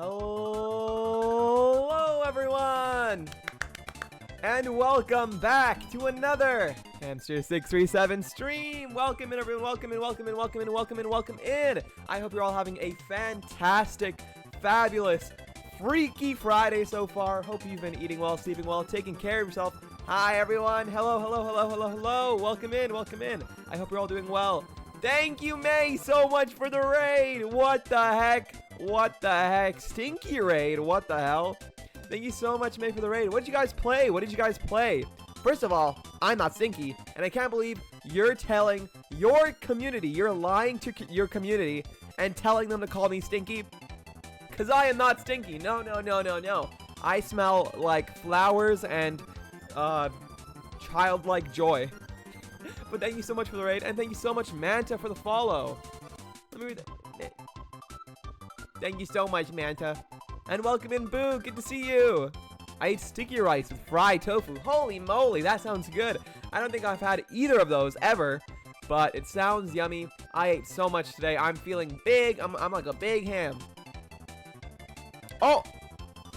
Hello, everyone, and welcome back to another Hamster637 stream. Welcome in, everyone. Welcome in, welcome in, welcome in, welcome in, welcome in. I hope you're all having a fantastic, fabulous, freaky Friday so far. Hope you've been eating well, sleeping well, taking care of yourself. Hi, everyone. Hello, hello, hello, hello, hello. Welcome in, welcome in. I hope you're all doing well. Thank you, May, so much for the raid. What the heck? What the heck? Stinky raid. What the hell? Thank you so much, May, for the raid. What did you guys play? What did you guys play? First of all, I'm not Stinky, and I can't believe you're telling your community, you're lying to your community and telling them to call me Stinky. Because I am not Stinky. No, no, no, no, no. I smell like flowers and childlike joy. But thank you so much for the raid, and thank you so much, Manta, for the follow. Let me read that. Thank you so much, Manta. And welcome in, Boo. Good to see you. I ate sticky rice with fried tofu. Holy moly, that sounds good. I don't think I've had either of those ever, but it sounds yummy. I ate so much today. I'm feeling big. I'm like a big ham. Oh,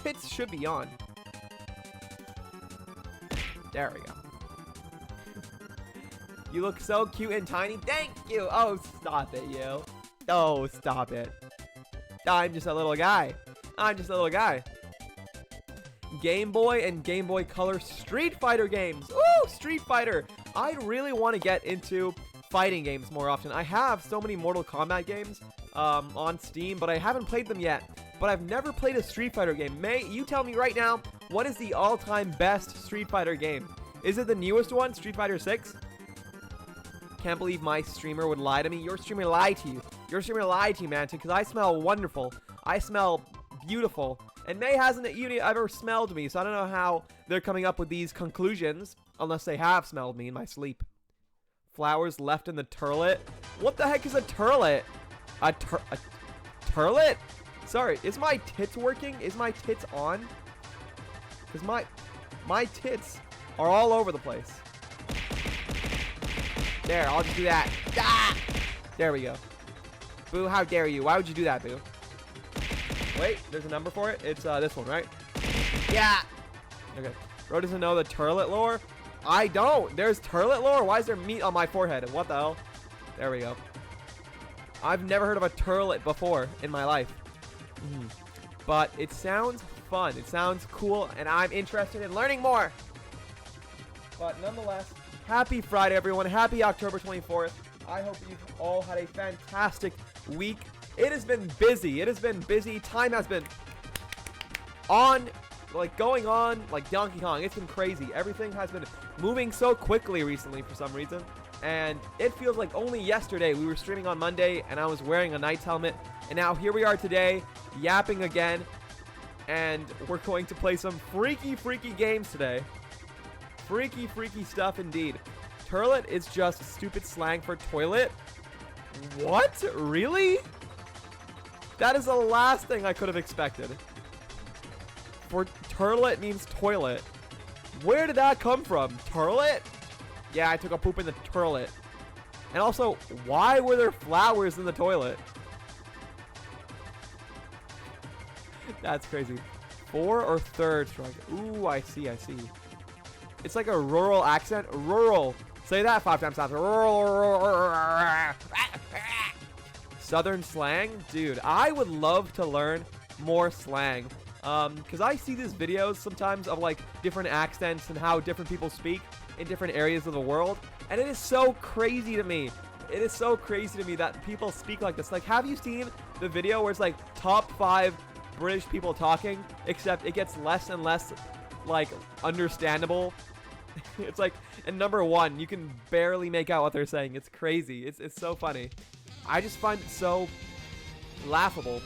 hits should be on. There we go. You look so cute and tiny. Thank you. Oh, stop it, you. Oh, stop it. I'm just a little guy. I'm just a little guy. Game Boy and Game Boy Color Street Fighter games. Ooh, Street Fighter. I really want to get into fighting games more often. I have so many Mortal Kombat games on Steam, but I haven't played them yet. But I've never played a Street Fighter game. May, you tell me right now, what is the all-time best Street Fighter game? Is it the newest one, Street Fighter 6? Can't believe my streamer would lie to me. Your streamer lied to you. Your streamer lied to you, Manta, because I smell wonderful. I smell beautiful. And May hasn't even ever smelled me, so I don't know how they're coming up with these conclusions, unless they have smelled me in my sleep. Flowers left in the turlet? What the heck is a turlet? A turlet? Sorry, is my tits working? Is my tits on? Because my tits are all over the place. There, I'll just do that. Ah! There we go. Boo, how dare you? Why would you do that, Boo? Wait, there's a number for it? It's this one, right? Yeah! Okay. Bro doesn't know the turlet lore? I don't! There's turlet lore? Why is there meat on my forehead? What the hell? There we go. I've never heard of a turlet before in my life. But it sounds fun. It sounds cool, and I'm interested in learning more. But nonetheless, happy Friday, everyone. Happy October 24th. I hope you've all had a fantastic week. It has been busy. It has been busy. Time has been on, like going on like Donkey Kong. It's been crazy. Everything has been moving so quickly recently for some reason. And it feels like only yesterday we were streaming on Monday and I was wearing a Knight's helmet. And now here we are today, yapping again. And we're going to play some freaky, freaky games today. Freaky, freaky stuff indeed. Turlet is just stupid slang for toilet. What? Really? That is the last thing I could have expected. For turlet means toilet. Where did that come from? Turlet? Yeah, I took a poop in the turlet. And also, why were there flowers in the toilet? That's crazy. 4 or third strike. Ooh, I see, I see. It's like a rural accent. Rural. Say that 5 times fast. Rural. Southern slang? Dude, I would love to learn more slang. Because I see these videos sometimes of like different accents and how different people speak in different areas of the world. And it is so crazy to me. It is so crazy to me that people speak like this. Like, have you seen the video where it's like top 5 British people talking, except it gets less and less like understandable? It's like in number 1 you can barely make out what they're saying. It's crazy. It's so funny. I just find it so laughable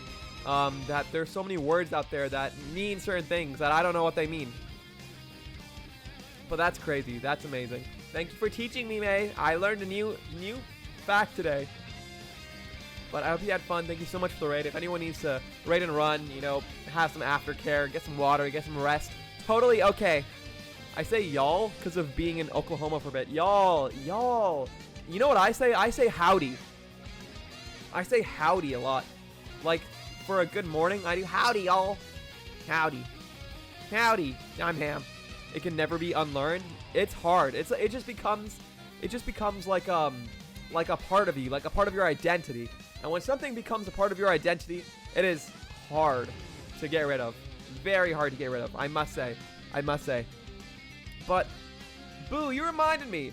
that there's so many words out there that mean certain things that I don't know what they mean. But that's crazy. That's amazing. Thank you for teaching me, May. I learned a new fact today. But I hope you had fun. Thank you so much for the raid. If anyone needs to raid and run, you know, have some aftercare, get some water, get some rest, totally okay. I say y'all because of being in Oklahoma for a bit. Y'all. You know what I say? I say howdy. I say howdy a lot. Like, for a good morning, I do howdy, y'all. Howdy. Howdy. I'm Ham. It can never be unlearned. It's hard. It just becomes like a part of you, like a part of your identity. And when something becomes a part of your identity, it is hard to get rid of. Very hard to get rid of, I must say. But, Boo, you reminded me.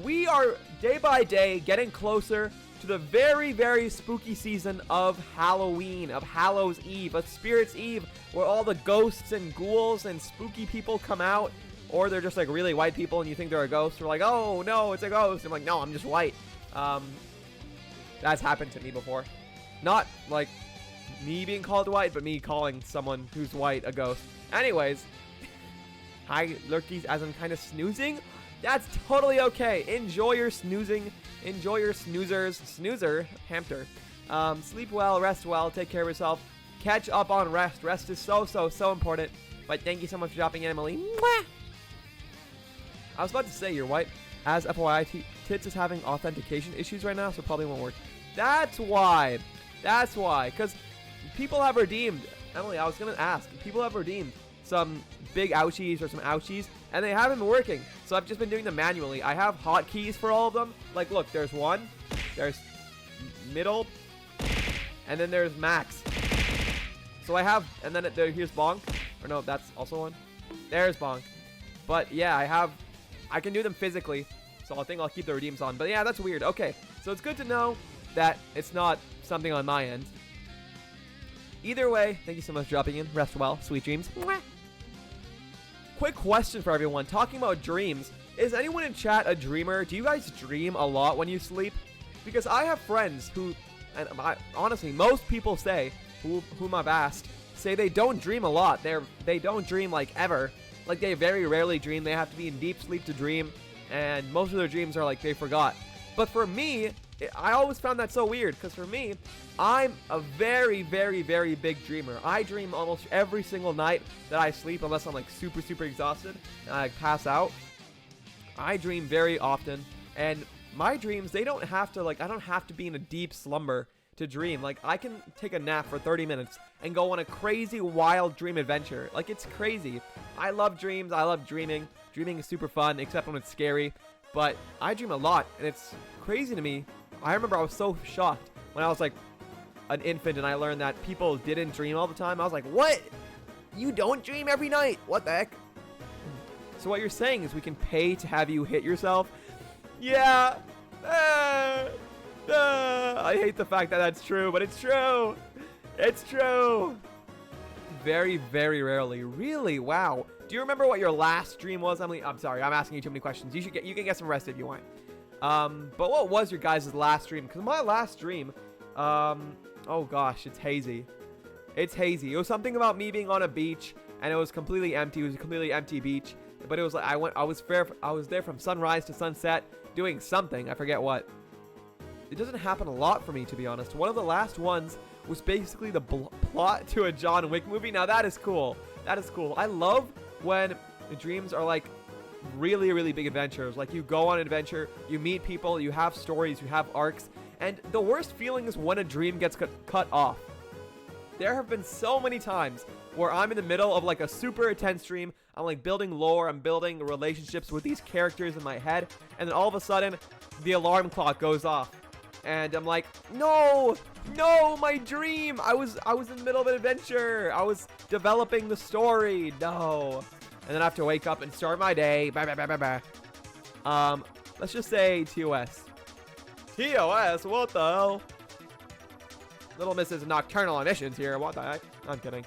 We are, day by day, getting closer to the very, very spooky season of Halloween, of Hallows Eve, of Spirits Eve, where all the ghosts and ghouls and spooky people come out, or they're just like really white people and you think they're a ghost. We're like, oh no, it's a ghost. I'm like, no, I'm just white. That's happened to me before. Not like me being called white, but me calling someone who's white a ghost. Anyways, hi lurkies, as I'm kind of snoozing. That's totally okay. Enjoy your snoozing. Enjoy your snoozers. Snoozer, hamster. Sleep well, rest well, take care of yourself. Catch up on rest. Rest is so important. But thank you so much for dropping in, Emily. Mwah! I was about to say you're white. As FYI, Tits is having authentication issues right now, so probably won't work. That's why. That's why. Because people have redeemed. Emily, I was going to ask. People have redeemed some big ouchies or some ouchies, and they haven't been working. So I've just been doing them manually. I have hotkeys for all of them. Like, look, there's one, there's middle, and then there's max. So I have, and then here's bonk. Or no, that's also one. There's bonk. But yeah, I can do them physically. So I think I'll keep the redeems on. But yeah, that's weird. Okay, so it's good to know that it's not something on my end. Either way, thank you so much for dropping in. Rest well. Sweet dreams. Mwah. Quick question for everyone. Talking about dreams, is anyone in chat a dreamer? Do you guys dream a lot when you sleep? Because I have friends who, and honestly, most people say, whom I've asked, say they don't dream a lot. They don't dream like ever. Like they very rarely dream. They have to be in deep sleep to dream. And most of their dreams are like they forgot. But for me, I always found that so weird. Because for me, I'm a very, very, very big dreamer. I dream almost every single night that I sleep, unless I'm like super, super exhausted and I pass out. I dream very often, and my dreams, they don't have to, like, I don't have to be in a deep slumber to dream. Like, I can take a nap for 30 minutes and go on a crazy, wild dream adventure. Like, it's crazy. I love dreams. I love dreaming. Dreaming is super fun, except when it's scary. But I dream a lot, and it's crazy to me. I remember I was so shocked when I was like an infant and I learned that people didn't dream all the time. I was like, what? You don't dream every night? What the heck? So what you're saying is we can pay to have you hit yourself? Yeah. I hate the fact that that's true, but it's true. It's true. Very, very rarely. Really? Wow. Do you remember what your last dream was, Emily? I'm sorry, I'm asking you too many questions. You can get some rest if you want. But what was your guys' last dream? Because my last dream, oh gosh, it's hazy. It's hazy. It was something about me being on a beach, and it was completely empty. It was a completely empty beach. But it was like I was there from sunrise to sunset, doing something. I forget what. It doesn't happen a lot for me, to be honest. One of the last ones was basically the plot to a John Wick movie. Now that is cool. That is cool. I love when the dreams are like really, really big adventures. Like you go on an adventure, you meet people, you have stories, you have arcs. And the worst feeling is when a dream gets cut off. There have been so many times where I'm in the middle of like a super intense dream. I'm like building lore, I'm building relationships with these characters in my head, and then all of a sudden the alarm clock goes off. And I'm like, no, my dream. I was in the middle of an adventure. I was developing the story. No. And then I have to wake up and start my day. Let's just say TOS. TOS? What the hell? Little Mrs. Nocturnal Emissions here. What the heck? I'm kidding.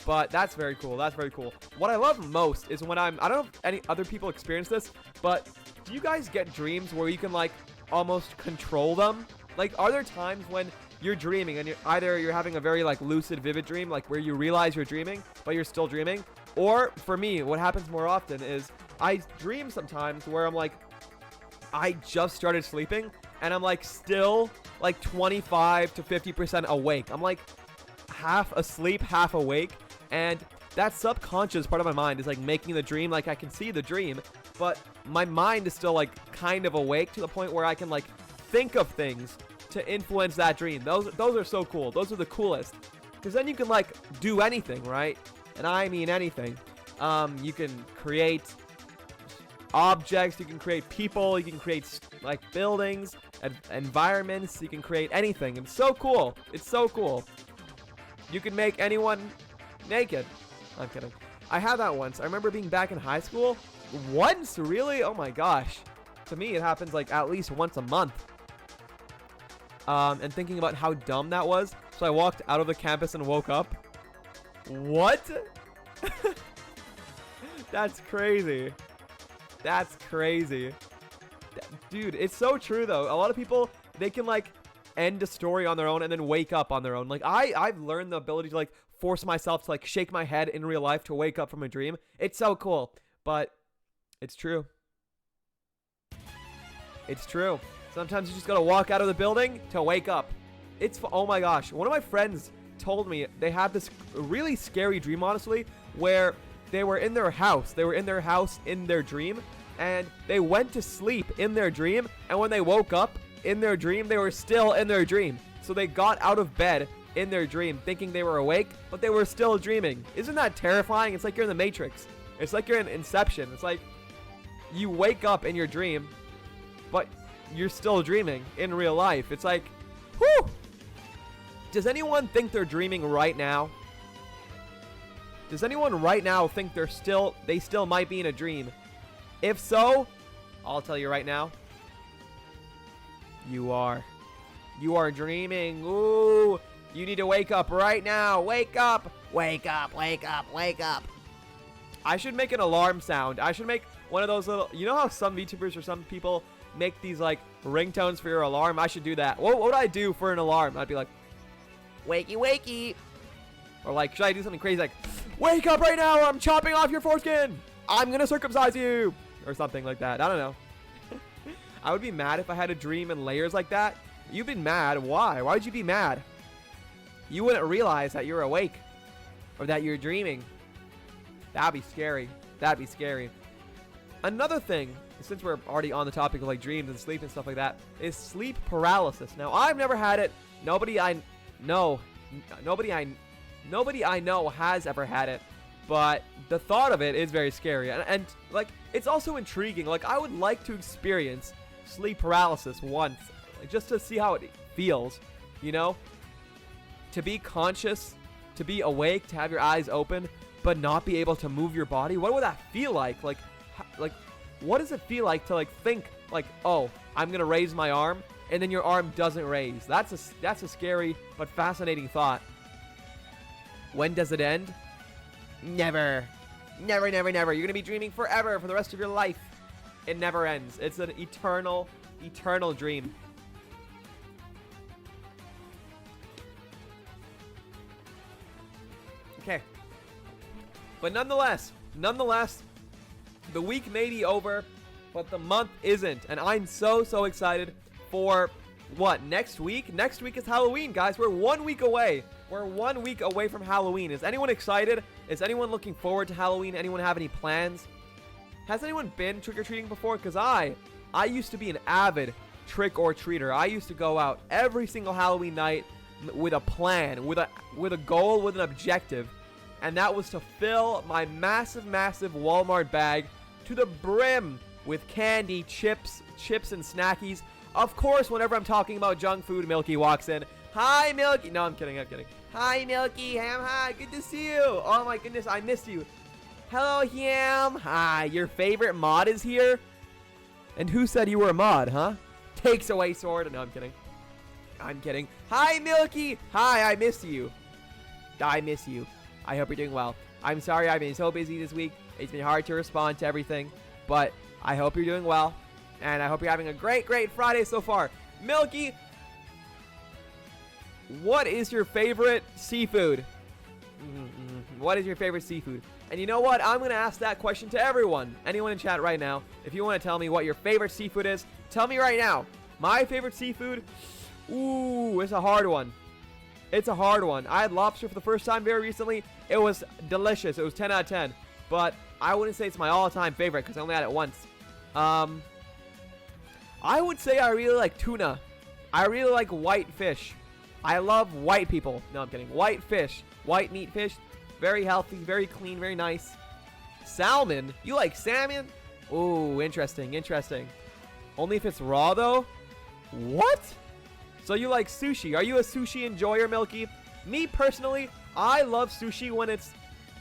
But that's very cool. That's very cool. What I love most is when I don't know if any other people experience this, but do you guys get dreams where you can like almost control them? Like, are there times when you're dreaming and you're having a very like lucid, vivid dream, like where you realize you're dreaming, but you're still dreaming? Or for me, what happens more often is I dream sometimes where I'm like, I just started sleeping and I'm like still like 25 to 50% awake. I'm like half asleep, half awake. And that subconscious part of my mind is like making the dream, like I can see the dream, but my mind is still like kind of awake to the point where I can like think of things to influence that dream. Those are so cool. Those are the coolest. Because then you can, like, do anything, right? And I mean anything. You can create objects. You can create people. You can create, like, buildings, environments. You can create anything. It's so cool. It's so cool. You can make anyone naked. I'm kidding. I had that once. I remember being back in high school. Once? Really? Oh my gosh. To me, it happens like at least once a month. And thinking about how dumb that was. So I walked out of the campus and woke up. What? That's crazy. That's crazy. Dude, it's so true though. A lot of people, they can like end a story on their own and then wake up on their own. Like I've learned the ability to like force myself to like shake my head in real life to wake up from a dream. It's so cool, but it's true. It's true. Sometimes you just gotta walk out of the building to wake up. Oh my gosh. One of my friends told me they had this really scary dream, honestly, where they were in their house. They were in their house in their dream, and they went to sleep in their dream, and when they woke up in their dream, they were still in their dream. So they got out of bed in their dream thinking they were awake, but they were still dreaming. Isn't that terrifying? It's like you're in the Matrix. It's like you're in Inception. It's like you wake up in your dream, but you're still dreaming in real life. It's like, whew! Does anyone think they're dreaming right now? Does anyone right now think they still might be in a dream? If so, I'll tell you right now, you are. You are dreaming. Ooh, you need to wake up right now. Wake up. Wake up, wake up, wake up. I should make an alarm sound. I should make one of those little, you know how some VTubers or some people make these like ringtones for your alarm? I should do that. What would I do for an alarm? I'd be like, wakey, wakey. Or like, should I do something crazy like, wake up right now, or I'm chopping off your foreskin. I'm gonna circumcise you. Or something like that. I don't know. I would be mad if I had a dream in layers like that. You've been mad. Why? Why would you be mad? You wouldn't realize that you're awake. Or that you're dreaming. That'd be scary. That'd be scary. Another thing, since we're already on the topic of like dreams and sleep and stuff like that, is sleep paralysis. Now, I've never had it. Nobody I know has ever had it. But the thought of it is very scary. And like, it's also intriguing. Like, I would like to experience sleep paralysis once. Like, just to see how it feels, you know? To be conscious, to be awake, to have your eyes open, but not be able to move your body. What would that feel like? Like, what does it feel like to like think like, oh, I'm gonna raise my arm, and then your arm doesn't raise? That's a scary but fascinating thought. When does it end? Never. Never, never, never. You're gonna be dreaming forever for the rest of your life. It never ends. It's an eternal, eternal dream. Okay. But nonetheless, the week may be over, but the month isn't. And I'm so excited for what? Next week? Next week is Halloween, guys. We're 1 week away. We're 1 week away from Halloween. Is anyone excited? Is anyone looking forward to Halloween? Anyone have any plans? Has anyone been trick-or-treating before? Because I used to be an avid trick-or-treater. I used to go out every single Halloween night with a plan, with a goal, with an objective. And that was to fill my massive Walmart bag to the brim with candy, chips and snackies. Of course, whenever I'm talking about junk food, Milky walks in. Hi, Milky. No, I'm kidding. Hi, Milky. Ham, hi. Good to see you. Oh, my goodness. I missed you. Hello, Ham. Hi. Your favorite mod is here? And who said you were a mod, huh? Takes away sword. No, I'm kidding. I'm kidding. Hi, Milky. Hi, I miss you. I miss you. I hope you're doing well. I'm sorry I've been so busy this week. It's been hard to respond to everything. But I hope you're doing well. And I hope you're having a great Friday so far. Milky, what is your favorite seafood? What is your favorite seafood? And you know what? I'm going to ask that question to everyone. Anyone in chat right now. If you want to tell me what your favorite seafood is, tell me right now. My favorite seafood? Ooh, it's a hard one. It's a hard one. I had lobster for the first time very recently. It was delicious. It was 10 out of 10. But I wouldn't say it's my all-time favorite because I only had it once. I would say I really like tuna. I really like white fish. I love white people. No, I'm kidding. White fish. White meat fish. Very healthy, very clean, very nice. Salmon? You like salmon? Ooh, interesting, interesting. Only if it's raw, though? What? So you like sushi. Are you a sushi enjoyer, Milky? Me, personally, I love sushi when it's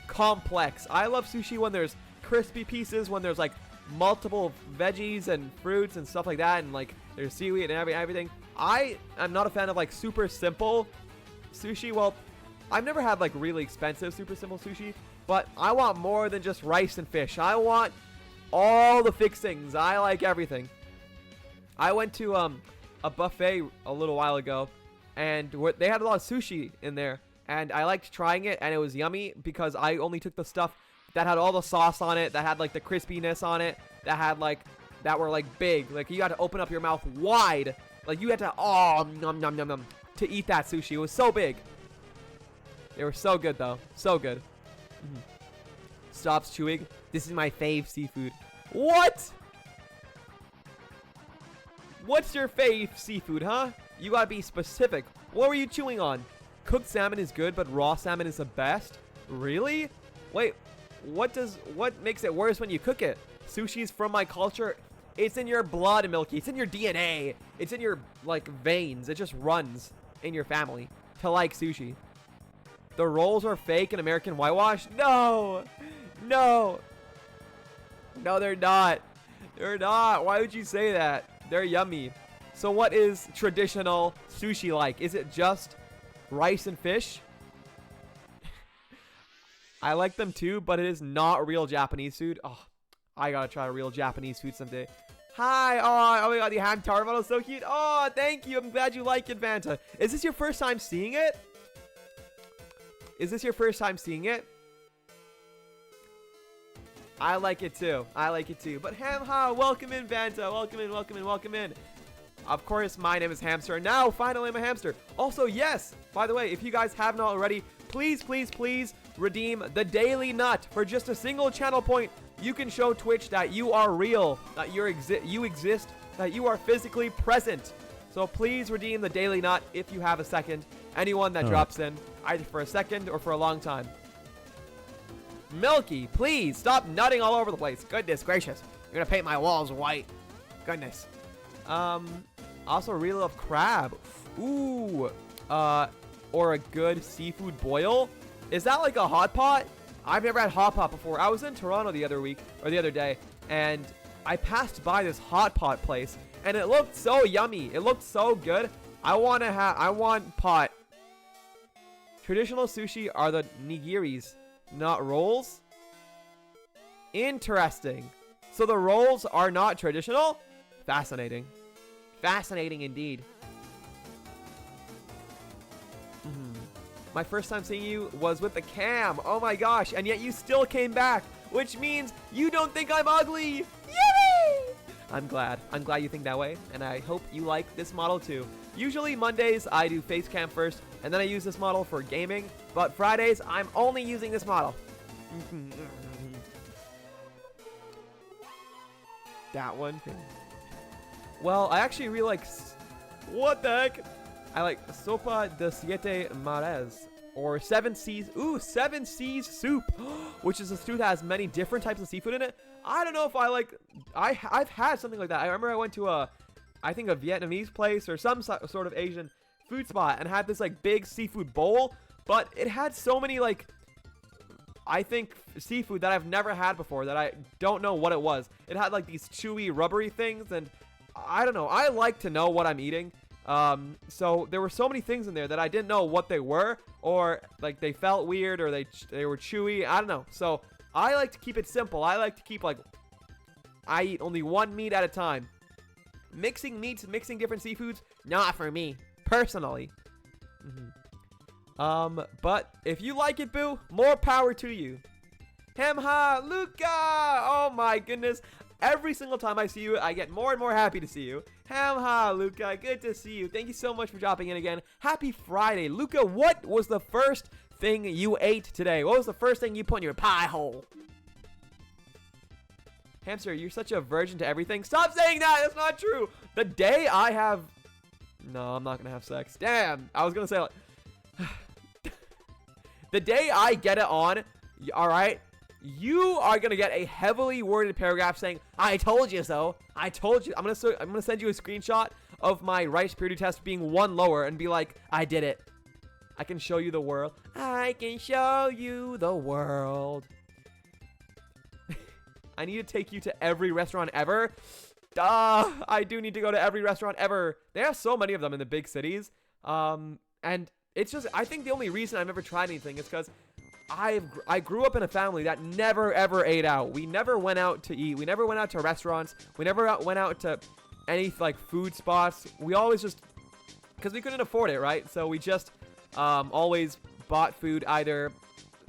complex. I love sushi when there's crispy pieces, when there's, like, multiple veggies and fruits and stuff like that, and, like, there's seaweed and everything. I am not a fan of, like, super simple sushi. Well, I've never had, like, really expensive super simple sushi, but I want more than just rice and fish. I want all the fixings. I like everything. I went to a buffet a little while ago, and they had a lot of sushi in there, and I liked trying it, and it was yummy because I only took the stuff that had all the sauce on it, that had like the crispiness on it, that had like that were like big. Like you had to open up your mouth wide, like you had to nom nom nom nom to eat that sushi. It was so big. They were so good though, so good. Stops chewing. This is my fave seafood. What? What's your fave seafood, huh? You gotta be specific. What were you chewing on? Cooked salmon is good, but raw salmon is the best? Really? Wait, what makes it worse when you cook it? Sushi's from my culture. It's in your blood, Milky. It's in your DNA. It's in your, like, veins. It just runs in your family to like sushi. The rolls are fake and American whitewash? No! No! No, they're not. They're not. Why would you say that? They're yummy. So what is traditional sushi like? Is it just rice and fish? I like them too, but it is not real Japanese food. Oh, I gotta try real Japanese food someday. Hi. Oh my god, the ham tart model is so cute. Oh, thank you. I'm glad you like it, Vanta. Is this your first time seeing it? Is this your first time seeing it? I like it too. I like it too. But Hamha, welcome in, Vanta. Welcome in, welcome in, welcome in. Of course, my name is Hamster. Now, finally, I'm a hamster. Also, yes, by the way, if you guys haven't already, please, please, please redeem the Daily Nut. For just a single channel point, you can show Twitch that you are real, that you exist, that you are physically present. So please redeem the Daily Nut if you have a second. Anyone that drops in, either for a second or for a long time. Milky, please stop nutting all over the place. Goodness gracious. You're gonna paint my walls white. Goodness. Also really love crab. Ooh. Or a good seafood boil. Is that like a hot pot? I've never had hot pot before. I was in Toronto the other day, and I passed by this hot pot place, and it looked so yummy. It looked so good. I want pot. Traditional sushi are the nigiris, not rolls. Interesting. So the rolls are not traditional? Fascinating. Fascinating indeed. My first time seeing you was with the cam. Oh my gosh. And yet you still came back, which means you don't think I'm ugly. Yippee! I'm glad. I'm glad you think that way. And I hope you like this model too. Usually Mondays I do face cam first, and then I use this model for gaming. But Fridays I'm only using this model. That one. Well, I actually really like... What the heck? I like Sopa de Siete Mares, or Seven Seas. Ooh, Seven Seas soup, which is a soup that has many different types of seafood in it. I don't know if I like... I've had something like that. I remember I went to I think a Vietnamese place or some sort of Asian food spot and had this like big seafood bowl, but it had so many like... I think seafood that I've never had before that I don't know what it was. It had like these chewy, rubbery things, and I don't know. I like to know what I'm eating. So there were so many things in there that I didn't know what they were, or like they felt weird, or they were chewy. I don't know. So I like to keep it simple. I like to keep like, I eat only one meat at a time. Mixing meats, mixing different seafoods, not for me personally. But if you like it, boo, more power to you. Hemha, Luca! Oh my goodness. Every single time I see you, I get more and more happy to see you. Hamha, Luca, good to see you. Thank you so much for dropping in again. Happy Friday. Luca, what was the first thing you ate today? What was the first thing you put in your pie hole? Hamster, you're such a virgin to everything. Stop saying that. That's not true. The day I have No, I'm not gonna have sex. Damn, I was gonna say like, the day I get it on, all right, you are gonna get a heavily worded paragraph saying, "I told you so. I told you." I'm gonna send you a screenshot of my rice purity test being 1 lower and be like, "I did it. I can show you the world. I can show you the world." I need to take you to every restaurant ever. Duh, I do need to go to every restaurant ever. They have so many of them in the big cities. And it's just, I think the only reason I've never tried anything is because I grew up in a family that never ever ate out. We never went out to eat. We never went out to restaurants. We never went out to any like food spots. We always just, because we couldn't afford it, right? So we just always bought food either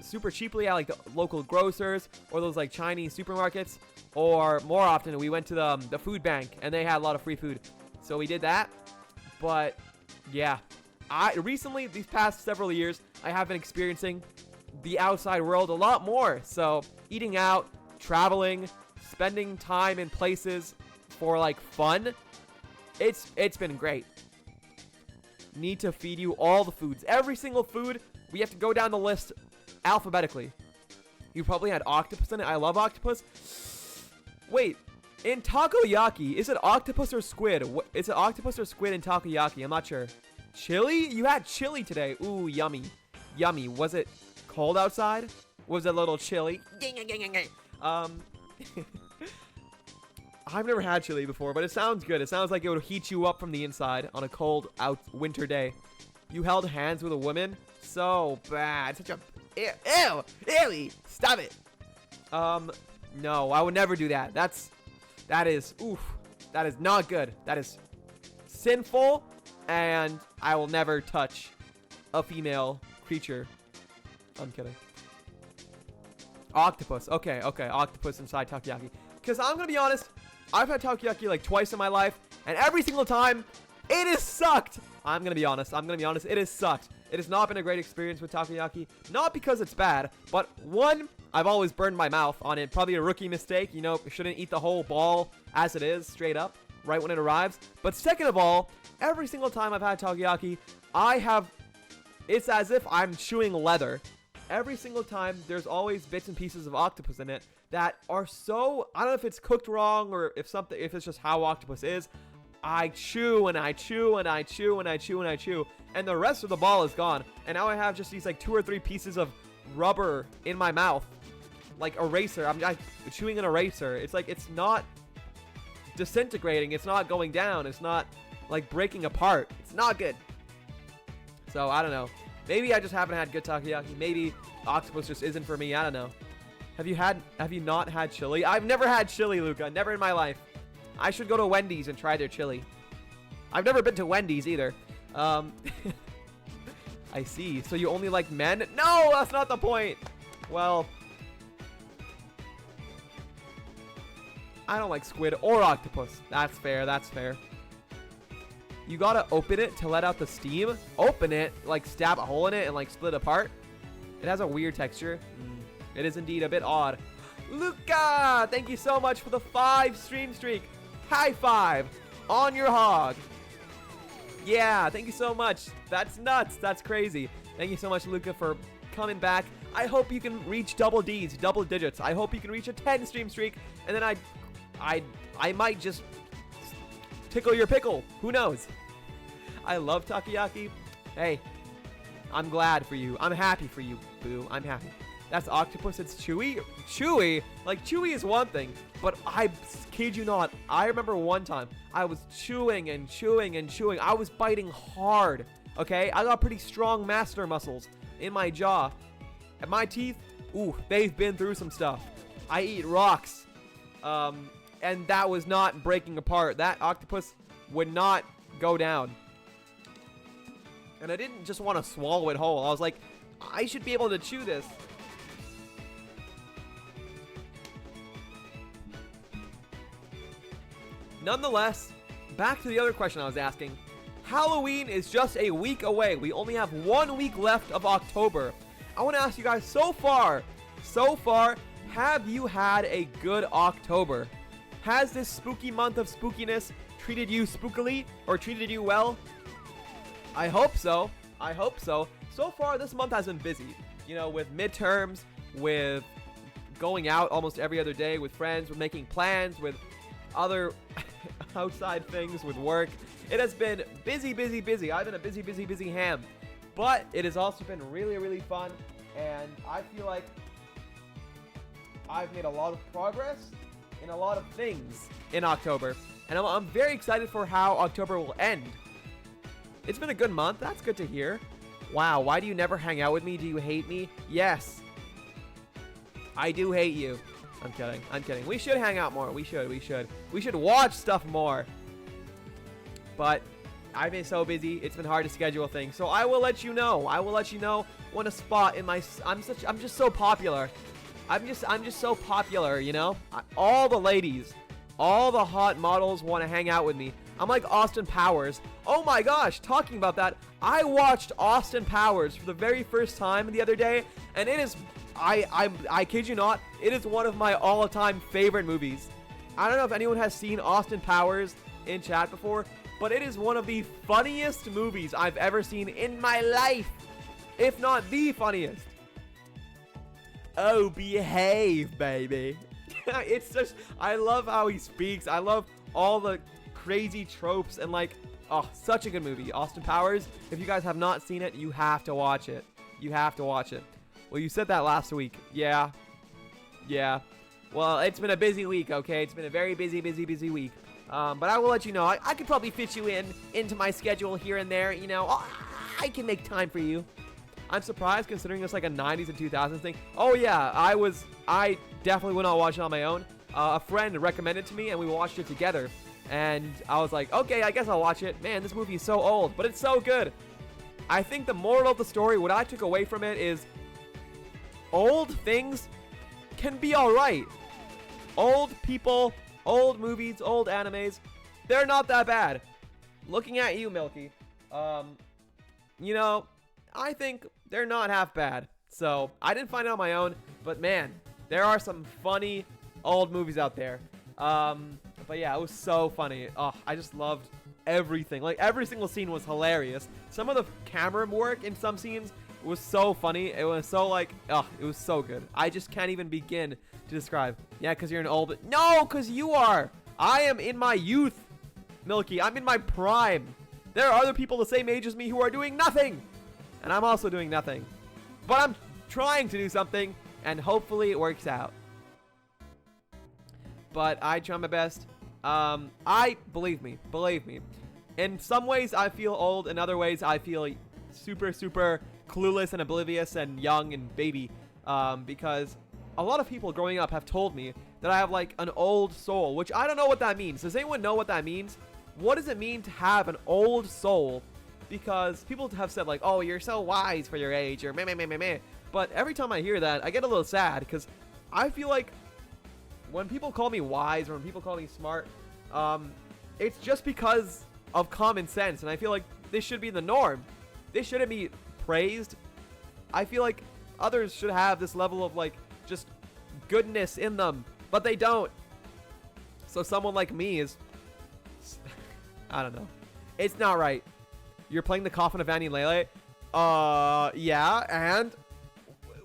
super cheaply at like the local grocers or those like Chinese supermarkets, or more often we went to the food bank and they had a lot of free food, so we did that. But yeah, I recently, these past several years, I have been experiencing the outside world a lot more. So eating out, traveling, spending time in places for like fun, it's been great. Need to feed you all the foods, every single food. We have to go down the list alphabetically. You probably had octopus in it. I love octopus. Wait, in takoyaki, is it octopus or squid? Is it octopus or squid in takoyaki? I'm not sure. Chili? You had chili today. Ooh, yummy. Yummy. Was it cold outside? Was it a little chilly? I've never had chili before, but it sounds good. It sounds like it would heat you up from the inside on a cold winter day. You held hands with a woman? So bad. Such a... Ew! Ew! Stop it! No, I would never do that. That is not good. That is sinful, and I will never touch a female creature. I'm kidding. Octopus. Okay, octopus inside takoyaki. Because I'm gonna be honest, I've had takoyaki like twice in my life, and every single time, it has sucked. I'm gonna be honest, it has sucked. It has not been a great experience with takoyaki. Not because it's bad, but one, I've always burned my mouth on it. Probably a rookie mistake. You know, shouldn't eat the whole ball as it is, straight up, right when it arrives. But second of all, every single time I've had takoyaki, it's as if I'm chewing leather. Every single time, there's always bits and pieces of octopus in it that are so, I don't know if it's cooked wrong or if it's just how octopus is. I chew and I chew and I chew and I chew and I chew, and the rest of the ball is gone. And now I have just these like 2 or 3 pieces of rubber in my mouth, like eraser. I'm chewing an eraser. It's like, it's not disintegrating. It's not going down. It's not like breaking apart. It's not good. So I don't know. Maybe I just haven't had good takoyaki. Maybe octopus just isn't for me. I don't know. Have you not had chili? I've never had chili, Luca. Never in my life. I should go to Wendy's and try their chili. I've never been to Wendy's either. I see. So you only like men? No, that's not the point. Well, I don't like squid or octopus. That's fair. That's fair. You gotta open it to let out the steam. Open it, like stab a hole in it and like split it apart. It has a weird texture. It is indeed a bit odd. Luca, thank you so much for the 5 stream streak. High five on your hog. Yeah, thank you so much. That's nuts. That's crazy. Thank you so much, Luca, for coming back. I hope you can reach double D's, double digits. I hope you can reach a 10 stream streak, and then I might just tickle your pickle. Who knows? I love takoyaki. Hey, I'm glad for you. I'm happy for you, boo. I'm happy. That's octopus. It's chewy. Chewy? Like, chewy is one thing, but I kid you not, I remember one time I was chewing and chewing and chewing. I was biting hard, okay? I got pretty strong master muscles in my jaw. And my teeth, ooh, they've been through some stuff. I eat rocks. And that was not breaking apart. That octopus would not go down. And I didn't just want to swallow it whole. I was like, I should be able to chew this. Nonetheless, back to the other question I was asking. Halloween is just a week away. We only have 1 week left of October. I want to ask you guys, so far, have you had a good October? Has this spooky month of spookiness treated you spookily or treated you well? I hope so. I hope so. So far, this month has been busy. You know, with midterms, with going out almost every other day with friends, with making plans, with other outside things, with work. It has been busy, busy, busy. I've been a busy, busy, busy ham. But it has also been really, really fun. And I feel like I've made a lot of progress in a lot of things in October. And I'm very excited for how October will end. It's been a good month. That's good to hear. Wow, why do you never hang out with me? Do you hate me? Yes. I do hate you. I'm kidding. I'm kidding. We should hang out more. We should. We should watch stuff more. But I've been so busy. It's been hard to schedule things. So I will let you know. I will let you know when a spot in my I'm just so popular. I'm just so popular, you know? All the ladies, all the hot models want to hang out with me. I'm like Austin Powers. Oh my gosh, talking about that, I watched Austin Powers for the very first time the other day, and it is I kid you not, it is one of my all-time favorite movies. I don't know if anyone has seen Austin Powers in chat before, but it is one of the funniest movies I've ever seen in my life, if not the funniest. Oh, behave, baby. It's just, I love how he speaks. I love all the crazy tropes and like, oh, such a good movie. Austin Powers, if you guys have not seen it, you have to watch it. You have to watch it. Well, you said that last week. Yeah. Well, it's been a busy week, okay? It's been a very busy week. But I will let you know. I could probably fit you into my schedule here and there. You know, I can make time for you. I'm surprised considering it's like a 90s and 2000s thing. Oh yeah, I definitely would not watch it on my own. A friend recommended it to me and we watched it together. And I was like, okay, I guess I'll watch it. Man, this movie is so old, but it's so good. I think the moral of the story, what I took away from it is old things can be alright. Old people, old movies, old animes, they're not that bad. Looking at you, Milky, you know, I think they're not half bad. So, I didn't find it on my own, but man, there are some funny old movies out there. But yeah, it was so funny. Oh, I just loved everything. Like, every single scene was hilarious. Some of the camera work in some scenes was so funny. It was so like, oh, it was so good. I just can't even begin to describe. Yeah, because you're an old... No, because you are. I am in my youth, Milky. I'm in my prime. There are other people the same age as me who are doing nothing. And I'm also doing nothing. But I'm trying to do something, and hopefully it works out. But I try my best. Believe me. In some ways, I feel old. In other ways, I feel super, super clueless and oblivious and young and baby. Because a lot of people growing up have told me that I have like an old soul, which I don't know what that means. Does anyone know what that means? What does it mean to have an old soul? Because people have said like, oh, you're so wise for your age, or meh. But every time I hear that, I get a little sad because I feel like when people call me wise or when people call me smart, it's just because of common sense. And I feel like this should be the norm. This shouldn't be praised. I feel like others should have this level of like just goodness in them, but they don't. So someone like me is, I don't know. It's not right. You're playing the Coffin of Annie Lele? Yeah, and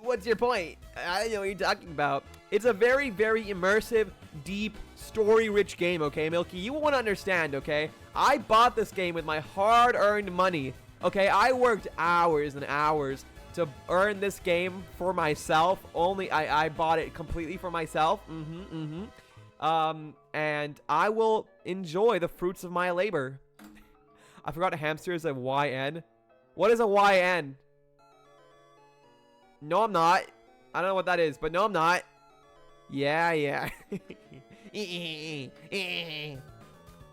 what's your point? I don't know what you're talking about. It's a very, very immersive, deep, story-rich game, okay, Milky? You want to understand, okay? I bought this game with my hard-earned money, okay? I worked hours and hours to earn this game for myself. I bought it completely for myself. And I will enjoy the fruits of my labor. I forgot a hamster is a YN. What is a YN? No, I'm not. I don't know what that is, but no, I'm not. Yeah.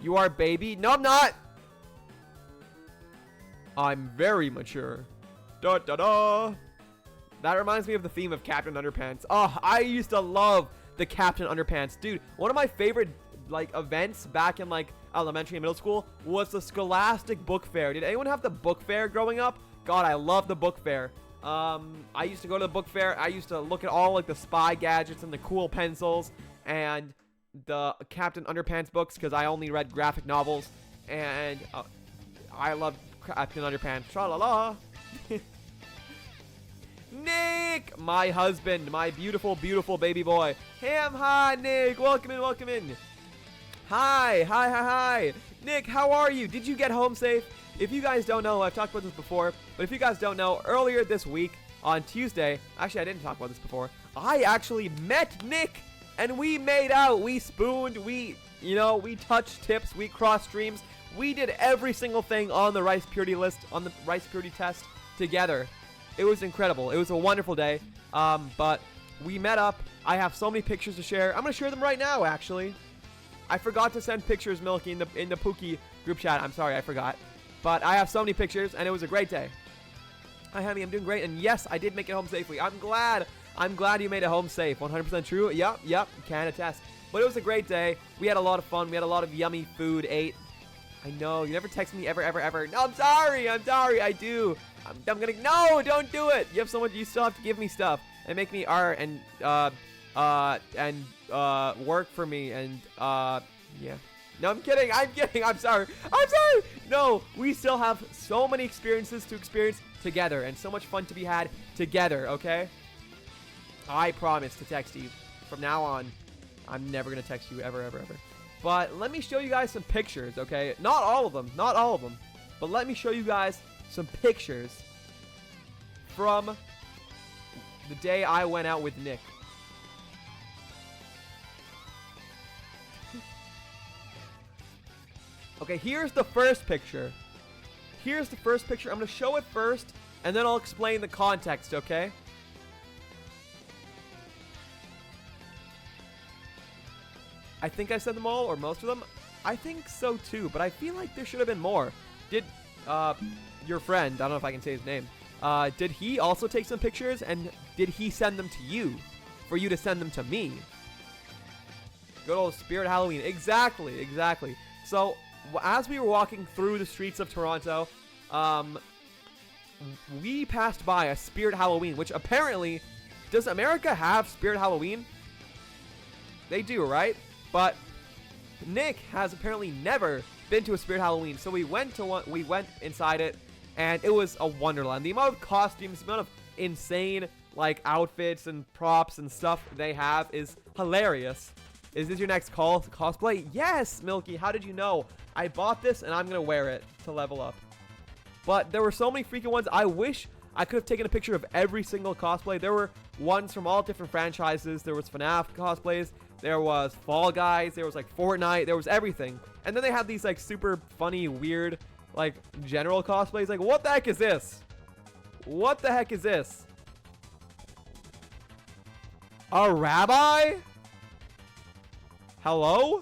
You are baby? No, I'm not. I'm very mature. Da da da. That reminds me of the theme of Captain Underpants. Oh, I used to love the Captain Underpants. Dude, one of my favorite like events back in like elementary and middle school was the Scholastic Book Fair. Did anyone have the book fair growing up? God, I love the book fair. I used to go to the book fair. I used to look at all like the spy gadgets and the cool pencils, and the Captain Underpants books because I only read graphic novels, and I love Captain Underpants. Tra-la-la. Nick, my husband, my beautiful, beautiful baby boy. Ham, hi, Nick. Welcome in, welcome in. Hi, hi, hi, hi. Nick, how are you? Did you get home safe? If you guys don't know, I've talked about this before, but if you guys don't know, earlier this week on Tuesday, actually I didn't talk about this before, I actually met Nick, and we made out, we spooned, we touched tips, we crossed streams, we did every single thing on the Rice Purity list, on the Rice Purity test together. It was incredible. It was a wonderful day, but we met up. I have so many pictures to share. I'm going to share them right now, actually. I forgot to send pictures, Milky, in the Pookie group chat. I'm sorry, I forgot. But I have so many pictures, and it was a great day. Hi, honey, I'm doing great, and yes, I did make it home safely. I'm glad you made it home safe. 100% true. Yep, can attest. But it was a great day. We had a lot of fun. We had a lot of yummy food ate. I know, you never text me ever, ever, ever. No, I'm sorry, I do. I'm gonna, no, don't do it. You still have to give me stuff and make me art and work for me and yeah. No, I'm kidding. I'm sorry. No, we still have so many experiences to experience together and so much fun to be had together, okay? I promise to text you. From now on, I'm never going to text you ever, ever, ever. But let me show you guys some pictures, okay? Not all of them. But let me show you guys some pictures from the day I went out with Nick. Okay, here's the first picture. I'm going to show it first, and then I'll explain the context, okay? I think I said them all, or most of them. I think so, too, but I feel like there should have been more. Did, your friend, I don't know if I can say his name, did he also take some pictures, and did he send them to you, for you to send them to me? Good old Spirit Halloween. Exactly. So, as we were walking through the streets of Toronto, we passed by a Spirit Halloween, which apparently, does America have Spirit Halloween? They do, right? But Nick has apparently never been to a Spirit Halloween, so we went inside it, and it was a wonderland. The amount of costumes, the amount of insane like outfits and props and stuff they have is hilarious. Is this your next cosplay? Yes, Milky. How did you know? I bought this and I'm gonna wear it to level up. But there were so many freaking ones. I wish I could have taken a picture of every single cosplay. There were ones from all different franchises. There was FNAF cosplays. There was Fall Guys. There was like Fortnite. There was everything. And then they had these like super funny, weird, like general cosplays. Like, what the heck is this? What the heck is this? A rabbi? Hello?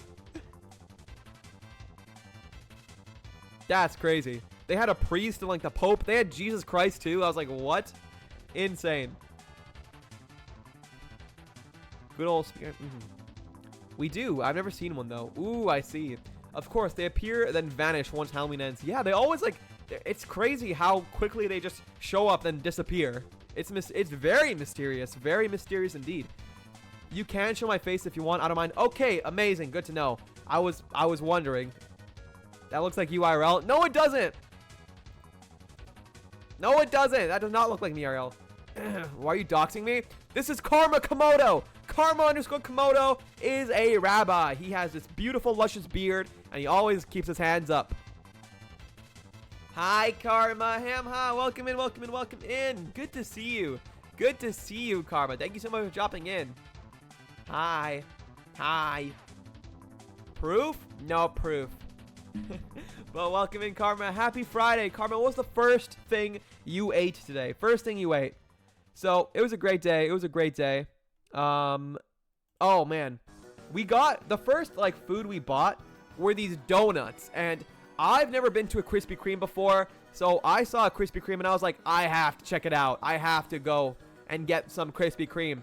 That's crazy. They had a priest and like the Pope. They had Jesus Christ too. I was like, what? Insane. Good old spirit. We do. I've never seen one though. Ooh, I see. Of course, they appear then vanish once Halloween ends. Yeah, they always like. It's crazy how quickly they just show up then disappear. It's very mysterious. Very mysterious indeed. You can show my face if you want. I don't mind. Okay, amazing. Good to know. I was wondering. That looks like you IRL. No, it doesn't. No, it doesn't. That does not look like me IRL. Why are you doxing me? This is Karma Komodo. Karma_Komodo is a rabbi. He has this beautiful, luscious beard, and he always keeps his hands up. Hi, Karma. Hi. Welcome in. Good to see you, Karma. Thank you so much for dropping in. Hi. Proof? No proof. But welcome in, Karma. Happy Friday. Karma, what was the first thing you ate today? So, it was a great day. Oh, man. We got, the first, like, food we bought were these donuts. And I've never been to a Krispy Kreme before. So, I saw a Krispy Kreme and I was like, I have to check it out. I have to go and get some Krispy Kreme.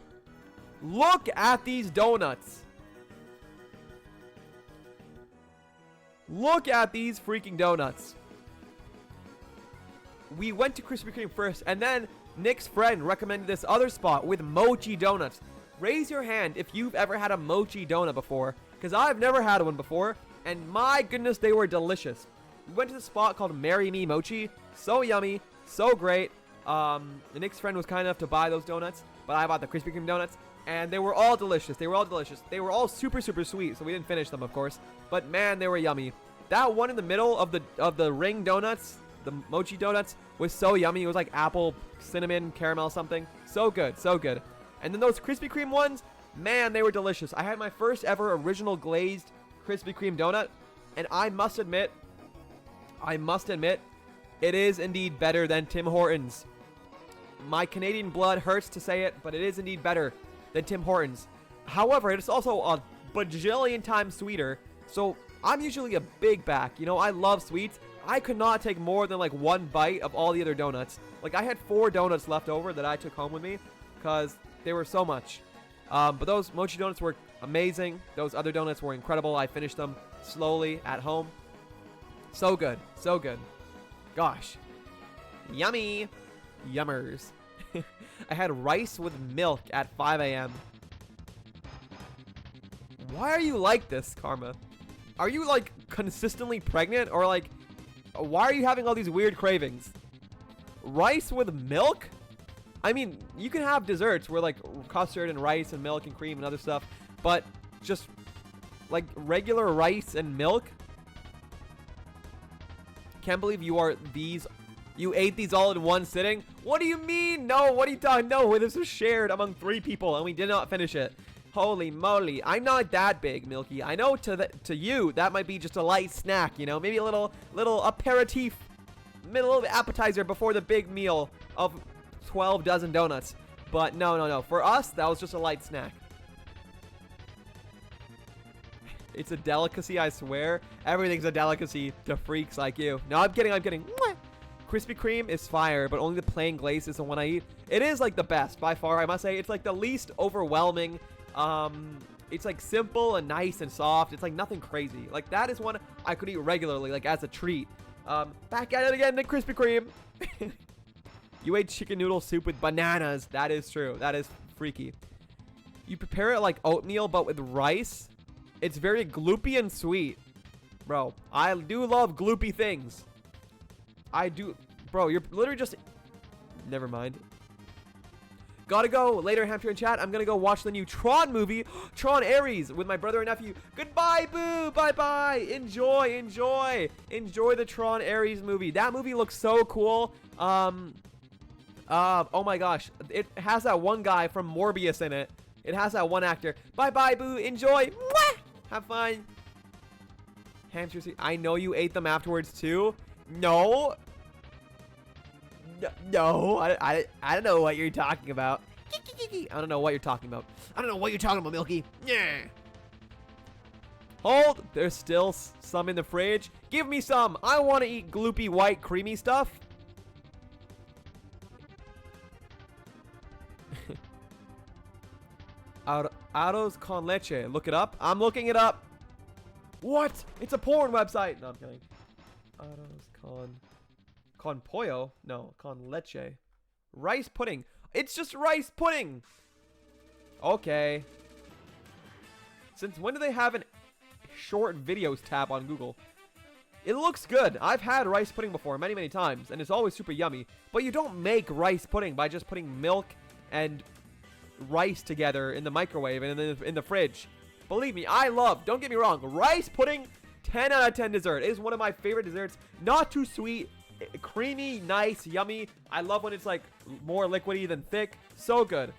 Look at these donuts. Look at these freaking donuts. We went to Krispy Kreme first, and then Nick's friend recommended this other spot with mochi donuts. Raise your hand if you've ever had a mochi donut before, because I've never had one before, and my goodness, they were delicious. We went to this spot called Marry Me Mochi. So yummy, so great. Nick's friend was kind enough to buy those donuts, but I bought the Krispy Kreme donuts, and they were all delicious. They were all delicious. They were all super, super sweet, so we didn't finish them, of course. But man, they were yummy. That one in the middle of the ring donuts, the mochi donuts, was so yummy. It was like apple, cinnamon, caramel, something. So good, so good. And then those Krispy Kreme ones, man, they were delicious. I had my first ever original glazed Krispy Kreme donut, and I must admit, it is indeed better than Tim Hortons. My Canadian blood hurts to say it, but it is indeed better than Tim Hortons. However, it's also a bajillion times sweeter, so I'm usually a big back. You know, I love sweets. I could not take more than like one bite of all the other donuts. Like, I had 4 donuts left over that I took home with me because they were so much. But those mochi donuts were amazing. Those other donuts were incredible. I finished them slowly at home. So good. So good. Gosh. Yummy. Yummers. I had rice with milk at 5 a.m. Why are you like this, Karma? Are you, like, consistently pregnant? Or, like, why are you having all these weird cravings? Rice with milk? I mean, you can have desserts where, like, custard and rice and milk and cream and other stuff. But just, like, regular rice and milk? Can't believe you ate these all in one sitting? What do you mean? No, what are you talking? No, this was shared among 3 people and we did not finish it. Holy moly. I'm not that big, Milky. I know to you, that might be just a light snack, you know? Maybe a little aperitif, little appetizer before the big meal of 12 dozen donuts. But no. For us, that was just a light snack. It's a delicacy, I swear. Everything's a delicacy to freaks like you. No, I'm kidding. Mwah! Krispy Kreme is fire, but only the plain glaze is the one I eat. It is like the best by far, I must say. It's like the least overwhelming. It's like simple and nice and soft. It's like nothing crazy. Like that is one I could eat regularly, like as a treat. Back at it again, the Krispy Kreme. You ate chicken noodle soup with bananas. That is true. That is freaky. You prepare it like oatmeal, but with rice. It's very gloopy and sweet. Bro, I do love gloopy things. I do. Bro, you're literally just... Never mind. Gotta go. Later, Hamster in chat, I'm gonna go watch the new Tron movie, Tron Ares, with my brother and nephew. Goodbye, Boo. Bye-bye. Enjoy the Tron Ares movie. That movie looks so cool. Oh my gosh. It has that one guy from Morbius in it. It has that one actor. Bye-bye, Boo. Enjoy. Mwah! Have fun. Hamsters. I know you ate them afterwards, too. No. No. I don't know what you're talking about. I don't know what you're talking about. I don't know what you're talking about, Milky. Yeah. Hold. There's still some in the fridge. Give me some. I want to eat gloopy, white, creamy stuff. Arroz con leche. Look it up. I'm looking it up. What? It's a porn website. No, I'm kidding. Arroz con pollo? No, con leche. Rice pudding. It's just rice pudding. Okay. Since when do they have an short videos tab on Google? It looks good. I've had rice pudding before many, many times, and it's always super yummy. But you don't make rice pudding by just putting milk and rice together in the microwave and in the fridge. Believe me, don't get me wrong, rice pudding, 10 out of 10 dessert. It is one of my favorite desserts. Not too sweet, creamy, nice, yummy. I love when it's like more liquidy than thick. So good.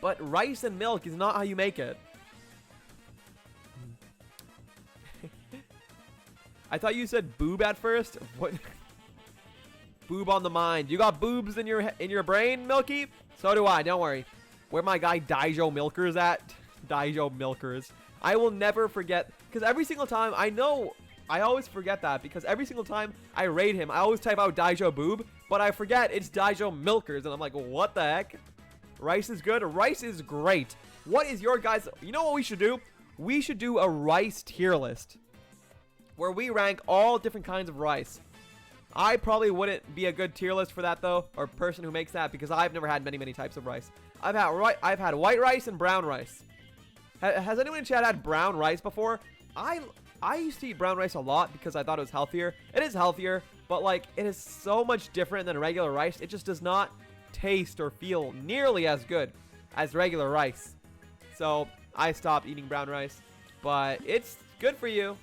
But rice and milk is not how you make it. I thought you said boob at first. What? Boob on the mind. You got boobs in your brain, Milky? So do I. Don't worry. Where my guy Daijo Milkers at? Daijo Milkers. I will never forget, because every single time, I always forget that, because every single time I raid him, I always type out Daijo Boob, but I forget it's Daijo Milkers, and I'm like, what the heck? Rice is good. Rice is great. What is your guys? You know what we should do? We should do a rice tier list, where we rank all different kinds of rice. I probably wouldn't be a good tier list for that, though, or person who makes that, because I've never had many types of rice. I've had white rice and brown rice. Has anyone in chat had brown rice before? I used to eat brown rice a lot because I thought it was healthier. It is healthier, but like it is so much different than regular rice. It just does not taste or feel nearly as good as regular rice. So I stopped eating brown rice, but it's good for you.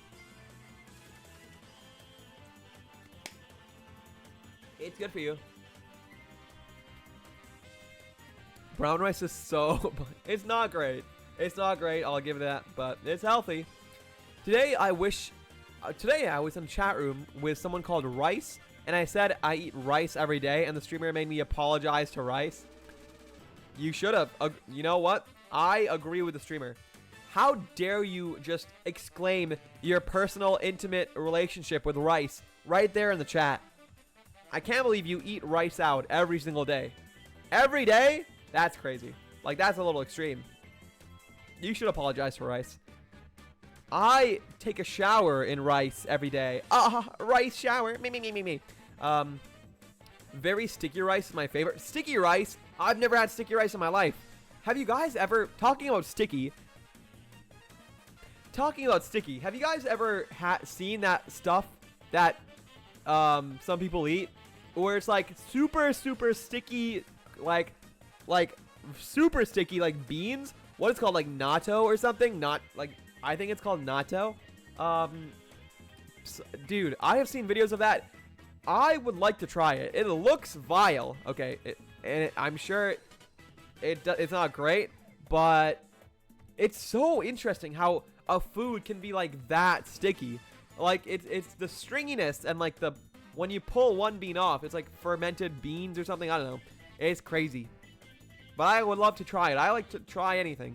It's good for you. Brown rice is so... It's not great. It's not great, I'll give it that, but it's healthy. Today I was in a chat room with someone called Rice, and I said I eat rice every day, and the streamer made me apologize to Rice. You should have. You know what? I agree with the streamer. How dare you just exclaim your personal, intimate relationship with rice right there in the chat? I can't believe you eat rice out every single day. Every day? That's crazy. Like, that's a little extreme. You should apologize for rice. I take a shower in rice every day. Rice shower. Me. Very sticky rice is my favorite. Sticky rice? I've never had sticky rice in my life. Have you guys ever... Talking about sticky, have you guys ever seen that stuff that some people eat? Where it's like super sticky, like super sticky, like beans? What is it called, like natto or something? Not like... I think it's called natto. Dude, I have seen videos of that. I would like to try it. It looks vile. Okay, I'm sure it's not great, but it's so interesting how a food can be like that sticky. Like it's the stringiness and like the when you pull one bean off, it's like fermented beans or something. I don't know. It's crazy. But I would love to try it. I like to try anything.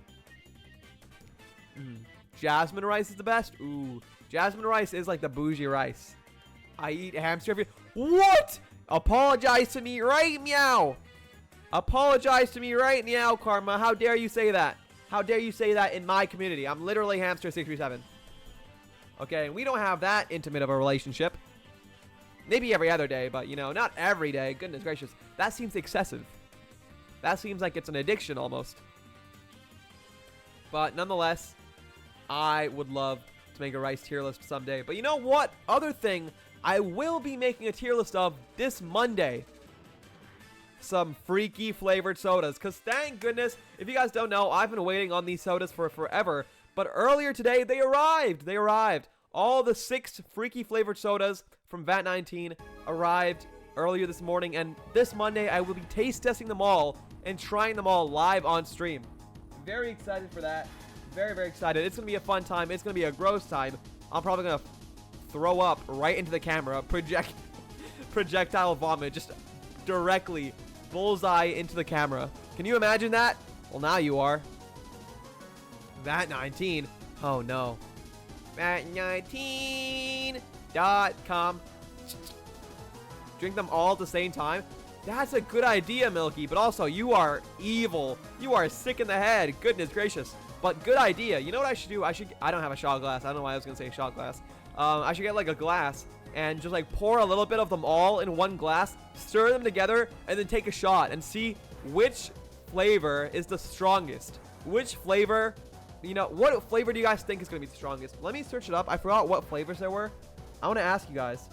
Jasmine rice is the best. Ooh, jasmine rice is like the bougie rice. I eat hamster every... What? Apologize to me right meow. Apologize to me right meow, Karma. How dare you say that? How dare you say that in my community? I'm literally hamster637. Okay, and we don't have that intimate of a relationship. Maybe every other day, but you know, not every day. Goodness gracious. That seems excessive. That seems like it's an addiction almost. But nonetheless, I would love to make a rice tier list someday. But you know what? Other thing I will be making a tier list of this Monday. Some freaky flavored sodas. Because thank goodness, if you guys don't know, I've been waiting on these sodas for forever. But earlier today, they arrived. They arrived. All the 6 freaky flavored sodas from VAT19 arrived earlier this morning. And this Monday, I will be taste testing them all and trying them all live on stream. Very excited for that. Very excited. It's going to be a fun time. It's going to be a gross time. I'm probably going to throw up right into the camera. Projectile vomit. Just directly bullseye into the camera. Can you imagine that? Well, now you are. VAT19. Oh, no. VAT19.com. Drink them all at the same time. That's a good idea, Milky. But also, you are evil. You are sick in the head. Goodness gracious. But good idea. You know what I should do? I don't have a shot glass. I don't know why I was going to say shot glass. I should get like a glass and just like pour a little bit of them all in one glass, stir them together, and then take a shot and see which flavor is the strongest. Which flavor, you know, what flavor do you guys think is going to be the strongest? Let me search it up. I forgot what flavors there were. I want to ask you guys.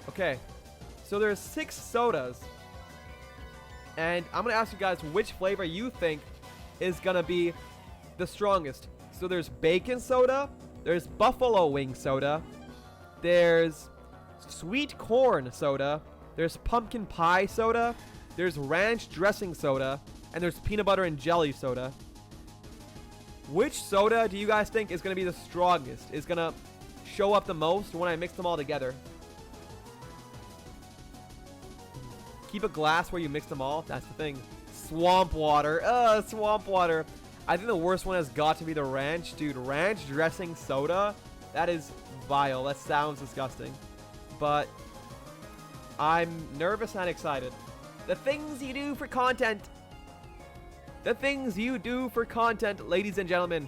Okay. So there's 6 sodas, and I'm going to ask you guys which flavor you think is going to be the strongest. So there's bacon soda, there's buffalo wing soda, there's sweet corn soda, there's pumpkin pie soda, there's ranch dressing soda, and there's peanut butter and jelly soda. Which soda do you guys think is going to be the strongest, is going to show up the most when I mix them all together? Keep a glass where you mix them all. That's the thing. Swamp water. Swamp water. I think the worst one has got to be the ranch. Dude, ranch dressing soda? That is vile. That sounds disgusting. But I'm nervous and excited. The things you do for content. The things you do for content, ladies and gentlemen.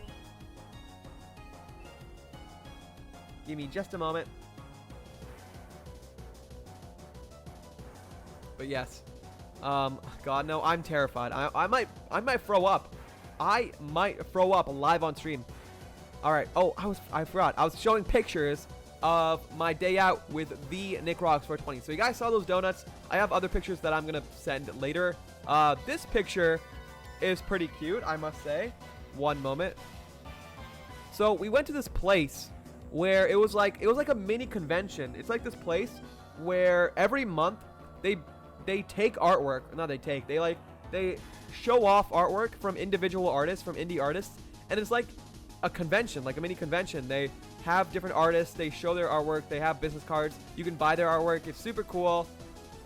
Give me just a moment. But yes. God, no, I'm terrified. I might throw up. I might throw up live on stream. All right. Oh, I forgot. I was showing pictures of my day out with the Nick Rocks 420. So you guys saw those donuts. I have other pictures that I'm gonna send later. This picture is pretty cute, I must say. One moment. So we went to this place where it was like a mini convention. It's like this place where every month they take artwork. Not they show off artwork from individual artists, from indie artists, and it's like a convention, like a mini convention. They have different artists, they show their artwork, they have business cards, you can buy their artwork. It's super cool.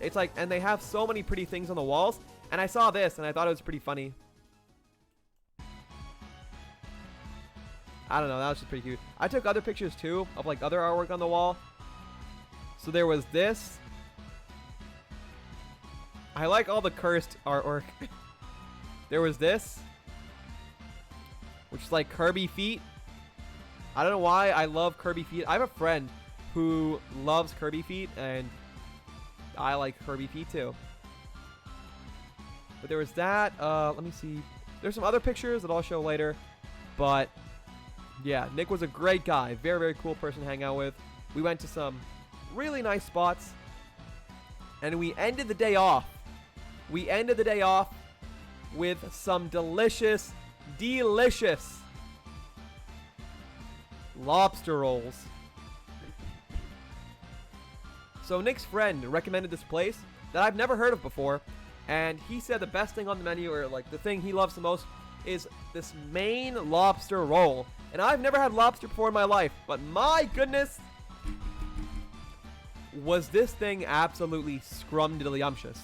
It's like, and they have so many pretty things on the walls, and I saw this and I thought it was pretty funny. I don't know, that was just pretty cute. I took other pictures too of like other artwork on the wall. So there was this. I like all the cursed artwork. There was this, which is like Kirby feet. I don't know why I love Kirby feet. I have a friend who loves Kirby feet, and I like Kirby feet too. But there was that. Let me see. There's some other pictures that I'll show later. But yeah, Nick was a great guy. Very, very cool person to hang out with. We went to some really nice spots. And we ended the day off. We ended the day off with some delicious lobster rolls. So Nick's friend recommended this place that I've never heard of before, and he said the best thing on the menu, or like the thing he loves the most, is this Maine lobster roll. And I've never had lobster before in my life, but my goodness, was this thing absolutely scrumdiddlyumptious.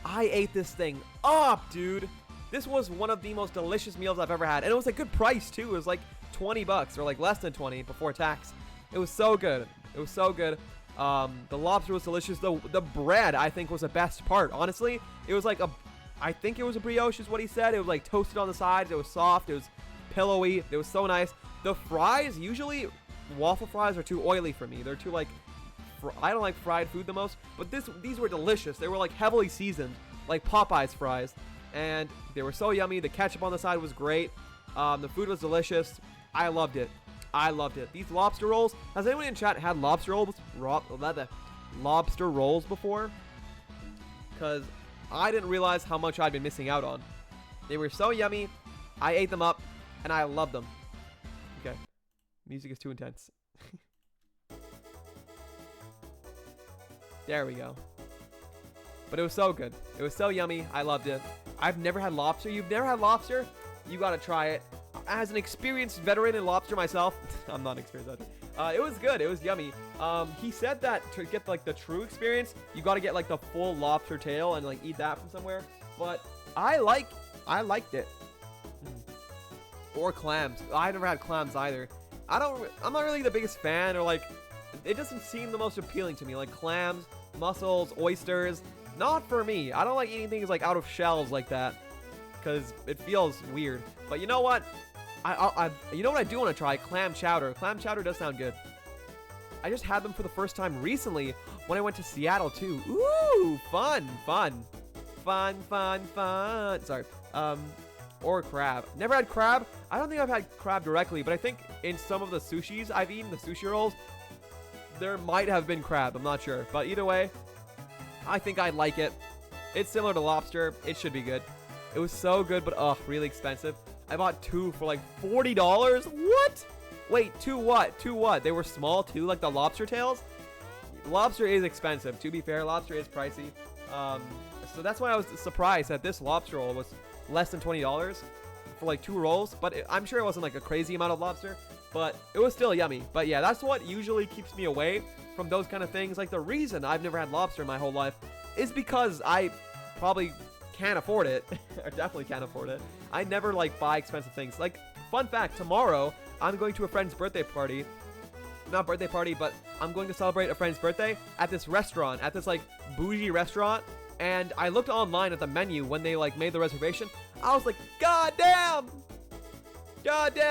I ate this thing up, dude. This was one of the most delicious meals I've ever had, and it was a good price too. It was like 20 bucks, or like less than 20 before tax. It was so good. It was so good. The lobster was delicious. The bread, I think, was the best part. Honestly, it was like I think it was a brioche is what he said. It was like toasted on the sides. It was soft. It was pillowy. It was so nice. The fries, usually waffle fries are too oily for me. They're too like, I don't like fried food the most, but these were delicious. They were like heavily seasoned, like Popeye's fries, and they were so yummy. The ketchup on the side was great. The food was delicious. I loved it. I loved it. These lobster rolls. Has anyone in chat had lobster rolls before? Because I didn't realize how much I'd been missing out on. They were so yummy. I ate them up, and I loved them. Okay. Music is too intense. There we go. But it was so good. It was so yummy. I loved it. I've never had lobster. You've never had lobster? You gotta try it. As an experienced veteran in lobster myself, I'm not experienced. It was good. It was yummy. He said that to get like the true experience, you gotta get like the full lobster tail and like eat that from somewhere. But I liked it. Or clams. I never had clams either. I'm not really the biggest fan, or like, it doesn't seem the most appealing to me. Like clams, mussels, oysters, not for me. I don't like eating things like out of shells like that, because it feels weird. But you know what? You know what I do want to try? Clam chowder. Clam chowder does sound good. I just had them for the first time recently when I went to Seattle too. Ooh, fun. Sorry. Or crab. Never had crab. I don't think I've had crab directly, but I think in some of the sushis I've eaten, the sushi rolls, there might have been crab. I'm not sure. But either way, I think I like it. It's similar to lobster. It should be good. It was so good, but really expensive. I bought 2 for like $40. What? Wait, 2 what? 2 what? They were small too, like the lobster tails? Lobster is expensive. To be fair, lobster is pricey. So that's why I was surprised that this lobster roll was less than $20 for like 2 rolls. But I'm sure it wasn't like a crazy amount of lobster, but it was still yummy. But yeah, that's what usually keeps me away from those kind of things. Like the reason I've never had lobster in my whole life is because I probably can't afford it. I definitely can't afford it. I never like buy expensive things. Like, fun fact, tomorrow I'm going to a friend's birthday party. Not birthday party, but I'm going to celebrate a friend's birthday at this restaurant, at this like bougie restaurant. And I looked online at the menu when they like made the reservation. I was like, God damn,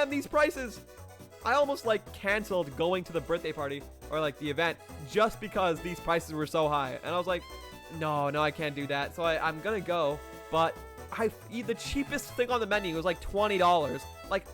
these prices. I almost like canceled going to the birthday party or like the event just because these prices were so high. And I was like, No, I can't do that. So I'm gonna go, but the cheapest thing on the menu was like $20. Like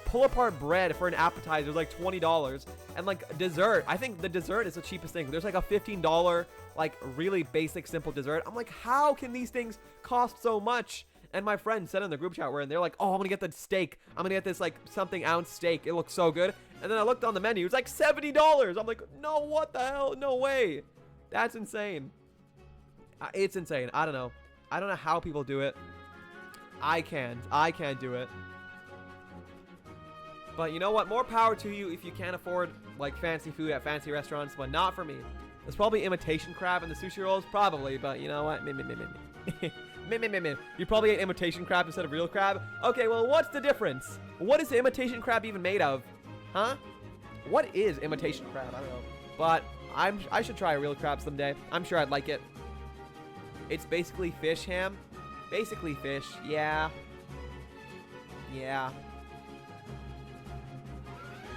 pull apart bread for an appetizer is like $20, and like dessert. I think the dessert is the cheapest thing. There's like a $15 like really basic simple dessert. I'm like, how can these things cost so much? And my friend said in the group chat and they're like, oh, I'm gonna get the steak. I'm gonna get this like something ounce steak. It looks so good. And then I looked on the menu. It's like $70. I'm like, no, what the hell? No way. That's insane. It's insane. I don't know. I don't know how people do it. I can't do it. But you know what? More power to you if you can't afford like fancy food at fancy restaurants, but not for me. There's probably imitation crab in the sushi rolls, probably, but you know what? You probably ate imitation crab instead of real crab? Okay, well, what's the difference? What is the imitation crab even made of? Huh? What is imitation crab? I don't know. But I should try a real crab someday. I'm sure I'd like it. It's basically fish ham. Basically fish. Yeah. Yeah.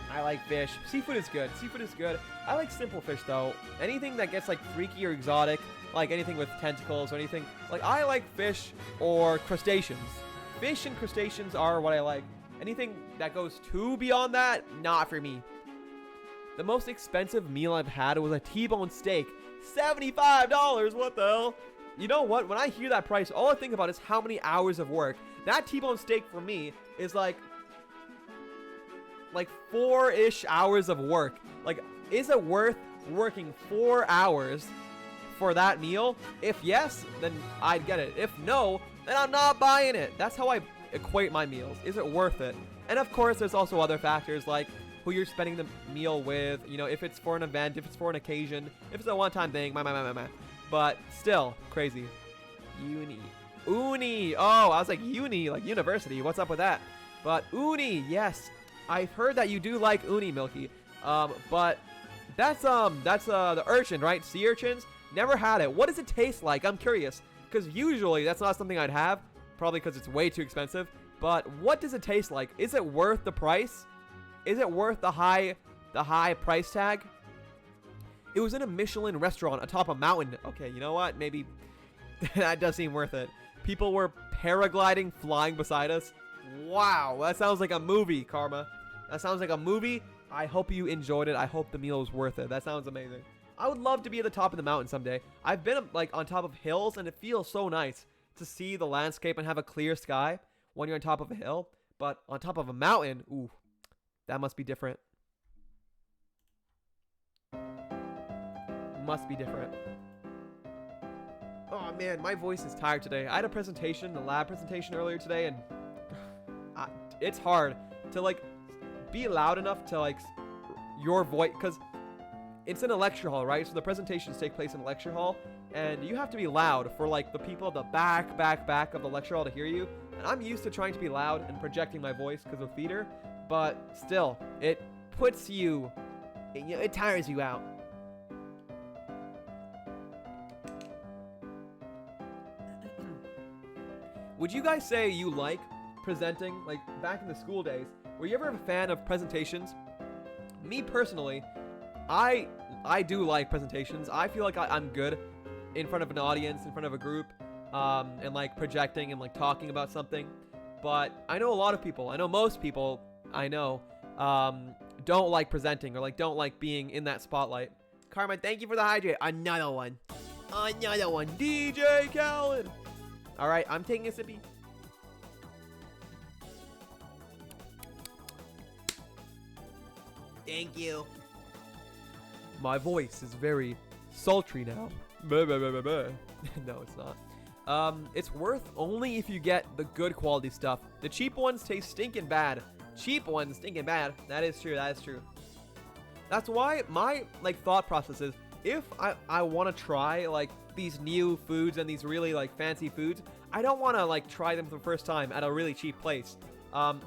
I like fish. Seafood is good. Seafood is good. I like simple fish, though. Anything that gets, like, freaky or exotic, like anything with tentacles or anything. Like, I like fish or crustaceans. Fish and crustaceans are what I like. Anything that goes too beyond that, not for me. The most expensive meal I've had was a T-bone steak. $75! What the hell? You know what? When I hear that price, all I think about is how many hours of work. That T-bone steak for me is like 4-ish hours of work. Like, is it worth working 4 hours for that meal? If yes, then I'd get it. If no, then I'm not buying it. That's how I equate my meals. Is it worth it? And of course, there's also other factors like who you're spending the meal with, you know, if it's for an event, if it's for an occasion, if it's a one-time thing, but still, crazy. Uni. Oh, I was like uni, like university. What's up with that? But uni, yes. I've heard that you do like uni, Milky. But that's the urchin, right? Sea urchins. Never had it. What does it taste like? I'm curious, because usually that's not something I'd have, probably because it's way too expensive. But what does it taste like? Is it worth the price? Is it worth the high price tag? It was in a Michelin restaurant atop a mountain. Okay, you know what? Maybe that does seem worth it. People were paragliding, flying beside us. Wow, that sounds like a movie, Karma. That sounds like a movie. I hope you enjoyed it. I hope the meal was worth it. That sounds amazing. I would love to be at the top of the mountain someday. I've been like on top of hills, and it feels so nice to see the landscape and have a clear sky when you're on top of a hill. But on top of a mountain, ooh, that must be different. Must be different. Oh man, my voice is tired today. I had a presentation, a lab presentation earlier today, and it's hard to like be loud enough to like your voice, because it's in a lecture hall, right? So the presentations take place in a lecture hall, and you have to be loud for like the people at the back of the lecture hall to hear you. And I'm used to trying to be loud and projecting my voice because of theater, but still, it puts you, it tires you out. Would you guys say you like presenting, like back in the school days? Were you ever a fan of presentations? Me personally, I do like presentations. I feel like I'm good in front of an audience, in front of a group, and like projecting and like talking about something. But I know a lot of people, I know most people I know, don't like presenting or like don't like being in that spotlight. Carmen, thank you for the hydrate. Another one. DJ Khaled. All right, I'm taking a sippy. Thank you. My voice is very sultry now. No, it's not. It's worth only if you get the good quality stuff. The cheap ones taste stinking bad. That is true. That's why my like thought process is, if I want to try like these new foods and these really like fancy foods, I don't want to like try them for the first time at a really cheap place.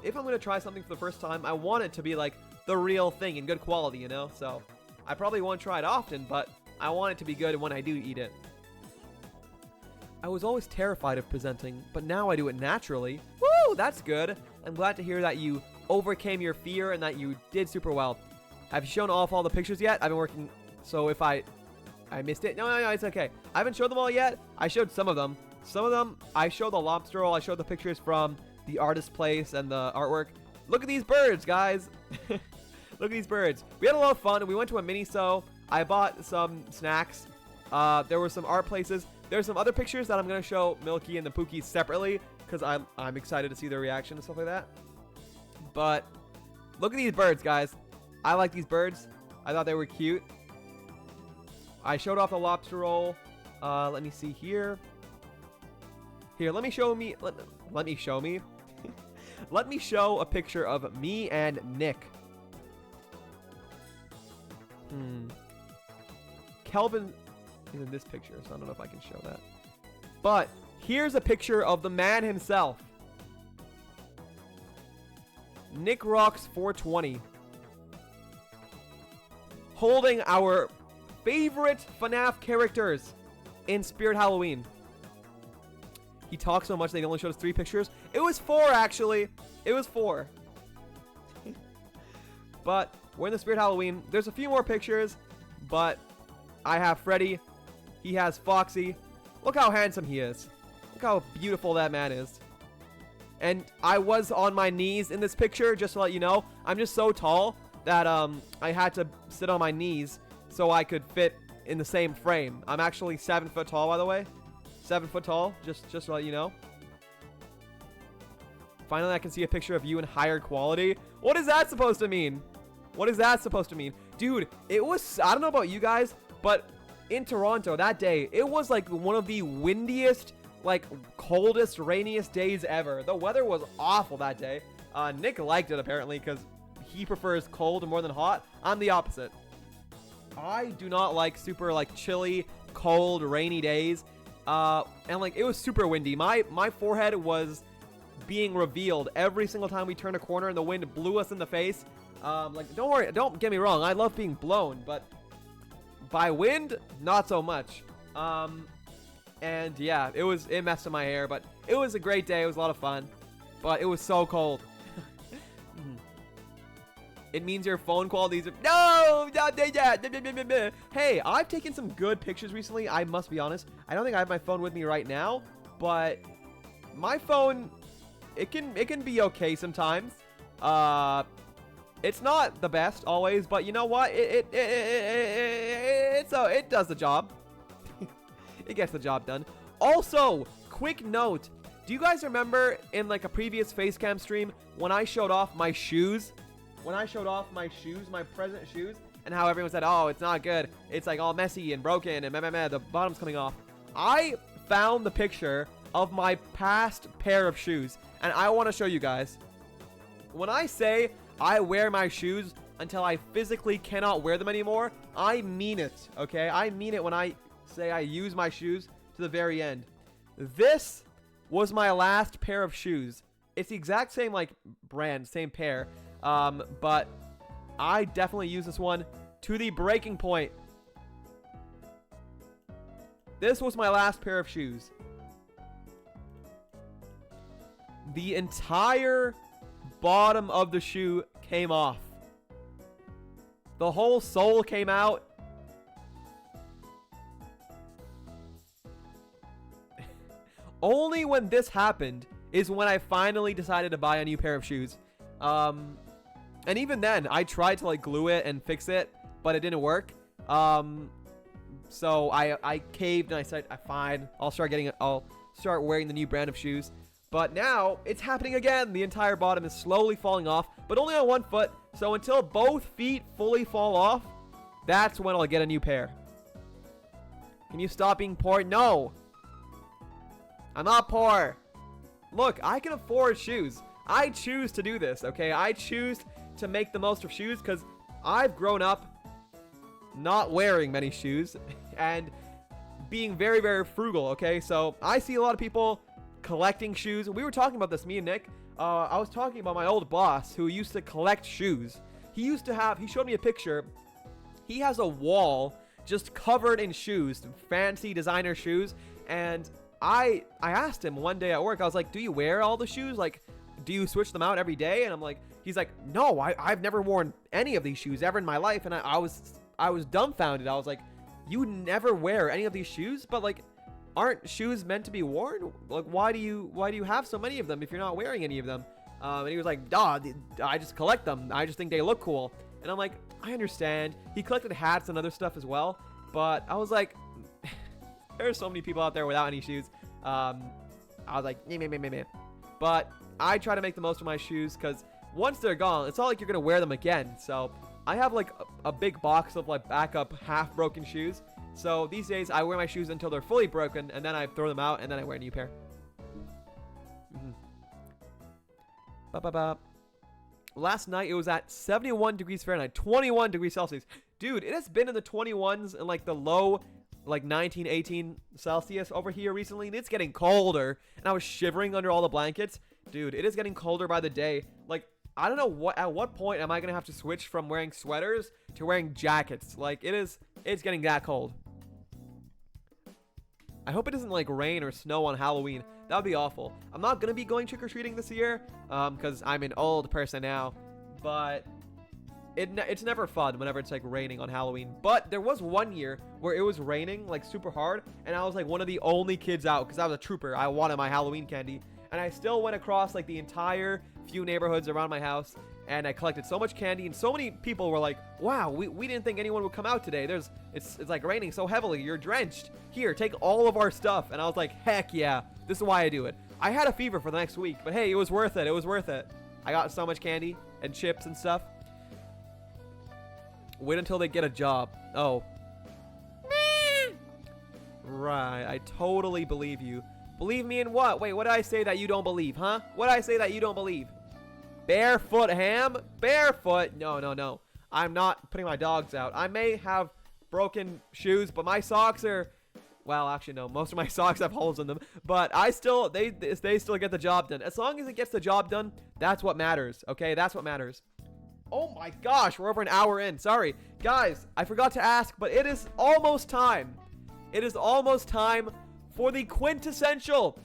If I'm going to try something for the first time, I want it to be like the real thing in good quality, you know? So I probably won't try it often, but I want it to be good when I do eat it. I was always terrified of presenting, but now I do it naturally. Woo, that's good. I'm glad to hear that you overcame your fear and that you did super well. Have you shown off all the pictures yet? I've been working, so if I I missed it. No, it's okay. I haven't showed them all yet. I showed some of them. Some of them, I showed the lobster roll. I showed the pictures from the artist place and the artwork. Look at these birds, guys. Look at these birds. We had a lot of fun. We went to a Miniso. I bought some snacks. There were some art places. There's some other pictures that I'm going to show Milky and the Pookies separately because I'm excited to see their reaction and stuff like that. But look at these birds, guys. I like these birds. I thought they were cute. I showed off the lobster roll. Let me see here. Here, let me show me. Let me show me. Let me show a picture of me and Nick. Kelvin is in this picture, so I don't know if I can show that. But here's a picture of the man himself. Nick Rocks 420. Holding our favorite FNAF characters in Spirit Halloween. He talks so much they only showed us 3 pictures. It was 4, actually. It was 4. But we're in the Spirit Halloween. There's a few more pictures, but I have Freddy. He has Foxy. Look how handsome he is. Look how beautiful that man is. And I was on my knees in this picture, just to let you know. I'm just so tall that I had to sit on my knees so I could fit in the same frame. I'm actually 7 foot tall, by the way. 7 foot tall, just to let you know. Finally, I can see a picture of you in higher quality. What is that supposed to mean? What is that supposed to mean? Dude, it was, I don't know about you guys, but in Toronto that day, it was like one of the windiest, like coldest, rainiest days ever. The weather was awful that day. Nick liked it apparently because he prefers cold more than hot. I'm the opposite. I do not like super like chilly, cold, rainy days. And like it was super windy. My forehead was being revealed every single time we turned a corner and the wind blew us in the face. Like don't worry, don't get me wrong, I love being blown, but by wind, not so much. And yeah, it messed with my hair, but it was a great day. It was a lot of fun, but it was so cold. It means your phone quality is no. Hey, I've taken some good pictures recently. I must be honest. I don't think I have my phone with me right now, but my phone, it can be okay sometimes. It's not the best always, but you know what? It does the job. It gets the job done. Also, quick note. Do you guys remember in like a previous Facecam stream when I showed off my shoes? When I showed off my shoes, my present shoes, and how everyone said, oh, it's not good. It's like all messy and broken and the bottom's coming off. I found the picture of my past pair of shoes, and I want to show you guys. When I say I wear my shoes until I physically cannot wear them anymore, I mean it, okay? I mean it when I say I use my shoes to the very end. This was my last pair of shoes. It's the exact same like brand, same pair. But I definitely use this one to the breaking point. This was my last pair of shoes. The entire bottom of the shoe came off. The whole sole came out. Only when this happened is when I finally decided to buy a new pair of shoes. And even then, I tried to like glue it and fix it, but it didn't work. So I caved and I said, fine, I'll start wearing the new brand of shoes. But now it's happening again. The entire bottom is slowly falling off, but only on one foot. So until both feet fully fall off, that's when I'll get a new pair. Can you stop being poor? No, I'm not poor. Look, I can afford shoes. I choose to do this, okay? I choose to make the most of shoes because I've grown up not wearing many shoes and being very, very frugal, okay? So I see a lot of people collecting shoes. We were talking about this, me and Nick. I was talking about my old boss who used to collect shoes. He showed me a picture. He has a wall just covered in shoes, fancy designer shoes. And I asked him one day at work, I was like, do you wear all the shoes? Like, do you switch them out every day? And I'm like, he's like, no, I've never worn any of these shoes ever in my life. And I was dumbfounded. I was like, you never wear any of these shoes, but like, aren't shoes meant to be worn? Like, why do you have so many of them if you're not wearing any of them? And he was like, I just collect them. I just think they look cool. And I'm like, I understand. He collected hats and other stuff as well. But I was like, there's so many people out there without any shoes. I was like, meh. But I try to make the most of my shoes because once they're gone, it's not like you're going to wear them again. So I have like a big box of like backup half broken shoes. So these days I wear my shoes until they're fully broken and then I throw them out and then I wear a new pair. Last night it was at 71 degrees Fahrenheit, 21 degrees Celsius. Dude, it has been in the 21s and like the low like 19, 18 Celsius over here recently, and it's getting colder. And I was shivering under all the blankets. Dude, it is getting colder by the day. Like, I don't know at what point am I gonna have to switch from wearing sweaters to wearing jackets. Like, it's getting that cold. I hope it doesn't like rain or snow on Halloween. That would be awful. I'm not gonna be going trick-or-treating this year, because I'm an old person now. But it's never fun whenever it's like raining on Halloween. But there was one year where it was raining like super hard, and I was like one of the only kids out because I was a trooper. I wanted my Halloween candy, and I still went across like the entire few neighborhoods around my house, and I collected so much candy, and so many people were like, wow, we didn't think anyone would come out today. It's like raining so heavily, you're drenched. Here, take all of our stuff. And I was like, heck yeah, this is why I do it. I had a fever for the next week, but hey, it was worth it. It was worth it. I got so much candy and chips and stuff. Wait until they get a job. Oh. Right, I totally believe you. Believe me in what? Wait, what did I say that you don't believe, huh? What did I say that you don't believe? Barefoot ham? Barefoot? No. I'm not putting my dogs out. I may have broken shoes, but my socks are... Well, actually, no. Most of my socks have holes in them. But they still get the job done. As long as it gets the job done, that's what matters, okay? That's what matters. Oh my gosh, we're over an hour in. Sorry. Guys, I forgot to ask, but it is almost time. It is almost time for the quintessential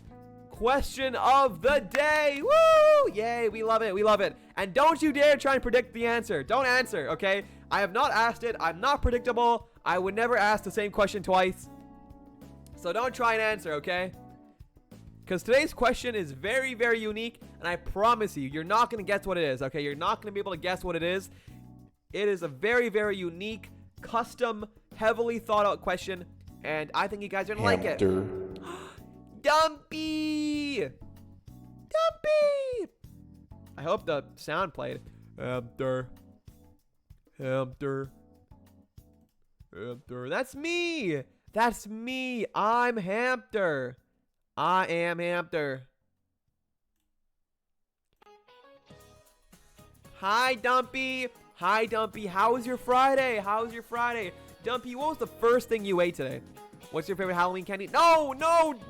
question of the day. Woo! Yay, we love it. We love it. And don't you dare try and predict the answer. Don't answer, okay? I have not asked it. I'm not predictable. I would never ask the same question twice. So don't try and answer, okay? Because today's question is very, very unique, and I promise you, you're not going to guess what it is, okay? You're not going to be able to guess what it is. It is a very, very unique, custom, heavily thought out question, and I think you guys are going to like it. Dumpy! Dumpy! I hope the sound played. Hamster. That's me! That's me! I'm Hamster. I am Hamster. Hi, Dumpy. Hi, Dumpy. How was your Friday? Dumpy, what was the first thing you ate today? What's your favorite Halloween candy? No,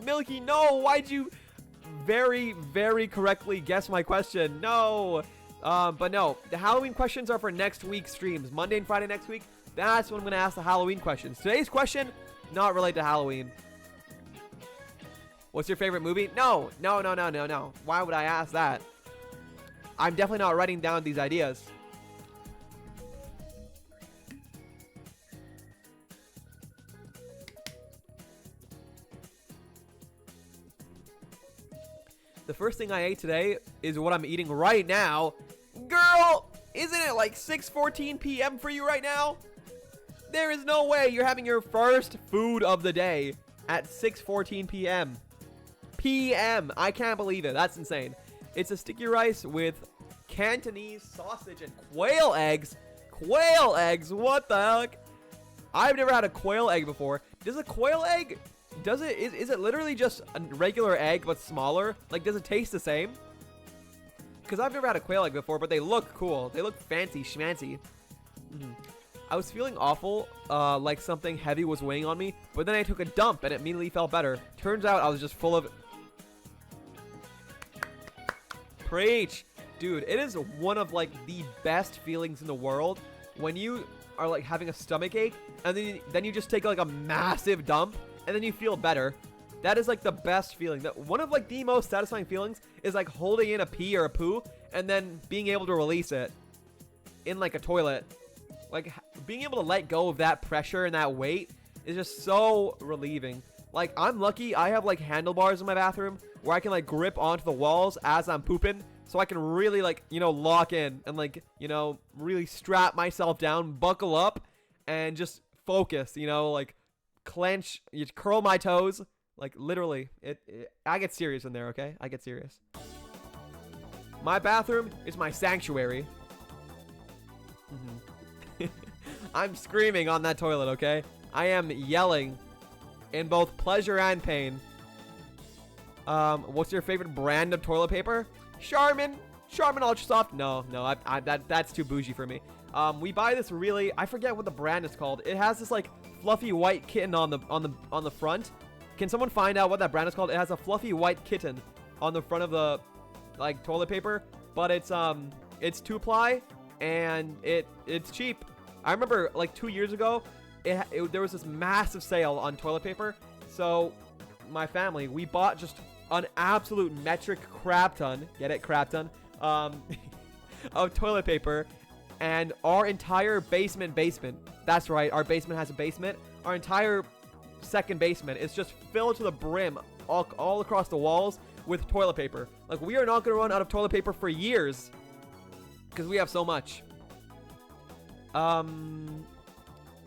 Milky, no. Why'd you very, very correctly guess my question? No. But no, the Halloween questions are for next week's streams. Monday and Friday next week. That's when I'm going to ask the Halloween questions. Today's question, not related to Halloween. What's your favorite movie? No. Why would I ask that? I'm definitely not writing down these ideas. The first thing I ate today is what I'm eating right now. Girl, isn't it like 6:14 p.m. for you right now? There is no way you're having your first food of the day at 6:14 p.m. I can't believe it. That's insane. It's a sticky rice with Cantonese sausage and quail eggs. Quail eggs? What the heck? I've never had a quail egg before. Does a quail egg... Is it literally just a regular egg but smaller? Like, does it taste the same? Because I've never had a quail egg before, but they look cool. They look fancy schmancy. I was feeling awful, like something heavy was weighing on me, but then I took a dump and it immediately felt better. Turns out I was just full of... Preach! Dude, it is one of like the best feelings in the world when you are like having a stomach ache and then you just take like a massive dump and then you feel better. That is like the best feeling. That one of like the most satisfying feelings is like holding in a pee or a poo and then being able to release it in like a toilet. Like being able to let go of that pressure and that weight is just so relieving. Like, I'm lucky I have, like, handlebars in my bathroom where I can, like, grip onto the walls as I'm pooping. So I can really, like, you know, lock in and, like, you know, really strap myself down, buckle up, and just focus, you know, like, clench, you curl my toes. Like, literally, I get serious in there, okay? I get serious. My bathroom is my sanctuary. I'm screaming on that toilet, okay? I am yelling in both pleasure and pain. What's your favorite brand of toilet paper? Charmin Ultra Soft. No, that's too bougie for me. We buy this really, I forget what the brand is called. It has this like fluffy white kitten on the front. Can someone find out what that brand is called? It has a fluffy white kitten on the front of the like toilet paper, but it's 2-ply and it's cheap. I remember like 2 years ago, there was this massive sale on toilet paper. So my family, we bought just an absolute metric crap ton. Get it? Crap ton. Of toilet paper. And our entire basement. That's right. Our basement has a basement. Our entire second basement is just filled to the brim all across the walls with toilet paper. Like, we are not going to run out of toilet paper for years because we have so much.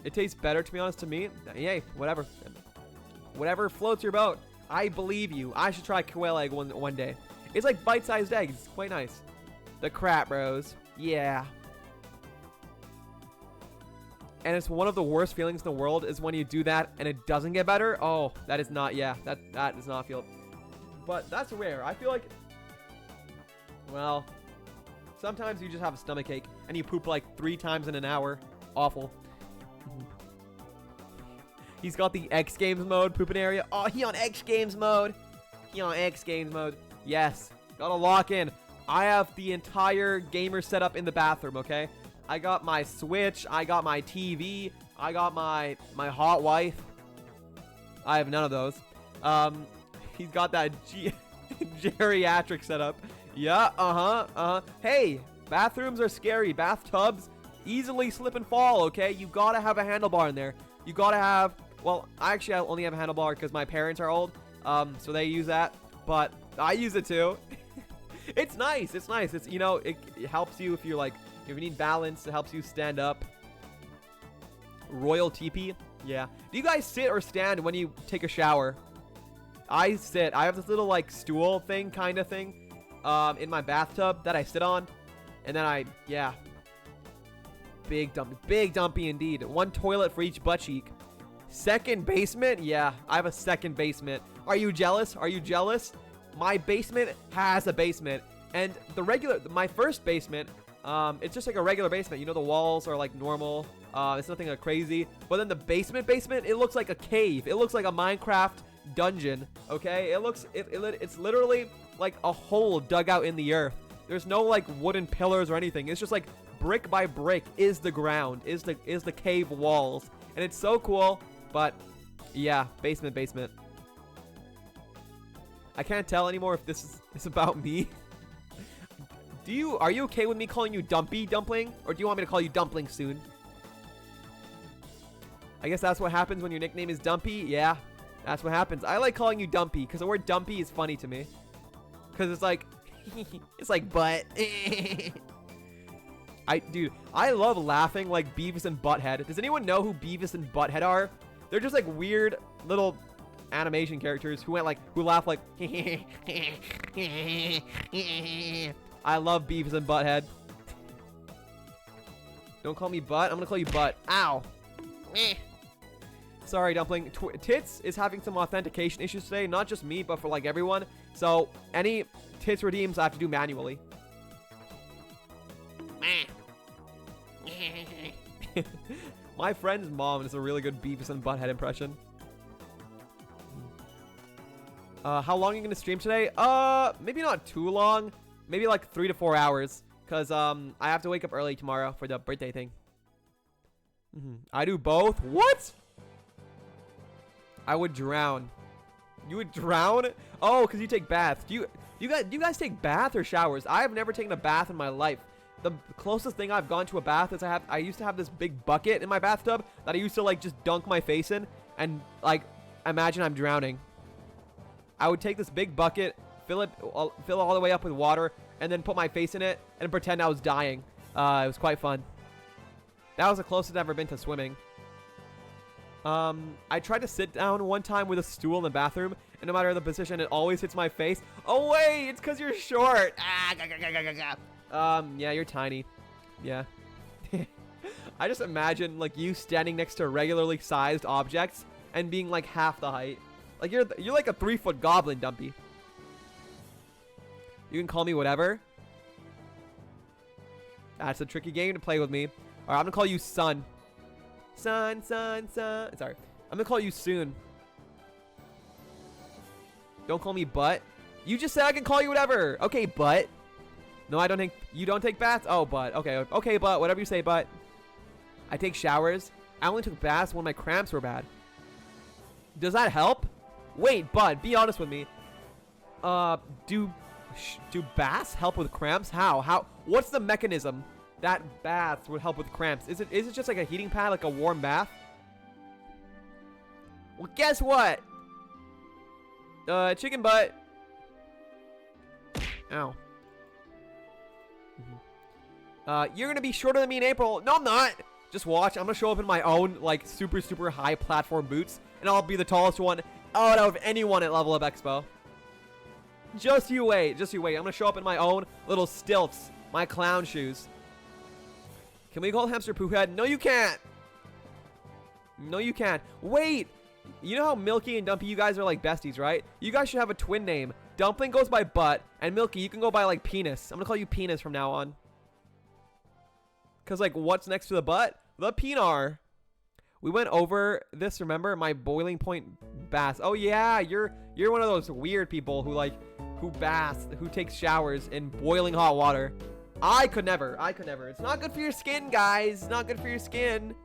It tastes better, to be honest, to me. Yay, whatever. Whatever floats your boat. I believe you. I should try quail egg one day. It's like bite-sized eggs. It's quite nice. The crap, bros. Yeah. And it's one of the worst feelings in the world is when you do that and it doesn't get better. Oh, that is not, yeah, that does not feel. But that's rare. I feel like, well, sometimes you just have a stomachache and you poop like 3 times in an hour. Awful. He's got the X Games mode pooping area. Oh, he on X Games mode. Yes. Gotta lock in. I have the entire gamer setup in the bathroom, okay? I got my Switch. I got my TV. I got my hot wife. I have none of those. He's got that geriatric setup. Yeah, Hey, bathrooms are scary. Bathtubs easily slip and fall, okay? You gotta have a handlebar in there. You gotta have... Well, I only have a handlebar because my parents are old, so they use that. But I use it too. It's nice. It's nice. It's, you know, it helps you if you're like, if you need balance. It helps you stand up. Royal teepee. Yeah. Do you guys sit or stand when you take a shower? I sit. I have this little like stool thing, kind of thing, in my bathtub that I sit on, and then yeah. Big dumpy indeed. 1 toilet for each butt cheek. Second basement? Yeah, I have a second basement. Are you jealous? My basement has a basement. And my first basement, it's just like a regular basement. You know, the walls are like normal. It's nothing crazy. But then the basement, it looks like a cave. It looks like a Minecraft dungeon, okay? It's literally like a hole dug out in the earth. There's no like wooden pillars or anything. It's just like brick by brick is the ground, is the cave walls. And it's so cool. But yeah, basement. I can't tell anymore if this is about me. Are you okay with me calling you Dumpling? Or do you want me to call you Dumpling soon? I guess that's what happens when your nickname is Dumpy. Yeah, that's what happens. I like calling you Dumpy because the word Dumpy is funny to me. Because it's like, it's like butt. Dude, I love laughing like Beavis and Butthead. Does anyone know who Beavis and Butthead are? They're just like weird little animation characters who laugh like. I love Beavis and Butthead. Don't call me Butt. I'm gonna call you Butt. Ow. Sorry, Dumpling. Tits is having some authentication issues today. Not just me, but for like everyone. So any Tits redeems I have to do manually. My friend's mom is a really good Beavis and Butthead impression. How long are you gonna stream today? Maybe not too long. Maybe like 3 to 4 hours. Cause I have to wake up early tomorrow for the birthday thing. I do both. What? I would drown. You would drown? Oh, cause you take baths. Do you guys take bath or showers? I have never taken a bath in my life. The closest thing I've gone to a bath is I used to have this big bucket in my bathtub that I used to like just dunk my face in, and like imagine I'm drowning. I would take this big bucket, fill it all the way up with water, and then put my face in it and pretend I was dying. It was quite fun. That was the closest I've ever been to swimming. I tried to sit down one time with a stool in the bathroom, and no matter the position, it always hits my face. Oh wait, it's because you're short. Yeah, you're tiny. Yeah. I just imagine like you standing next to regularly sized objects and being like half the height. Like you're like a 3-foot goblin, Dumpy. You can call me whatever. That's a tricky game to play with me. All right, I'm gonna call you Sun. Sun. Sorry, I'm gonna call you Soon. Don't call me Butt. You just said I can call you whatever. Okay, Butt. No, I don't think you don't take baths. Oh, Butt. Okay, Butt. Whatever you say, Butt. I take showers. I only took baths when my cramps were bad. Does that help? Wait, Bud, be honest with me. Do baths help with cramps? How? What's the mechanism that baths would help with cramps? Is it just like a heating pad, like a warm bath? Well, guess what? Chicken butt. Ow. You're gonna be shorter than me in April. No, I'm not. Just watch. I'm gonna show up in my own like super high platform boots, and I'll be the tallest one out of anyone at Level Up Expo. Just you wait. I'm gonna show up in my own little stilts, my clown shoes. Can we call Hamster Poo Head? No, you can't. No, you can't. Wait. You know how Milky and Dumpy, you guys are like besties, right? You guys should have a twin name. Dumpling goes by Butt, and Milky, you can go by like Penis. I'm gonna call you Penis from now on. Cause like, what's next to the butt? The penar. We went over this. Remember my boiling point baths? Oh yeah, you're one of those weird people who takes showers in boiling hot water. I could never. It's not good for your skin, guys. It's not good for your skin.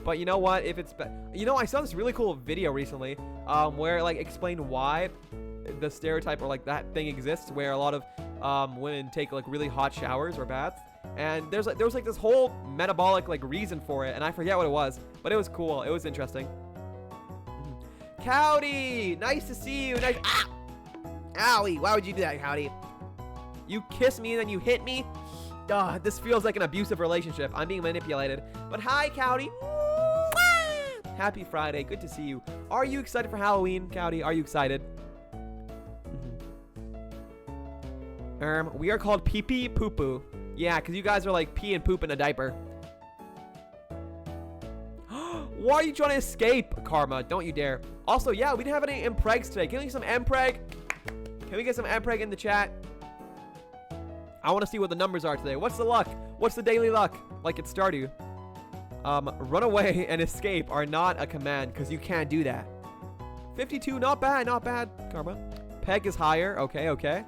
But you know what? If it's, I saw this really cool video recently, where it like explained why the stereotype or like that thing exists, where a lot of women take like really hot showers or baths, and there was like this whole metabolic like reason for it, and I forget what it was, but it was cool. It was interesting. Cowdy, nice to see you. Nice. Ah! Owie, why would you do that, Cowdy? You kiss me and then you hit me. This feels like an abusive relationship. I'm being manipulated. But hi, Cowdy. Happy Friday. Good to see you. Are you excited for Halloween, Cowdy? Are you excited? We are called Pee Pee Poo Poo. Yeah, because you guys are like pee and poop in a diaper. Why are you trying to escape, Karma? Don't you dare. Also, yeah, we didn't have any Mpregs today. Can we get some Mpreg? Can we get some Mpreg in the chat? I want to see what the numbers are today. What's the luck? What's the daily luck? Like it's Stardew. Run away and escape are not a command because you can't do that. 52, not bad, Karma. Peg is higher. Okay.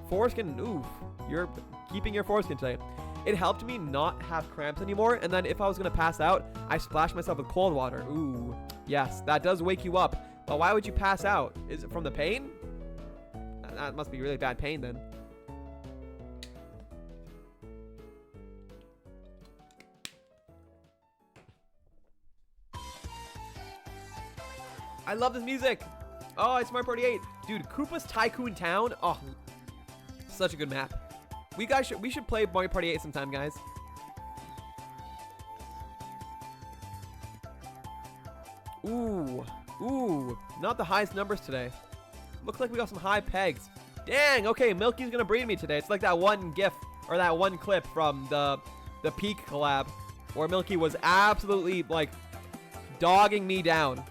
Foreskin, oof. You're keeping your foreskin today. It helped me not have cramps anymore, and then if I was going to pass out, I splashed myself with cold water. Ooh, yes, that does wake you up. But why would you pass out? Is it from the pain? That must be really bad pain then. I love this music. Oh, it's Mario Party 8. Dude, Koopa's Tycoon Town. Oh, such a good map. We should play Mario Party 8 sometime, guys. Ooh, not the highest numbers today. Looks like we got some high pegs. Dang, okay, Milky's gonna breed me today. It's like that one gif, or that one clip from the Peak collab, where Milky was absolutely, like, dogging me down.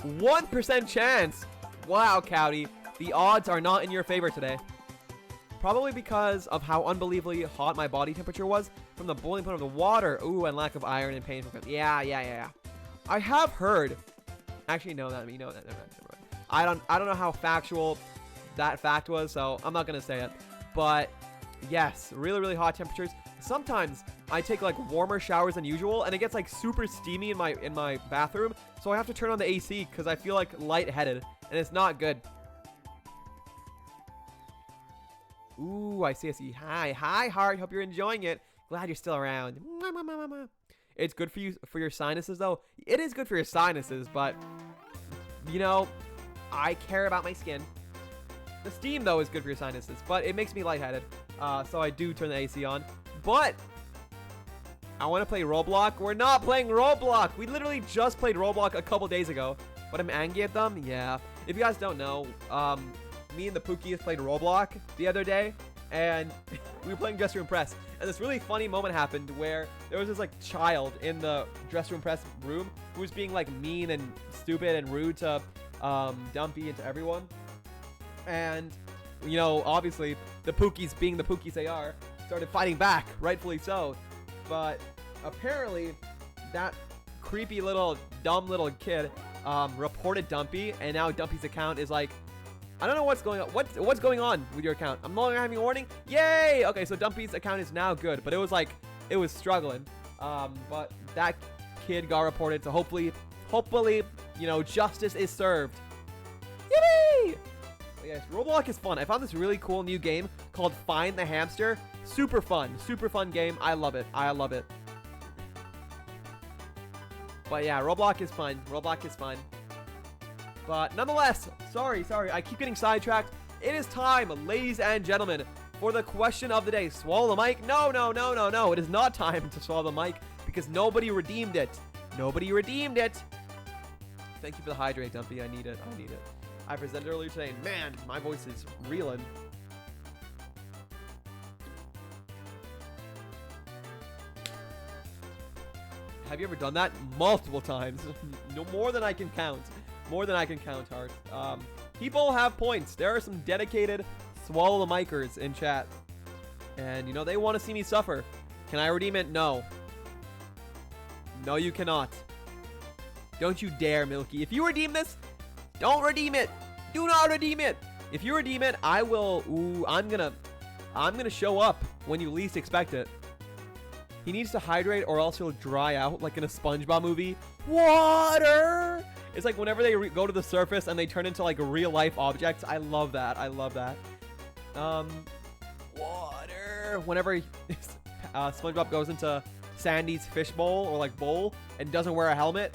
1% chance. Wow, Cowdy. The odds are not in your favor today. Probably because of how unbelievably hot my body temperature was from the boiling point of the water. Ooh, and lack of iron and pain from... Yeah. I have heard... Actually, no, never mind. I don't know how factual that fact was, so I'm not going to say it. But, yes, really hot temperatures. Sometimes I take like warmer showers than usual, and it gets like super steamy in my bathroom, so I have to turn on the AC because I feel like lightheaded, and it's not good. Ooh, I see. Hi, Heart. Hope you're enjoying it. Glad you're still around. It's good for you for your sinuses, though. It is good for your sinuses, but you know, I care about my skin. The steam, though, is good for your sinuses, but it makes me lightheaded. So I do turn the AC on. But I want to play Roblox. We're not playing Roblox. We literally just played Roblox a couple days ago. But I'm angry at them? Yeah. If you guys don't know, me and the Pookies played Roblox the other day. And we were playing Dress to Impress. And this really funny moment happened where there was this, like, child in the Dress to Impress room who was being, like, mean and stupid and rude to Dumpy and to everyone. And, you know, obviously, the Pookies, being the Pookies they are, started fighting back, rightfully so. But apparently, that creepy little, dumb little kid reported Dumpy, and now Dumpy's account is like, I don't know what's going on. What's going on with your account? I'm no longer having a warning. Yay! Okay, so Dumpy's account is now good, but it was like, it was struggling. But that kid got reported, so hopefully, you know, justice is served. Yippee! But yes, Roblox is fun. I found this really cool new game called Find the Hamster. Super fun game. I love it. But yeah, Roblox is fun. But nonetheless, sorry, I keep getting sidetracked. It is time, ladies and gentlemen, for the question of the day. Swallow the mic? No. It is not time to swallow the mic because nobody redeemed it. Thank you for the hydrate, Dumpy. I need it. I presented earlier today, and man, my voice is reeling. Have you ever done that? Multiple times. No more than I can count. Heart. People have points. There are some dedicated swallow the micers in chat. And, you know, they want to see me suffer. Can I redeem it? No. No, you cannot. Don't you dare, Milky. If you redeem this, don't redeem it. Do not redeem it. If you redeem it, I will... Ooh, I'm gonna show up when you least expect it. He needs to hydrate or else he'll dry out like in a SpongeBob movie. Water! It's like whenever they go to the surface and they turn into like real life objects. I love that. Water. Whenever SpongeBob goes into Sandy's fishbowl or like bowl and doesn't wear a helmet.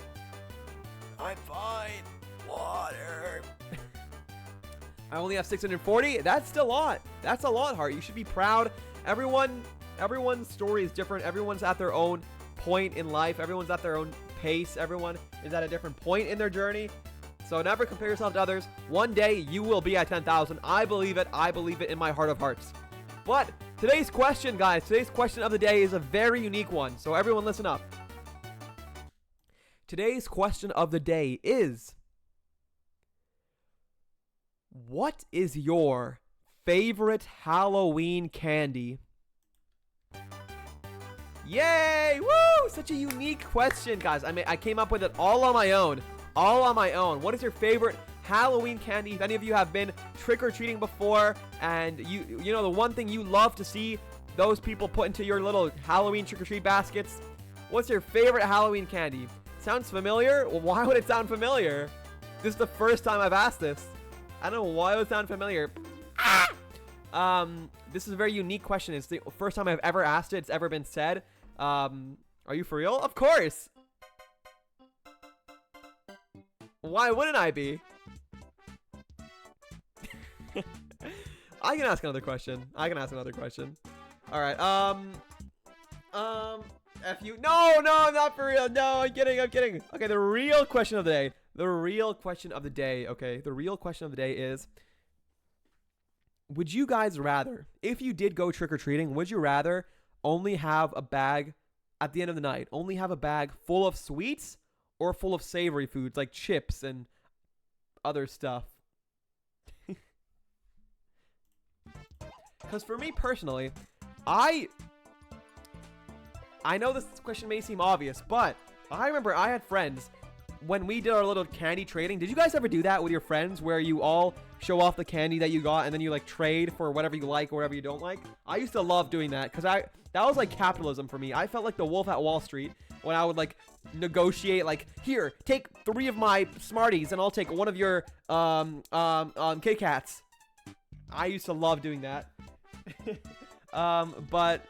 I'm fine. Water. I only have 640. That's still a lot. That's a lot, Heart. You should be proud. Everyone's story is different. Everyone's at their own point in life. Everyone's at their own pace. Everyone is at a different point in their journey. So never compare yourself to others. One day you will be at 10,000. I believe it. In my heart of hearts. But today's question, guys, today's question of the day is a very unique one. So everyone listen up. Today's question of the day is, what is your favorite Halloween candy? Yay! Woo! Such a unique question, guys. I came up with it all on my own. What is your favorite Halloween candy? If any of you have been trick-or-treating before, and you know the one thing you love to see those people put into your little Halloween trick-or-treat baskets, what's your favorite Halloween candy? Sounds familiar? Well, why would it sound familiar? This is the first time I've asked this. I don't know why it would sound familiar. This is a very unique question. It's the first time I've ever asked it. It's ever been said. Are you for real? Of course. Why wouldn't I be? I can ask another question. All right. F you. No, not for real. No, I'm kidding. Okay, the real question of the day. Okay, the real question of the day is, would you guys rather, if you did go trick-or-treating, would you rather only have a bag at the end of the night, only have a bag full of sweets or full of savory foods like chips and other stuff? Because for me personally, I know this question may seem obvious, but I remember I had friends when we did our little candy trading. Did you guys ever do that with your friends where you all show off the candy that you got and then you like trade for whatever you like or whatever you don't like? I used to love doing that because that was like capitalism for me. I felt like the wolf at Wall Street when I would like negotiate, like, here, take 3 of my Smarties and I'll take 1 of your Kit Kats. I used to love doing that. But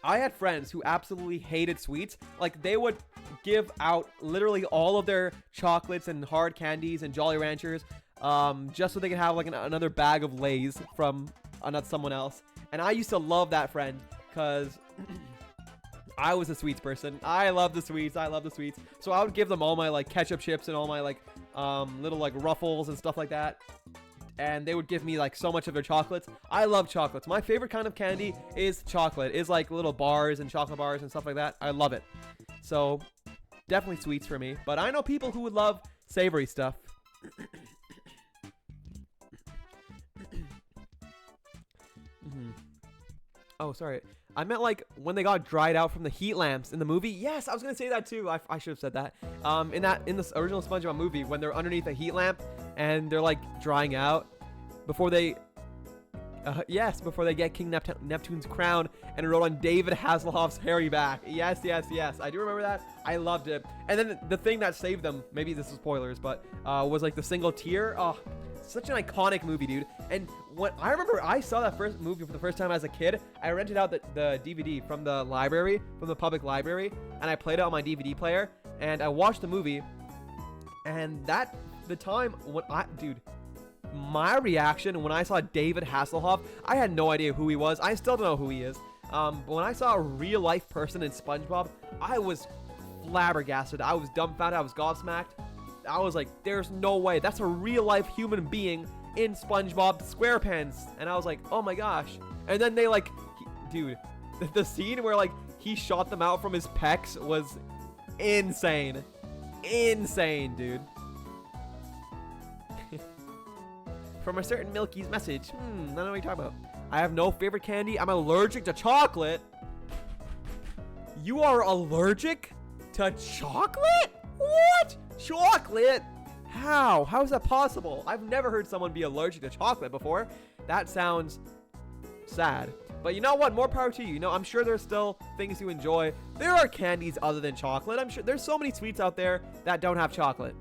I had friends who absolutely hated sweets. Like, they would give out literally all of their chocolates and hard candies and Jolly Ranchers just so they could have like another bag of Lay's from someone else. And I used to love that friend because I was a sweets person. I love the sweets. I love the sweets. So I would give them all my like ketchup chips and all my like little like Ruffles and stuff like that. And they would give me like so much of their chocolates. I love chocolates. My favorite kind of candy is chocolate. Is like little bars and chocolate bars and stuff like that. I love it. So definitely sweets for me. But I know people who would love savory stuff. Oh, sorry. I meant like when they got dried out from the heat lamps in the movie. Yes, I was gonna say that too. I should have said that. In this original SpongeBob movie, when they're underneath a heat lamp and they're like drying out before they, before they get King Neptune's crown and it wrote on David Hasselhoff's hairy back. Yes, yes, yes. I do remember that. I loved it. And then the thing that saved them, maybe this is spoilers, but was like the single tear. Oh, such an iconic movie, dude. And when I remember I saw that first movie for the first time as a kid, I rented out the DVD from the library, from the public library, and I played it on my DVD player, and I watched the movie. And the time when my reaction when I saw David Hasselhoff, I had no idea who he was. I still don't know who he is. But when I saw a real life person in SpongeBob, I was flabbergasted. I was dumbfounded. I was gobsmacked. I was like, there's no way. That's a real life human being in SpongeBob SquarePants. And I was like, oh my gosh. And then they like, dude, the scene where like he shot them out from his pecs was insane. Insane, dude. From a certain Milky's message. I don't know what you're talking about. I have no favorite candy. I'm allergic to chocolate. You are allergic to chocolate? What? Chocolate? How? How is that possible? I've never heard someone be allergic to chocolate before. That sounds sad. But you know what? More power to you. You know, I'm sure there's still things you enjoy. There are candies other than chocolate. I'm sure there's so many sweets out there that don't have chocolate.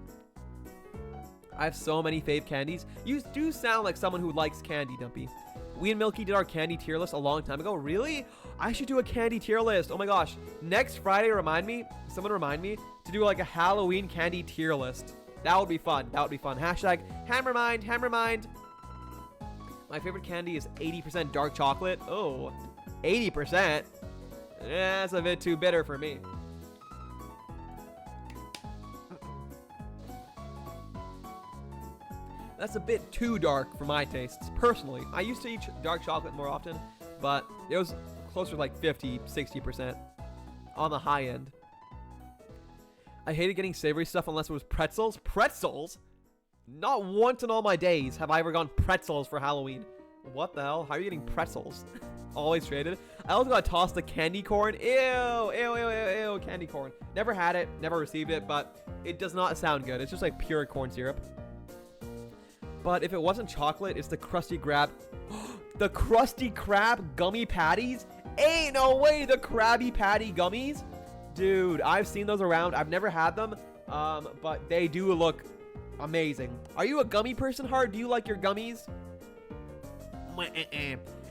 I have so many fave candies. You do sound like someone who likes candy, Dumpy. We and Milky did our candy tier list a long time ago. Really? I should do a candy tier list. Oh my gosh. Next Friday, someone remind me to do like a Halloween candy tier list. That would be fun. That would be fun. Hashtag Hammermind, Hammermind. My favorite candy is 80% dark chocolate. Oh, 80%? That's a bit too bitter for me. That's a bit too dark for my tastes, personally. I used to eat dark chocolate more often, but it was closer to like 50, 60% on the high end. I hated getting savory stuff unless it was pretzels. Pretzels? Not once in all my days have I ever gone pretzels for Halloween. What the hell? How are you getting pretzels? Always traded. I also got tossed the candy corn. Ew, ew, ew, ew, ew, candy corn. Never had it, never received it, but it does not sound good. It's just like pure corn syrup. But if it wasn't chocolate, it's the Krusty Krab. The Krusty Krab gummy patties? Ain't no way, the Krabby Patty gummies? Dude, I've seen those around. I've never had them, but they do look amazing. Are you a gummy person, Hard? Do you like your gummies?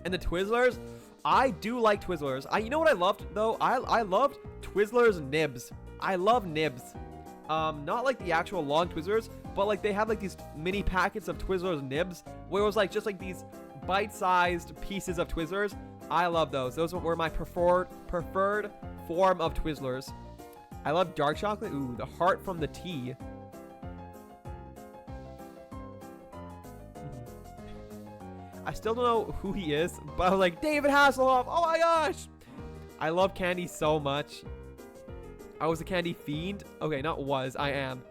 And the Twizzlers? I do like Twizzlers. You know what I loved, though? I loved Twizzlers nibs. I love nibs. Not like the actual long Twizzlers, but like they have like these mini packets of Twizzlers nibs where it was like just like these bite-sized pieces of Twizzlers. I love those. Those were my preferred form of Twizzlers. I love dark chocolate. Ooh, the heart from the tea. I still don't know who he is, but I was like, David Hasselhoff. Oh my gosh. I love candy so much. I was a candy fiend. Okay, not was. I am.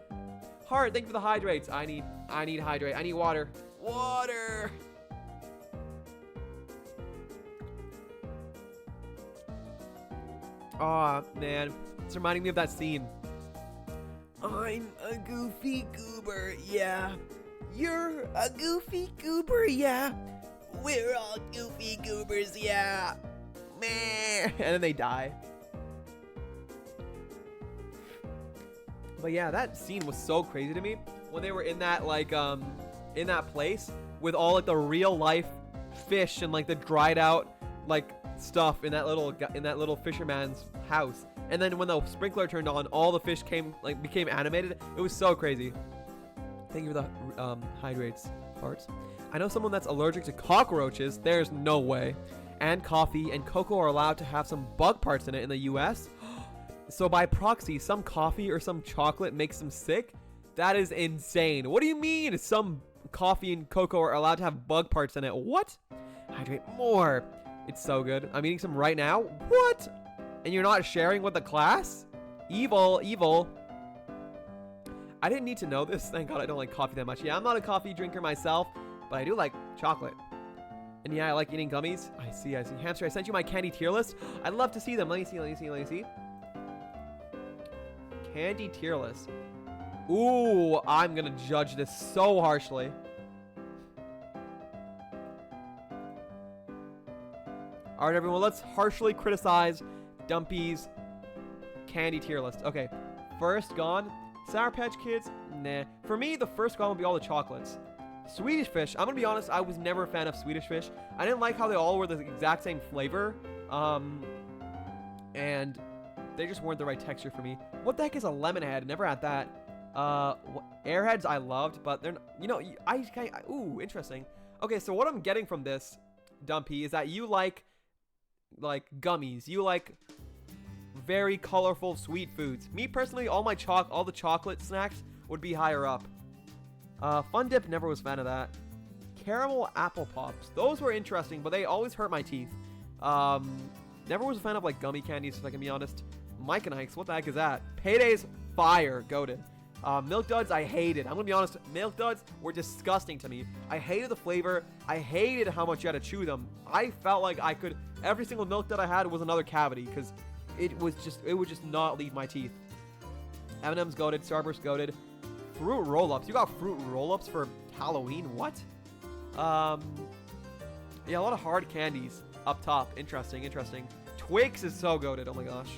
Heart, thank you for the hydrates. I need hydrate. I need water. Water. Aw, man. It's reminding me of that scene. I'm a goofy goober, yeah. You're a goofy goober, yeah. We're all goofy goobers, yeah. Meh. And then they die. But yeah, that scene was so crazy to me when they were in that like in that place with all like the real life fish and like the dried out like stuff in that little fisherman's house. And then when the sprinkler turned on, all the fish became animated. It was so crazy. Thank you for the hydrates parts. I know someone that's allergic to cockroaches. There's no way. And coffee and cocoa are allowed to have some bug parts in it in the US. So by proxy, some coffee or some chocolate makes them sick? That is insane. What do you mean some coffee and cocoa are allowed to have bug parts in it? What? Hydrate more. It's so good. I'm eating some right now. What? And you're not sharing with the class? Evil, evil. I didn't need to know this. Thank God I don't like coffee that much. Yeah, I'm not a coffee drinker myself, but I do like chocolate. And yeah, I like eating gummies. I see. Hamster, I sent you my candy tier list. I'd love to see them. Let me see. Candy tier list. Ooh, I'm gonna judge this so harshly. Alright, everyone, let's harshly criticize Dumpy's candy tier list. Okay, first gone. Sour Patch Kids, nah. For me, the first gone would be all the chocolates. Swedish Fish, I'm gonna be honest, I was never a fan of Swedish Fish. I didn't like how they all were the exact same flavor. And they just weren't the right texture for me. What the heck is a lemon head? Never had that. Airheads I loved, but they're not, you know, ooh, interesting. Okay, so what I'm getting from this, Dumpy, is that you like gummies. You like very colorful sweet foods. Me personally, all the chocolate snacks would be higher up. Fun Dip, never was a fan of that. Caramel Apple Pops, those were interesting, but they always hurt my teeth. Never was a fan of like gummy candies, if I can be honest. Mike and Ike's, what the heck is that? Payday's fire, goated. Milk Duds, I hated. I'm gonna be honest, Milk Duds were disgusting to me. I hated the flavor. I hated how much you had to chew them. I felt like every single Milk Dud I had was another cavity, because it would just not leave my teeth. M&M's goated, Starburst goated. Fruit roll-ups. You got fruit roll-ups for Halloween? What? Yeah, a lot of hard candies up top. Interesting. Twix is so goated. Oh my gosh.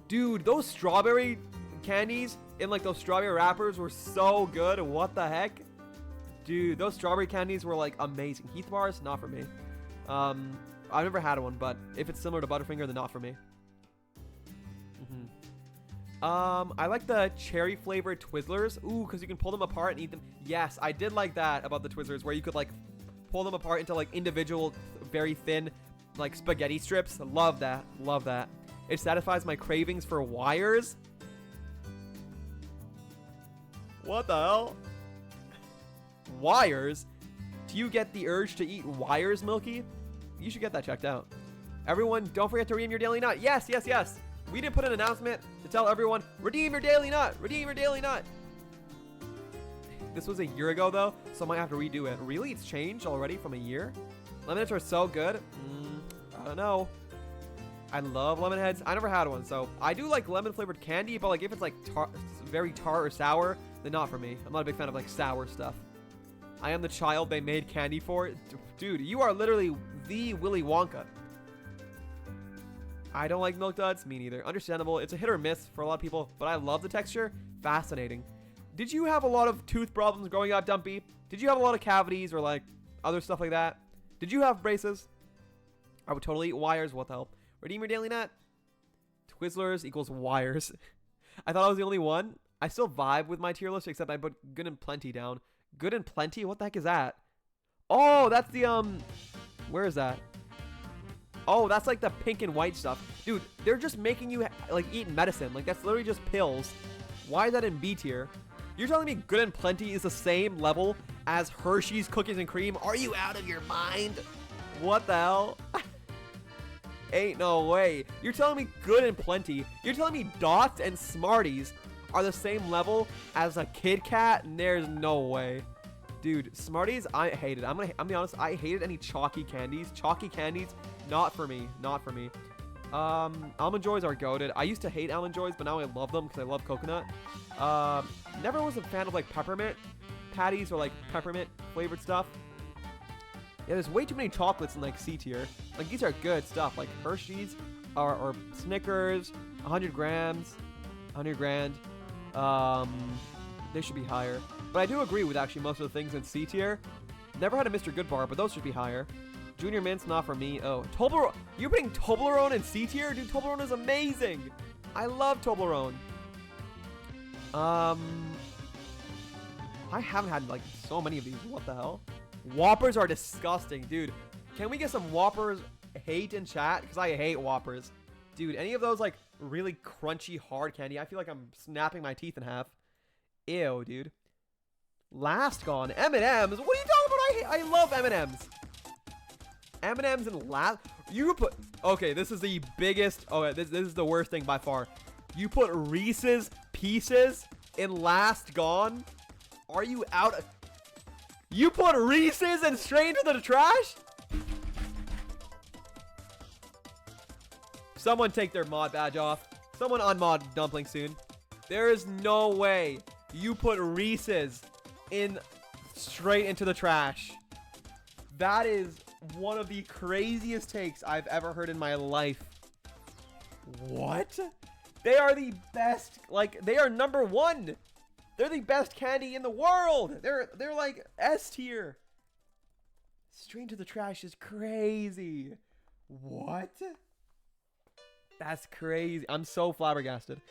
Dude, those strawberry candies in like those strawberry wrappers were so good. What the heck? Dude, those strawberry candies were like amazing. Heath bars, not for me. I've never had one, but if it's similar to Butterfinger, then not for me. I like the cherry flavored Twizzlers. Ooh, because you can pull them apart and eat them. Yes, I did like that about the Twizzlers, where you could like pull them apart into like individual, very thin, like spaghetti strips. Love that. It satisfies my cravings for wires. What the hell? Wires? Do you get the urge to eat wires, Milky? You should get that checked out. Everyone, don't forget to redeem your daily nut. Yes. We did put an announcement to tell everyone, redeem your daily nut. This was a year ago, though, so I might have to redo it. Really? It's changed already from a year? Lemonheads are so good. I don't know. I love lemon heads. I never had one, so I do like lemon flavored candy, but like if it's like very tart or sour, then not for me. I'm not a big fan of like sour stuff. I am the child they made candy for. Dude, you are literally the Willy Wonka. I don't like Milk Duds. Me neither. Understandable. It's a hit or miss for a lot of people, but I love the texture. Fascinating. Did you have a lot of tooth problems growing up, Dumpy? Did you have a lot of cavities or like other stuff like that? Did you have braces? I would totally eat wires. What the hell? Redeem your daily nut. Twizzlers equals wires. I thought I was the only one. I still vibe with my tier list, except I put Good and Plenty down. Good and Plenty? What the heck is that? Oh, that's the, where is that? Oh, that's like the pink and white stuff. Dude, they're just making you, like, eat medicine. Like, that's literally just pills. Why is that in B tier? You're telling me Good and Plenty is the same level as Hershey's Cookies and Cream? Are you out of your mind? What the hell? Ain't no way. You're telling me Good and Plenty. You're telling me Dots and Smarties are the same level as a Kit Kat? There's no way. Dude, Smarties, I hate it. I'm gonna be honest, I hated any chalky candies. Chalky candies, not for me. Almond Joys are goated. I used to hate Almond Joys, but now I love them because I love coconut. Never was a fan of like peppermint patties or like peppermint flavored stuff. Yeah, there's way too many chocolates in like C tier. Like these are good stuff, like Hershey's or Snickers, 100 grams, 100 grand. They should be higher. But I do agree with actually most of the things in C tier. Never had a Mr. Good bar, but those should be higher. Junior Mint's not for me. Oh, Toblerone. You're putting Toblerone in C tier? Dude, Toblerone is amazing. I love Toblerone. I haven't had like so many of these. What the hell? Whoppers are disgusting, dude. Can we get some Whoppers hate in chat? Because I hate Whoppers. Dude, any of those like really crunchy hard candy, I feel like I'm snapping my teeth in half. Ew, dude. Last gone. M&M's? What are you talking about? I love M&M's. M&M's and last... You put... Okay, this is the biggest... Okay, this is the worst thing by far. You put Reese's Pieces in last gone? Are you out of... You put Reese's and straight into the trash? Someone take their mod badge off. Someone unmod Dumpling soon. There is no way you put Reese's in straight into the trash. That is one of the craziest takes I've ever heard in my life. What? They are the best. Like, they are #1. They're the best candy in the world. They're like S tier. Straight into the trash is crazy. What? That's crazy. I'm so flabbergasted.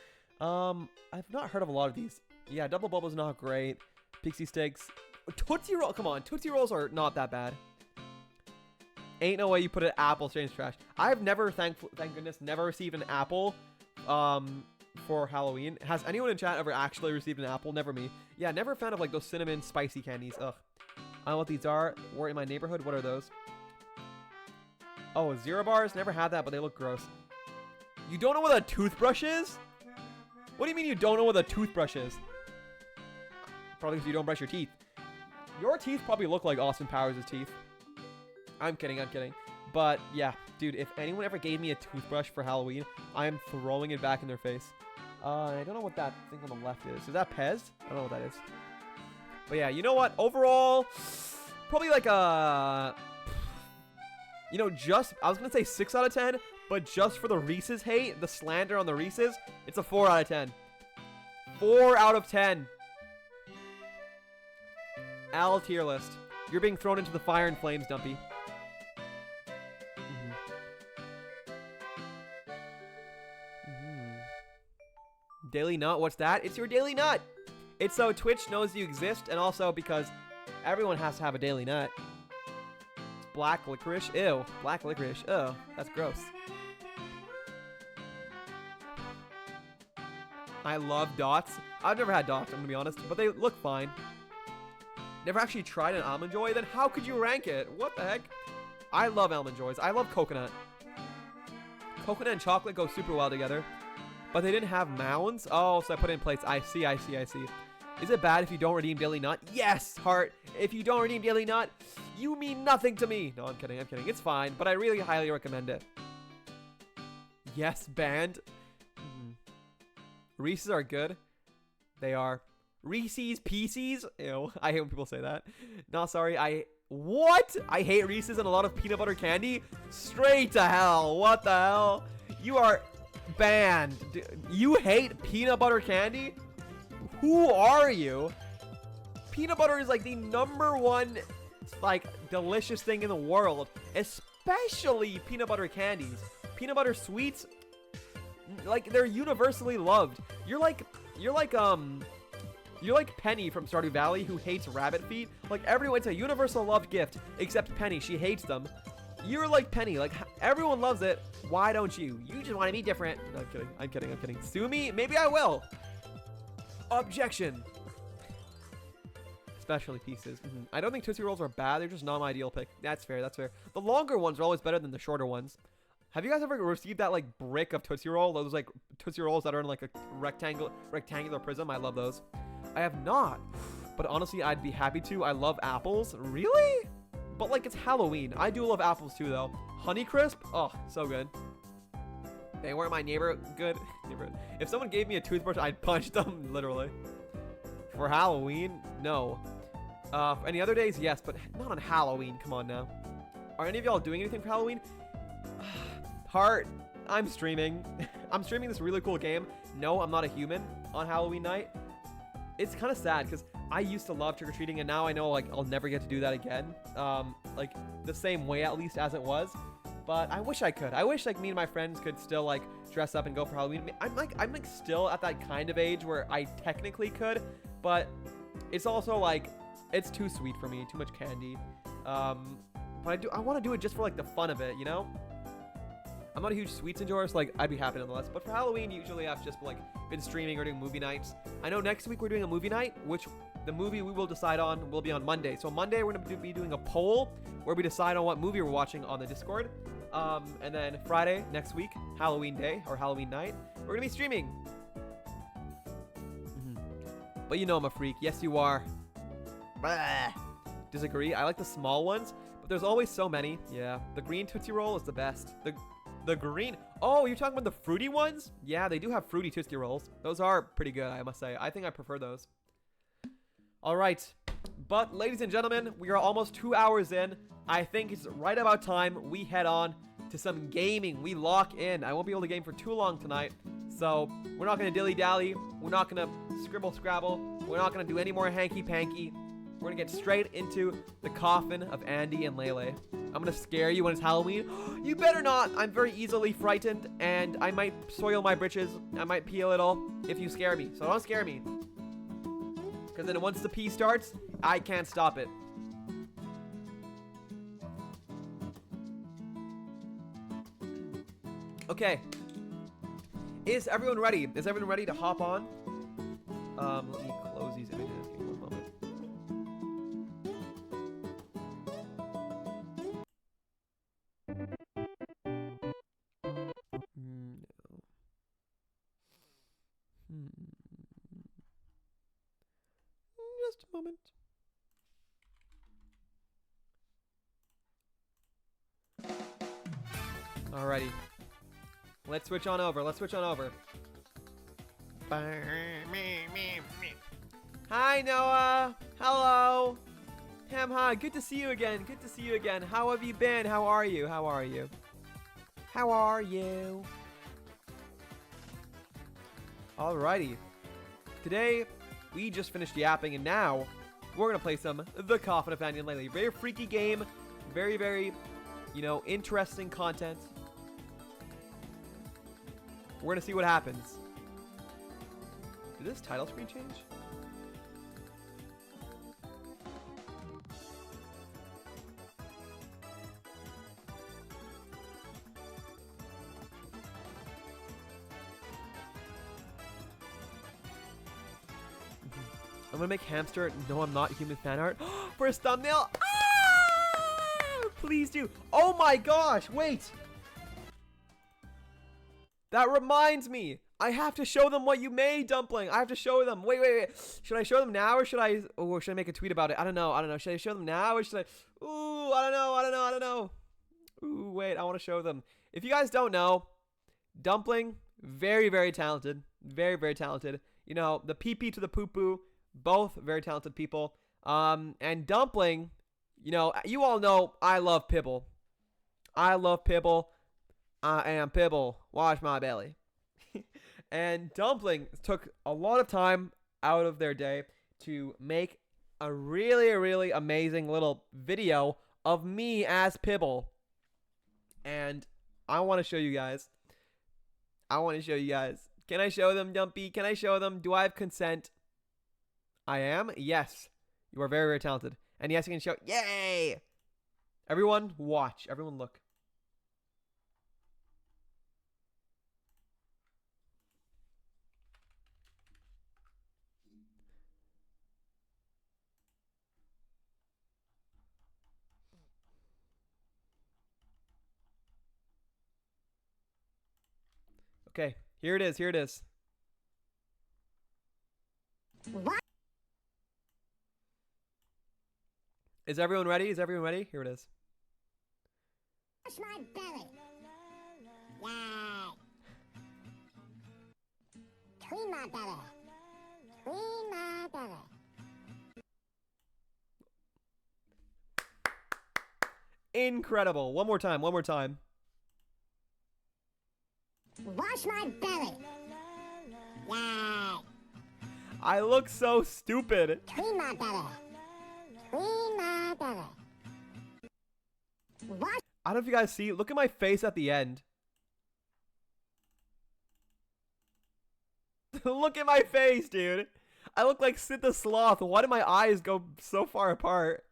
I've not heard of a lot of these. Yeah, Double Bubble's not great. Pixie Sticks. Tootsie Roll. Come on, Tootsie Rolls are not that bad. Ain't no way you put an apple straight in the trash. I've never, thank goodness, never received an apple for Halloween. Has anyone in chat ever actually received an apple? Never me. Yeah, never a fan of like those cinnamon spicy candies. Ugh. I don't know what these are. We're in my neighborhood. What are those? Oh, Zero Bars? Never had that, but they look gross. You don't know what a toothbrush is? What do you mean you don't know what a toothbrush is? Probably because you don't brush your teeth. Your teeth probably look like Austin Powers' teeth. I'm kidding, I'm kidding. But yeah, dude, if anyone ever gave me a toothbrush for Halloween, I am throwing it back in their face. I don't know what that thing on the left is. Is that Pez? I don't know what that is. But yeah, you know what? Overall, probably like a... You know, just... I was going to say 6 out of 10, but just for the Reese's hate, the slander on the Reese's, it's a 4 out of 10. 4 out of 10. Al tier list. You're being thrown into the fire and flames, Dumpy. Daily Nut, what's that? It's your Daily Nut. It's so Twitch knows you exist, and also because everyone has to have a Daily Nut. It's black licorice. Ew. Black licorice. Oh, that's gross. I love dots. I've never had dots, I'm gonna be honest, but they look fine. Never actually tried an Almond Joy? Then how could you rank it? What the heck? I love Almond Joys. I love coconut. Coconut and chocolate go super well together. But they didn't have mounds? Oh, so I put it in plates. I see. Is it bad if you don't redeem Daily Nut? Yes, Heart. If you don't redeem Daily Nut, you mean nothing to me. No, I'm kidding. It's fine, but I really highly recommend it. Yes, banned. Reese's are good. They are. Reese's Pieces? Ew, I hate when people say that. No, sorry, What? I hate Reese's and a lot of peanut butter candy? Straight to hell. What the hell? You are banned. You hate peanut butter candy? Who are you? Peanut butter is like the #1 like delicious thing in the world, especially peanut butter candies. Peanut butter sweets, like they're universally loved. You're like Penny from Stardew Valley who hates rabbit feet. Like everyone, it's a universal loved gift except Penny. She hates them. You're like Penny. Like everyone loves it. Why don't you? You just want to be different. No, I'm kidding. Sue me? Maybe I will. Objection. Especially Pieces. I don't think Tootsie Rolls are bad. They're just not my ideal pick. That's fair. The longer ones are always better than the shorter ones. Have you guys ever received that like brick of Tootsie Roll? Those like Tootsie Rolls that are in like a rectangular prism. I love those. I have not, but honestly, I'd be happy to. I love apples. Really? But like it's Halloween. I do love apples too, though. Honeycrisp? Oh, so good. They weren't my neighborhood. If someone gave me a toothbrush, I'd punch them, literally. For Halloween? No. For any other days? Yes, but not on Halloween. Come on now. Are any of y'all doing anything for Halloween? Heart, I'm streaming. I'm streaming this really cool game. No, I'm not a human on Halloween night. It's kind of sad because I used to love trick-or-treating, and now I know, like, I'll never get to do that again. Like, the same way, at least, as it was. But I wish I could. I wish, like, me and my friends could still, like, dress up and go for Halloween. I'm like, still at that kind of age where I technically could, but it's also, like, it's too sweet for me. Too much candy. But I want to do it just for, like, the fun of it, you know? I'm not a huge sweets enjoyer, so, like, I'd be happy nonetheless. But for Halloween, usually I've just, like, been streaming or doing movie nights. I know next week we're doing a movie night, which the movie we will decide on will be on Monday. So Monday, we're going to be doing a poll where we decide on what movie we're watching on the Discord. And then Friday, next week, Halloween day, or Halloween night, we're going to be streaming. But you know I'm a freak. Yes, you are. Blah. Disagree. I like the small ones, but there's always so many. Yeah, the green Tootsie Roll is the best. The green... Oh, you're talking about the fruity ones? Yeah, they do have fruity Tootsie Rolls. Those are pretty good, I must say. I think I prefer those. All right. But, ladies and gentlemen, we are almost 2 hours in. I think it's right about time we head on to some gaming. We lock in. I won't be able to game for too long tonight. So, we're not going to dilly-dally. We're not going to scribble-scrabble. We're not going to do any more hanky-panky. We're going to get straight into the coffin of Andy and Lele. I'm going to scare you when it's Halloween. You better not. I'm very easily frightened, and I might soil my britches. I might pee a little if you scare me. So don't scare me. Because then once the pee starts, I can't stop it. Okay. Is everyone ready? Is everyone ready to hop on? Let me close these images. One moment. Just a moment. Alrighty. Let's switch on over. Let's switch on over. Hi, Noah. Hello. Hi. Good to see you again. Good to see you again. How have you been? How are you? How are you? How are you? Alrighty. Today, we just finished yapping, and now we're going to play some The Coffin of Andy and Lele. Very freaky game. Very, very, you know, interesting content. We're going to see what happens. Did this title screen change? I'm gonna make hamster. No, I'm not human fan art for his thumbnail. Ah! Please do. Oh my gosh! Wait. That reminds me. I have to show them what you made, Dumpling. I have to show them. Wait. Should I show them now or should I? Or should I make a tweet about it? I don't know. Should I show them now or should I? Ooh, I don't know. Ooh, wait. I want to show them. If you guys don't know, Dumpling, very, very talented. Very, very talented. You know, the pee-pee to the poo-poo. Both very talented people. And Dumpling, you know, you all know I love Pibble. I love Pibble. I am Pibble. Wash my belly. And Dumpling took a lot of time out of their day to make a really, really amazing little video of me as Pibble. And I want to show you guys. Can I show them, Dumpy? Can I show them? Do I have consent? I am? Yes. You are very, very talented. And yes, you can show. Yay! Everyone, watch. Everyone, look. Okay, here it is. What? Is everyone ready? Here it is. Wash my belly. Yay. Clean my belly. Incredible. One more time. Wash my belly. Yay. I look so stupid. Clean my belly. Clean my belly. Wash I don't know if you guys see. Look at my face at the end. Look at my face, dude. I look like Sid the Sloth. Why do my eyes go so far apart?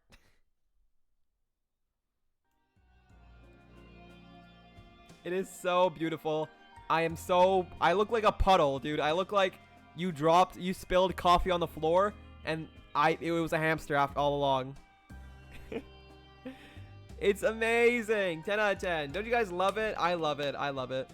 It is so beautiful. I look like a puddle, dude. I look like you spilled coffee on the floor, and it was a hamster all along. It's amazing. 10 out of 10. Don't you guys love it? I love it. I love it.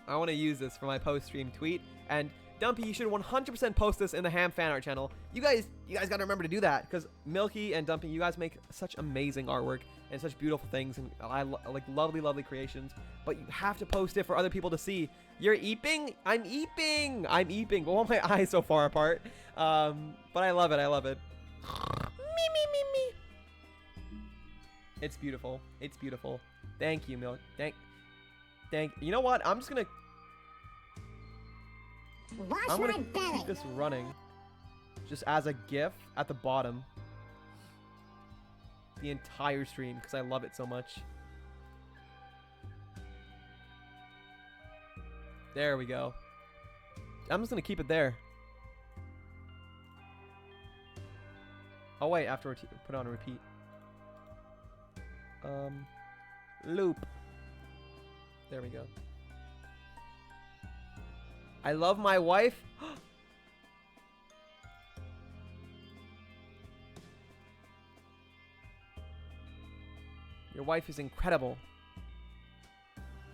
I want to use this for my post-stream tweet. And Dumpy, you should 100% post this in the Ham fan art channel. You guys got to remember to do that, because Milky and Dumpy, you guys make such amazing artwork and such beautiful things, and I like lovely creations. But you have to post it for other people to see. You're eeping? I'm eeping. I'm eeping. Well, my eyes so far apart. But I love it. I love it. Me. It's beautiful. It's beautiful. Thank you, Milk. Thank. You know what? I'm just gonna keep this running, just as a GIF at the bottom, the entire stream, because I love it so much. There we go. I'm just gonna keep it there. Oh wait, afterwards put on a repeat. Loop. There we go. I love my wife. Your wife is incredible.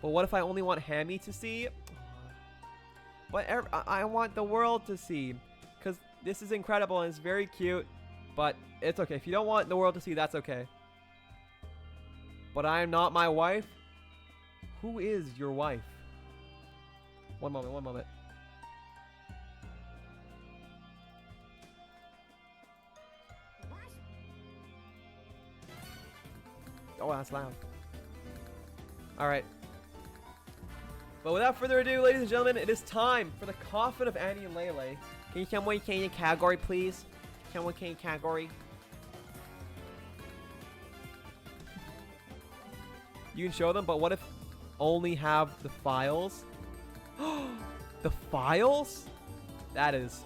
But what if I only want Hammy to see? But I want the world to see. Because this is incredible and it's very cute. But it's okay. If you don't want the world to see, that's okay. But I am not my wife. Who is your wife? One moment. Oh, that's loud. Alright. But without further ado, ladies and gentlemen, it is time for the coffin of Annie and Lele. Can you tell me what your category, please? Tell me what your category. You can show them, but what if only have the files? The files? That is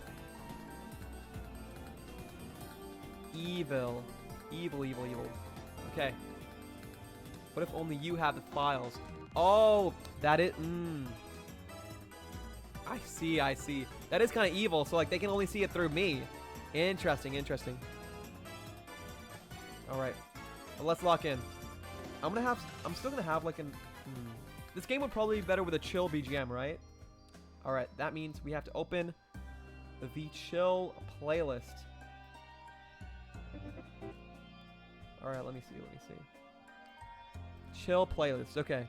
evil. Evil. Okay. What if only you have the files? Oh, that is... I see. That is kind of evil, so like they can only see it through me. Interesting. Alright. Well, let's lock in. I'm still gonna have like an... This game would probably be better with a chill BGM, right? Alright, that means we have to open the chill playlist. Alright, let me see. Chill playlist, okay.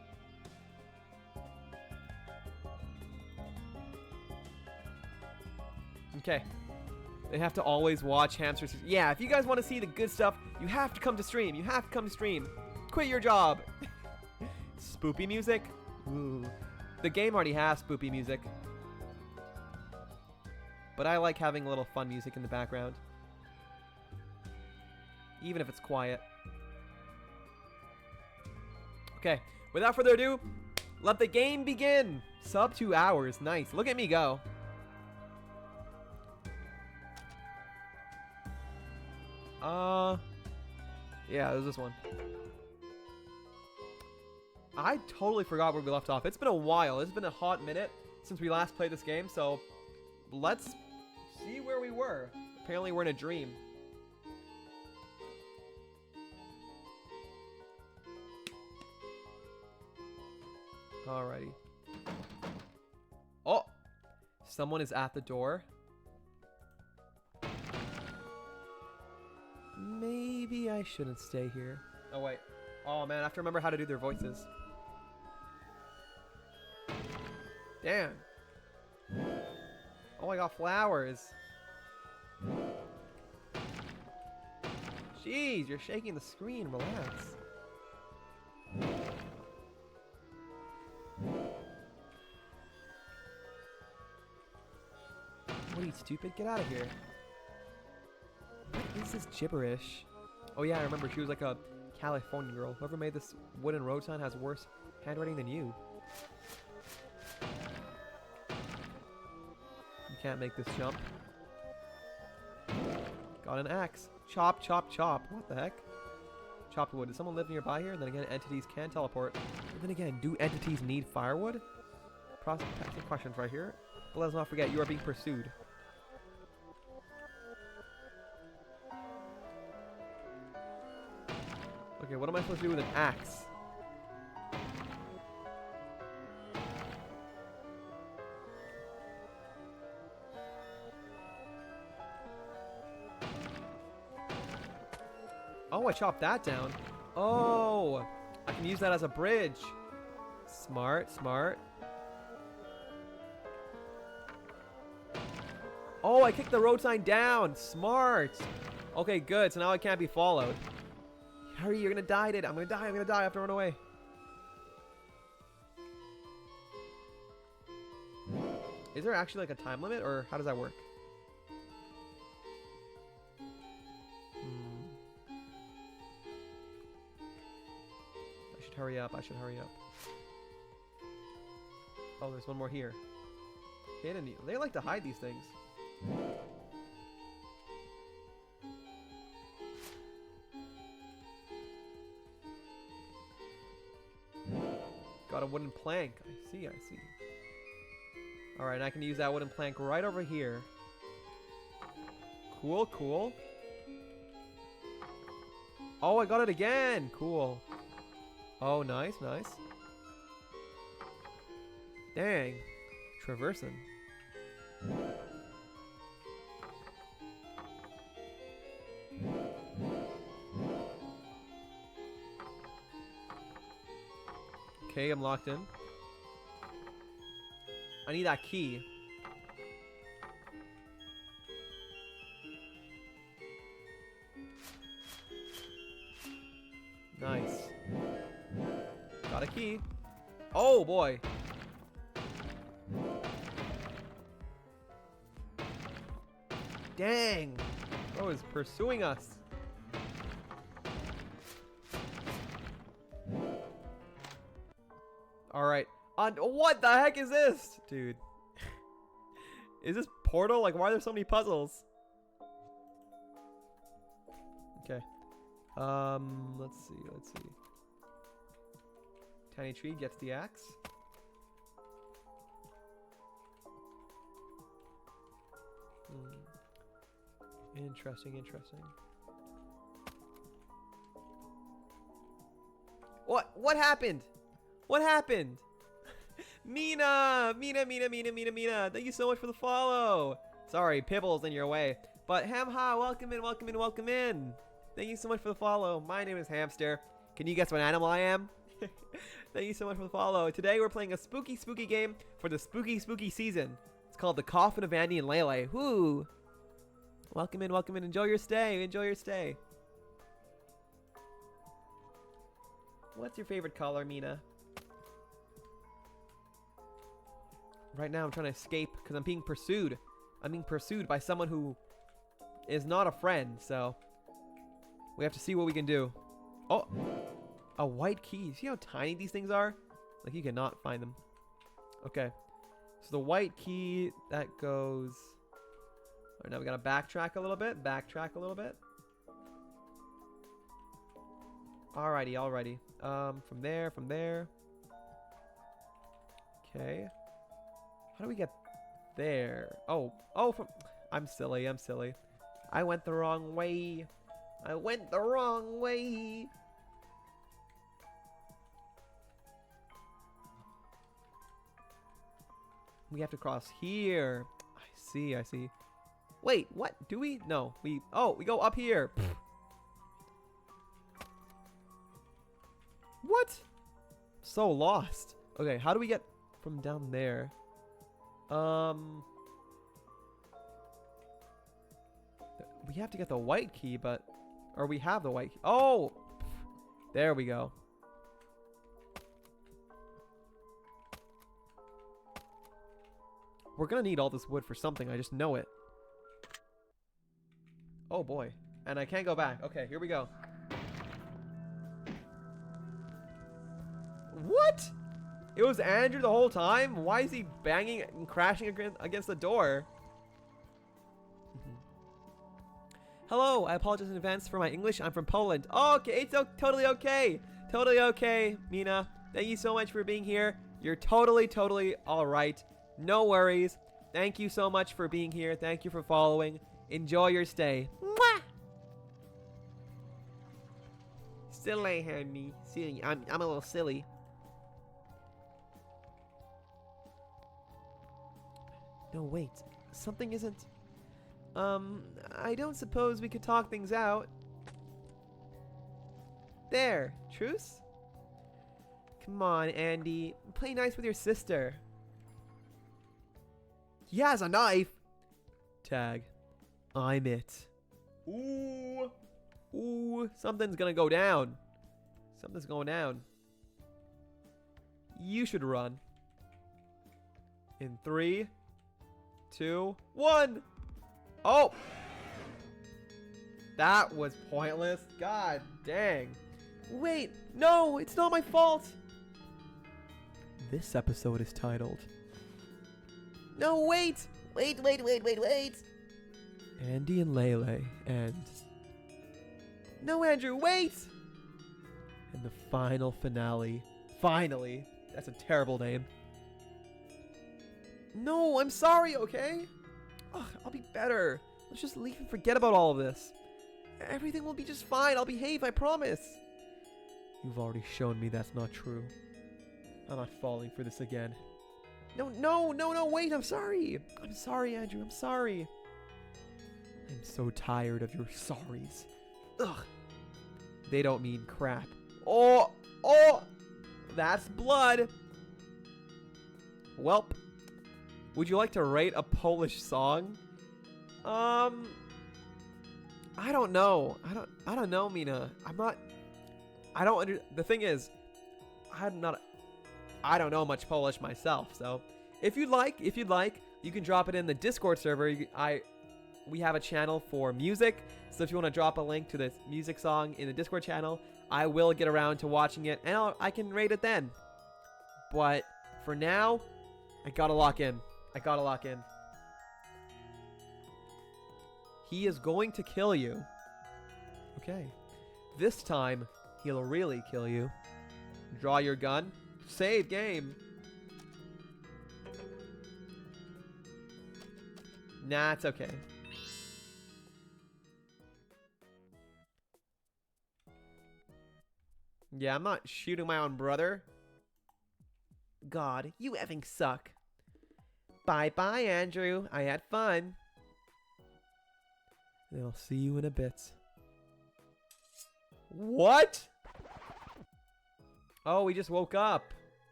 Okay. They have to always watch Hamsters. Yeah, if you guys want to see the good stuff, you have to come to stream. Quit your job. Spoopy music? Ooh. The game already has spoopy music. But I like having a little fun music in the background. Even if it's quiet. Okay, without further ado, let the game begin. Sub 2 hours, nice. Look at me go. Yeah, there's this one. I totally forgot where we left off. It's been a while. It's been a hot minute since we last played this game, so let's see where we were. Apparently we're in a dream. Alrighty. Oh! Someone is at the door. Maybe I shouldn't stay here. Oh, wait. Oh, man, I have to remember how to do their voices. Damn. Oh, I got flowers. Jeez, you're shaking the screen. Relax. What are you you stupid. Get out of here. What is this gibberish? Oh yeah, I remember. She was like a California girl. Whoever made this wooden road sign has worse handwriting than you. You can't make this jump. Got an axe. Chop, chop, chop. What the heck? Chopped wood. Does someone live nearby here? And then again, entities can teleport. But then again, do entities need firewood? Prospecting questions right here. But let's not forget, you are being pursued. Okay, what am I supposed to do with an axe? Oh, I chopped that down. Oh, I can use that as a bridge. Smart, smart. Oh, I kicked the road sign down. Smart. Okay, good. So now I can't be followed. Hurry, you're gonna die, dude. I'm gonna die. I'm gonna die. I have to run away. Is there actually like a time limit, or how does that work? I should hurry up. I should hurry up. Oh, there's one more here. Hidden. They like to hide these things. Got a wooden plank. I see, I see. Alright, I can use that wooden plank right over here. Cool, cool. Oh, I got it again. Cool. Oh, nice, nice. Dang. Traversing. Okay, I'm locked in. I need that key. Nice. Got a key. Oh boy. Dang. Bro is pursuing us. Alright. What the heck is this? Dude. Is this Portal? Like, why are there so many puzzles? Okay. Let's see, let's see. Tiny Tree gets the axe. Interesting, interesting. What happened? What happened? Mina! Mina! Thank you so much for the follow. Sorry, Pibbles in your way. But Hamha, welcome in, welcome in, welcome in. Thank you so much for the follow. My name is Hamster. Can you guess what animal I am? Thank you so much for the follow. Today we're playing a spooky, spooky game for the spooky, spooky season. It's called The Coffin of Andy and Lele. Whoo! Welcome in, welcome in. Enjoy your stay, enjoy your stay. What's your favorite color, Mina? Right now I'm trying to escape because I'm being pursued. I'm being pursued by someone who is not a friend, so we have to see what we can do. Oh, a white key. See how tiny these things are? Like, you cannot find them. Okay, so the white key, that goes... All right, now we gotta backtrack a little bit. Backtrack a little bit. Alrighty, alrighty. From there. Okay. How do we get there? Oh, from... I'm silly. I went the wrong way. We have to cross here. I see. Wait, what? Do we? No, we go up here. What? So lost. Okay, how do we get from down there? We have to get the white key, but... Or we have the white key. Oh! There we go. We're gonna need all this wood for something. I just know it. Oh boy. And I can't go back. Okay, here we go. What? It was Andrew the whole time? Why is he banging and crashing against the door? Hello, I apologize in advance for my English. I'm from Poland. Oh, okay, it's totally okay. Totally okay, Mina. Thank you so much for being here. You're totally all right. No worries. Thank you so much for being here. Thank you for following. Enjoy your stay. Mwah! Silly, honey. Silly. I'm a little silly. No, wait. Something isn't... I don't suppose we could talk things out. There. Truce? Come on, Andy. Play nice with your sister. He has a knife. Tag. I'm it. Ooh. Ooh. Something's gonna go down. Something's going down. You should run. In 3, 2, 1. Oh! That was pointless. God dang. Wait, no, it's not my fault. This episode is titled... No, wait! Wait. Andy and Lele and... No, Andrew, wait! And the final finale. Finally. That's a terrible name. No, I'm sorry, okay? Ugh, I'll be better. Let's just leave and forget about all of this. Everything will be just fine. I'll behave, I promise. You've already shown me that's not true. I'm not falling for this again. No, wait, I'm sorry. I'm sorry, Andrew, I'm sorry. I'm so tired of your sorries. Ugh. They don't mean crap. Oh! That's blood. Welp. Would you like to rate a Polish song? I don't know. I don't know, Mina. The thing is, I don't know much Polish myself, so if you'd like, you can drop it in the Discord server. We have a channel for music, so if you want to drop a link to this music song in the Discord channel, I will get around to watching it, and I can rate it then. But for now, I gotta lock in. He is going to kill you. Okay. This time, he'll really kill you. Draw your gun. Save game. Nah, it's okay. Yeah, I'm not shooting my own brother. God, you effing suck. Bye-bye, Andrew. I had fun. And I'll see you in a bit. What? Oh, we just woke up.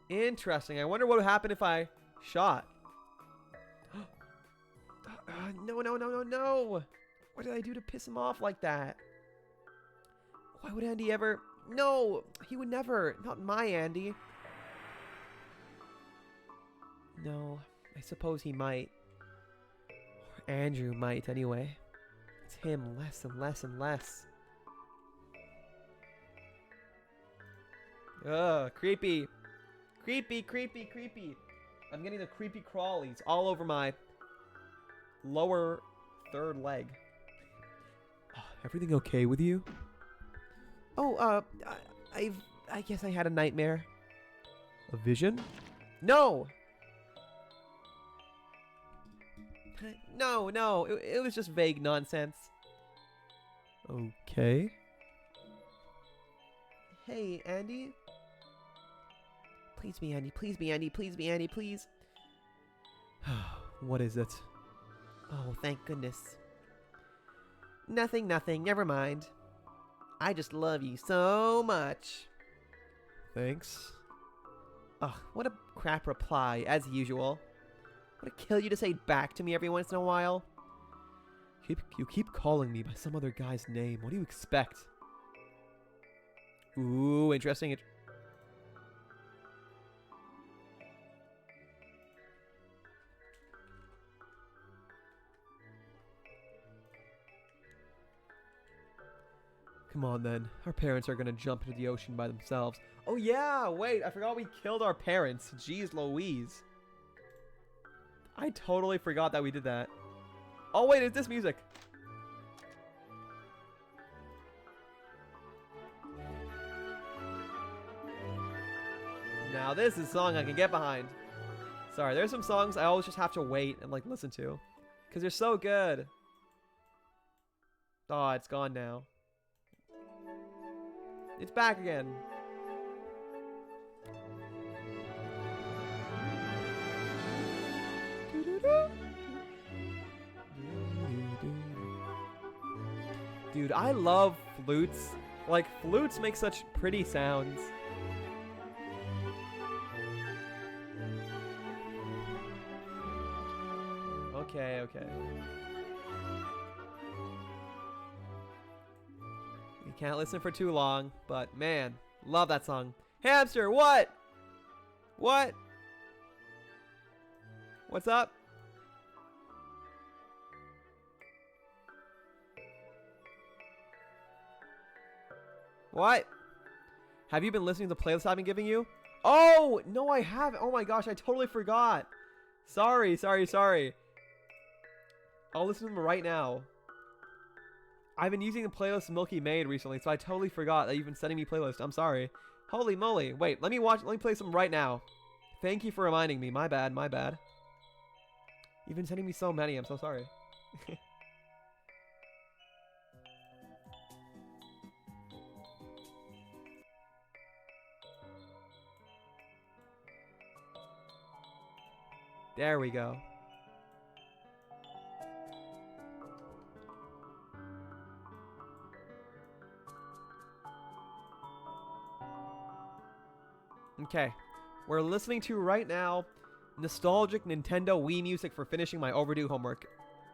Interesting. I wonder what would happen if I shot. No. What did I do to piss him off like that? Why would Andy ever... No, he would never. Not my Andy. No, I suppose he might. Or Andrew might, anyway. It's him less and less. Ugh, creepy. Creepy. I'm getting the creepy crawlies all over my lower third leg. Everything okay with you? Oh, I guess I had a nightmare. A vision? No! No, it was just vague nonsense. Okay. Hey, Andy? Please be Andy, please. What is it? Oh, thank goodness. Nothing, never mind. I just love you so much. Thanks. Ugh, what a crap reply, as usual. Would it kill you to say back to me every once in a while? You keep calling me by some other guy's name. What do you expect? Ooh, interesting. Come on then. Our parents are gonna jump into the ocean by themselves. Oh yeah, wait, I forgot we killed our parents. Jeez Louise. I totally forgot that we did that. Oh wait, it's this music. Now this is a song I can get behind. Sorry, there's some songs I always just have to wait and like listen to. Because they're so good. Oh, it's gone now. It's back again. Dude, I love flutes. Like, flutes make such pretty sounds. Okay, okay. You can't listen for too long, but man, love that song. Hamster, what? What? What's up? What? Have you been listening to the playlist I've been giving you? Oh, no, I haven't. Oh my gosh, I totally forgot. Sorry. I'll listen to them right now. I've been using the playlist Milky made recently, so I totally forgot that you've been sending me playlists. I'm sorry. Holy moly. Wait, let me play some right now. Thank you for reminding me. My bad. You've been sending me so many. I'm so sorry. There we go. Okay, we're listening to right now nostalgic Nintendo Wii music for finishing my overdue homework.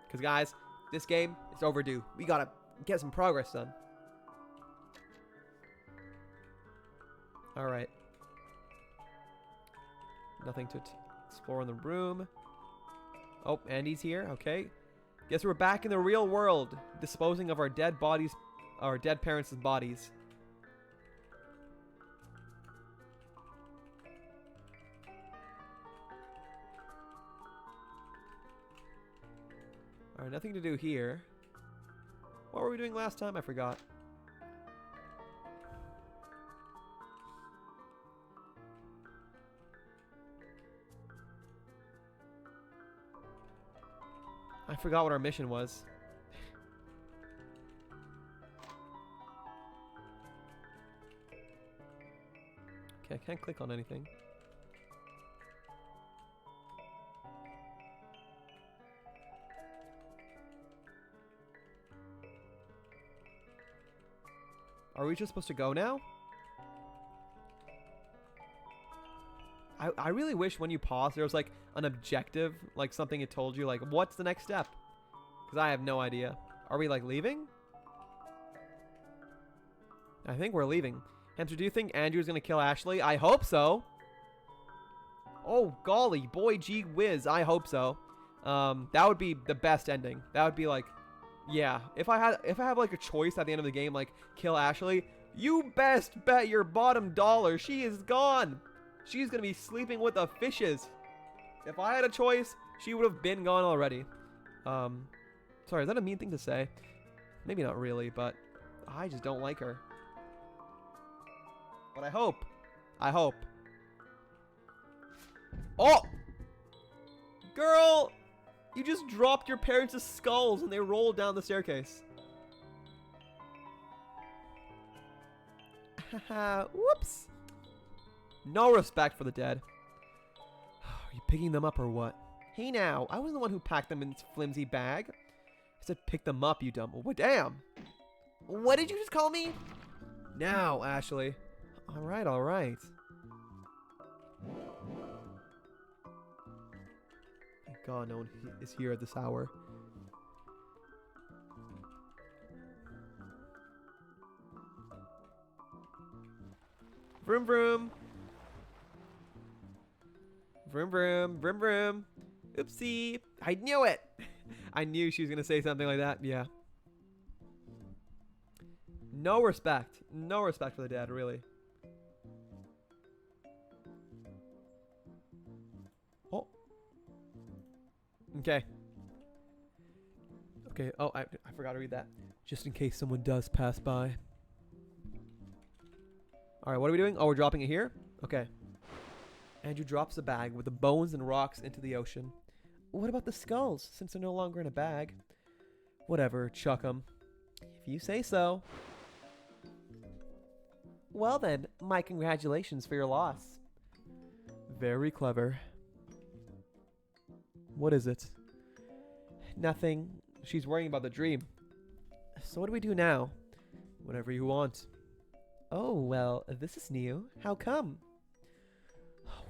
Because guys, this game is overdue. We gotta get some progress done. Alright. Nothing to explore in the room. Oh, Andy's here. Okay. Guess we're back in the real world, disposing of our dead bodies, our dead parents' bodies. Alright, nothing to do here. What were we doing last time? I forgot. I forgot what our mission was. Okay, I can't click on anything. Are we just supposed to go now? I really wish when you pause there was like an objective, like something it told you, like what's the next step? Because I have no idea. Are we like leaving? I think we're leaving. Hamster, do you think Andrew's gonna kill Ashley? I hope so. Oh golly, boy gee whiz, I hope so. That would be the best ending. That would be like, yeah. If I have like a choice at the end of the game, like kill Ashley, you best bet your bottom dollar she is gone. She's gonna be sleeping with the fishes. If I had a choice, she would have been gone already. Sorry, is that a mean thing to say? Maybe not really, but I just don't like her. But I hope. Oh! Girl! You just dropped your parents' skulls and they rolled down the staircase. Haha, whoops. No respect for the dead. Are you picking them up or what? Hey now, I was the one who packed them in this flimsy bag. I said pick them up, you dumb. What? Damn. What did you just call me? Now, Ashley. Alright. Thank God no one is here at this hour. Vroom vroom. Vroom vroom. Vroom vroom. Oopsie. I knew it. I knew she was going to say something like that. Yeah. No respect. No respect for the dead, really. Oh. Okay. Okay. Oh, I forgot to read that. Just in case someone does pass by. Alright, what are we doing? Oh, we're dropping it here? Okay. Andrew drops the bag with the bones and rocks into the ocean. What about the skulls, since they're no longer in a bag? Whatever, chuck 'em. If you say so. Well then, my congratulations for your loss. Very clever. What is it? Nothing. She's worrying about the dream. So what do we do now? Whatever you want. Oh, well, this is new. How come?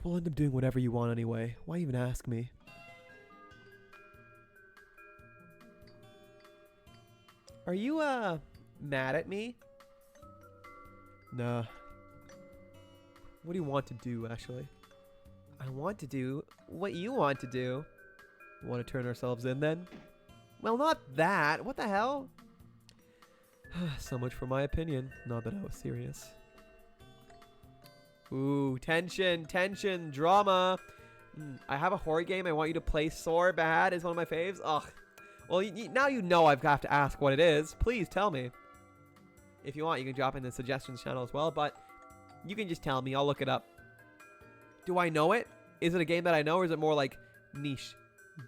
We'll end up doing whatever you want anyway. Why even ask me? Are you, mad at me? Nah. What do you want to do, actually? I want to do what you want to do. Want to turn ourselves in, then? Well, not that. What the hell? So much for my opinion. Not that I was serious. Ooh, tension, tension, drama. I have a horror game I want you to play so bad. It's one of my faves. Ugh. Well, now you know I've got to ask what it is. Please tell me. If you want, you can drop in the suggestions channel as well, but you can just tell me. I'll look it up. Do I know it? Is it a game that I know, or is it more like niche?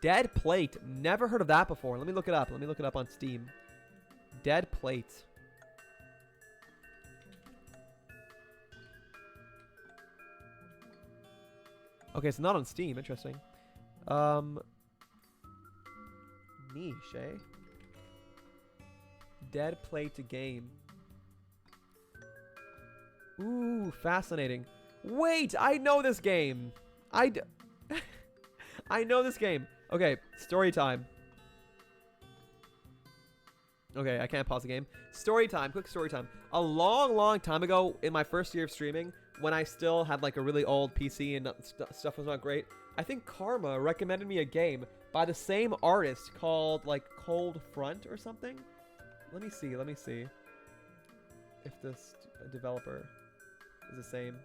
Dead Plate. Never heard of that before. Let me look it up. Let me look it up on Steam. Dead Plate. Okay, it's not on Steam. Interesting. Niche, eh? Dead Plate game. Ooh, fascinating. Wait, I know this game. I know this game. Okay, story time. Okay, I can't pause the game. Story time, quick story time. A long time ago, in my first year of streaming, when I still had like a really old PC and stuff was not great, I think Karma recommended me a game by the same artist called like Cold Front or something. Let me see if this developer is the same.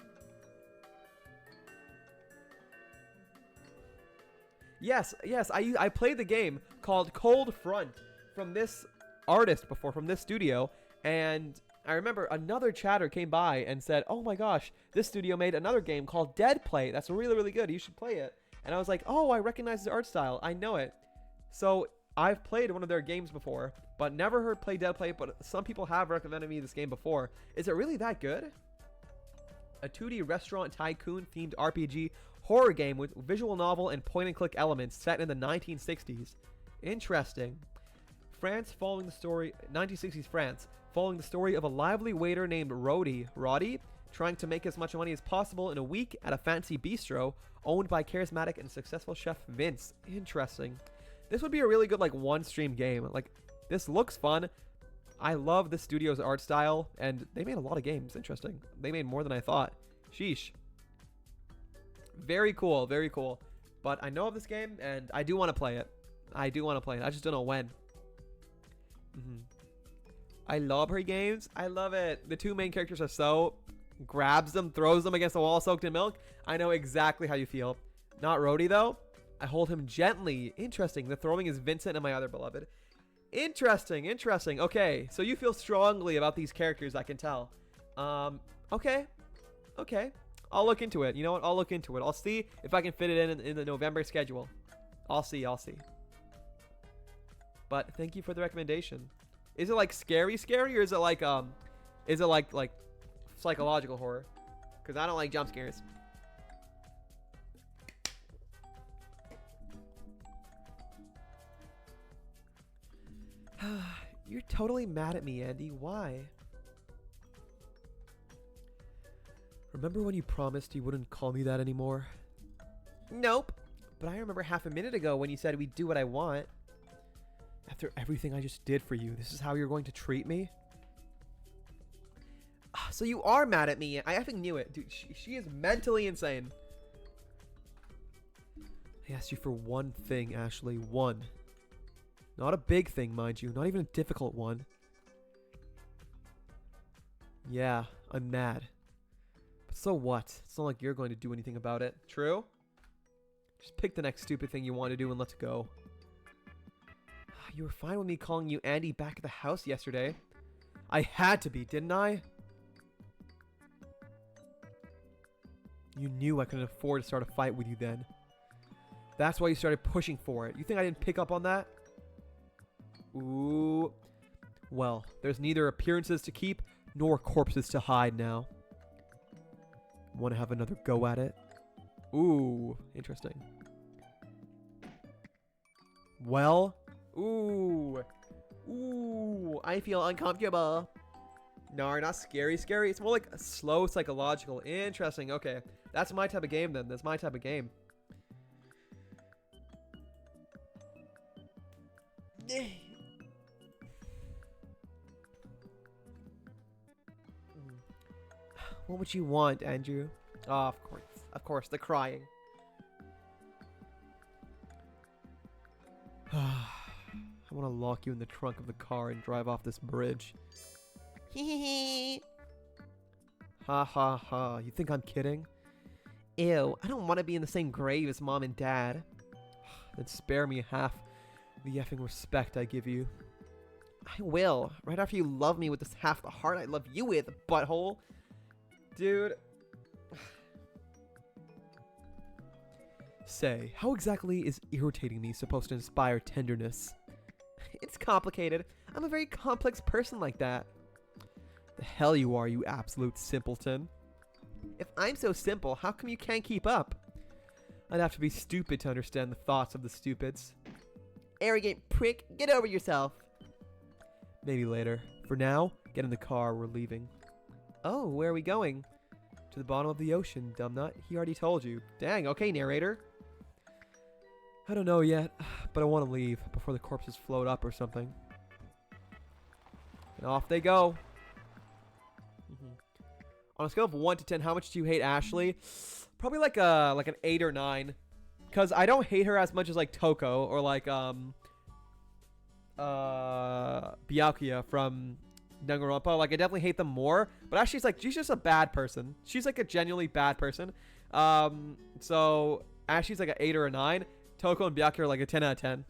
Yes, I played the game called Cold Front from this artist before, from this studio, and I remember another chatter came by and said, oh my gosh, this studio made another game called Dead Plate. That's really good. You should play it. And I was like, oh, I recognize the art style. I know it. So I've played one of their games before, but never heard play Dead Plate, but some people have recommended me this game before. Is it really that good? A 2D restaurant tycoon themed RPG horror game with visual novel and point and click elements set in the 1960s. Interesting. 1960s France, following the story of a lively waiter named Roddy, trying to make as much money as possible in a week at a fancy bistro owned by charismatic and successful chef Vince. Interesting. This would be a really good like one stream game. Like, this looks fun. I love the studio's art style, and they made a lot of games. Interesting. They made more than I thought. Sheesh. Very cool, very cool. But I know of this game, and I do want to play it. I just don't know when. I love her games. I love it. The two main characters are so... grabs them, throws them against the wall soaked in milk. I know exactly how you feel. Not Rhodey, though. I hold him gently. Interesting. The throwing is Vincent and my other beloved. Interesting. Okay, so you feel strongly about these characters, I can tell. Okay. I'll look into it. You know what? I'll look into it. I'll see if I can fit it in the November schedule. I'll see. But thank you for the recommendation. Is it like scary, or is it like psychological horror? Because I don't like jump scares. You're totally mad at me, Andy. Why? Remember when you promised you wouldn't call me that anymore? Nope. But I remember half a minute ago when you said we'd do what I want. After everything I just did for you, this is how you're going to treat me? So you are mad at me. I effing knew it. Dude, she is mentally insane. I asked you for one thing, Ashley. One. Not a big thing, mind you. Not even a difficult one. Yeah, I'm mad. But so what? It's not like you're going to do anything about it. True? Just pick the next stupid thing you want to do and let's go. You were fine with me calling you Andy back at the house yesterday. I had to be, didn't I? You knew I couldn't afford to start a fight with you then. That's why you started pushing for it. You think I didn't pick up on that? Ooh. Well, there's neither appearances to keep nor corpses to hide now. Want to have another go at it? Ooh, interesting. Well, ooh, I feel uncomfortable. No, not scary. It's more like a slow psychological. Interesting. Okay, that's my type of game then. That's my type of game. What would you want, Andrew? Oh, of course, the crying. I want to lock you in the trunk of the car and drive off this bridge. Hee. Ha ha ha. You think I'm kidding? Ew, I don't want to be in the same grave as Mom and Dad. Then spare me half the effing respect I give you. I will. Right after you love me with this half the heart I love you with, butthole. Dude. Say, how exactly is irritating me supposed to inspire tenderness? It's complicated. I'm a very complex person like that. The hell you are, you absolute simpleton. If I'm so simple, how come you can't keep up? I'd have to be stupid to understand the thoughts of the stupids. Arrogant prick, get over yourself. Maybe later. For now, get in the car, we're leaving. Oh, where are we going? To the bottom of the ocean, dumbnut. He already told you. Dang, okay, narrator. I don't know yet, but I want to leave before the corpses float up or something. And off they go. On a scale of 1 to 10, how much do you hate Ashley? Probably like an 8 or 9. Because I don't hate her as much as like Toko or like Byakuya from Danganronpa. Like I definitely hate them more. But Ashley's like, she's just a bad person. She's like a genuinely bad person. So Ashley's like an 8 or a 9. Toko and Byakuya are like a 10 out of 10.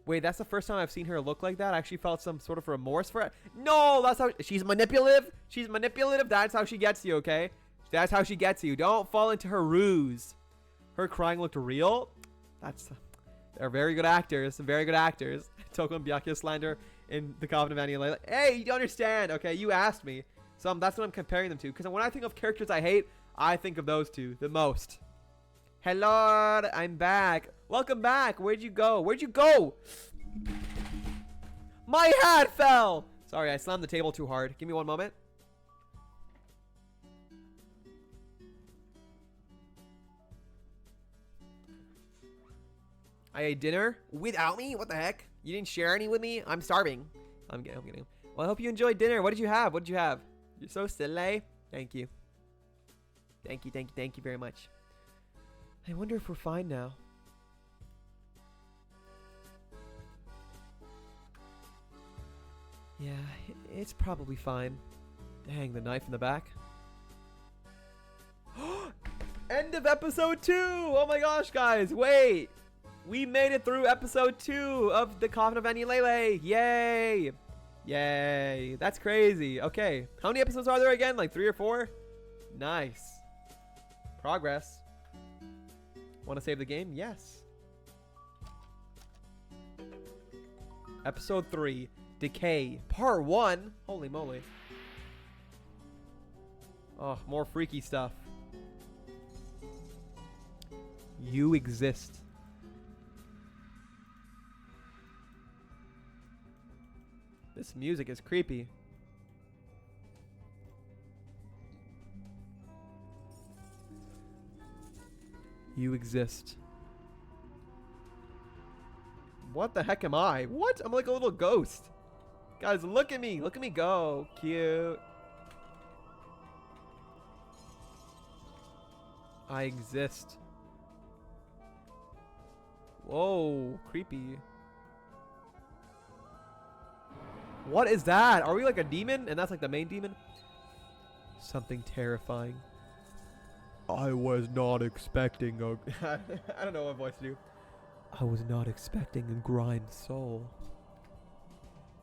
Wait, that's the first time I've seen her look like that. I actually felt some sort of remorse for it. No, that's how she's manipulative. She's manipulative. That's how she gets you, okay? That's how she gets you. Don't fall into her ruse. Her crying looked real. They're very good actors. Very good actors. Toko and Byakuya slander in the Coven of Annie and Layla. Hey, you don't understand, okay? You asked me. So that's what I'm comparing them to. Because when I think of characters I hate, I think of those two the most. Hello, I'm back. Welcome back. Where'd you go? Where'd you go? My hat fell. Sorry, I slammed the table too hard. Give me one moment. I ate dinner without me? What the heck? You didn't share any with me? I'm starving. I'm kidding. Well, I hope you enjoyed dinner. What did you have? What did you have? You're so silly. Thank you. Thank you very much. I wonder if we're fine now. Yeah, it's probably fine. Dang, the knife in the back. End of episode 2! Oh my gosh, guys, wait! We made it through episode 2 of the Coven of Annie and Lele! Yay! Yay! That's crazy. Okay, how many episodes are there again? Like 3 or 4? Nice. Progress. Want to save the game? Yes. Episode 3. Decay. Part 1. Holy moly. Oh, more freaky stuff. You exist. This music is creepy. You exist. What the heck am I? What? I'm like a little ghost. Guys, look at me. Look at me go. Cute. I exist. Whoa, creepy. What is that? Are we like a demon? And that's like the main demon? Something terrifying. I was not expecting a... I don't know what voice to do. I was not expecting a grind soul.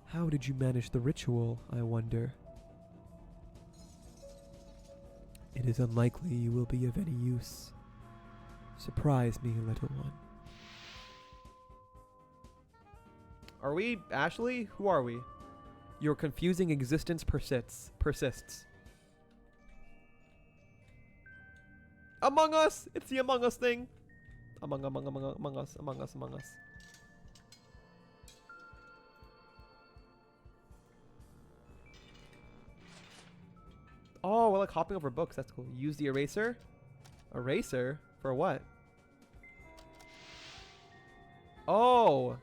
How did you manage the ritual, I wonder? It is unlikely you will be of any use. Surprise me, little one. Are we Ashley? Who are we? Your confusing existence persists. Among Us! It's the Among Us thing. Among Us. Oh, we're like hopping over books. That's cool. Use the eraser. Eraser? For what? Oh.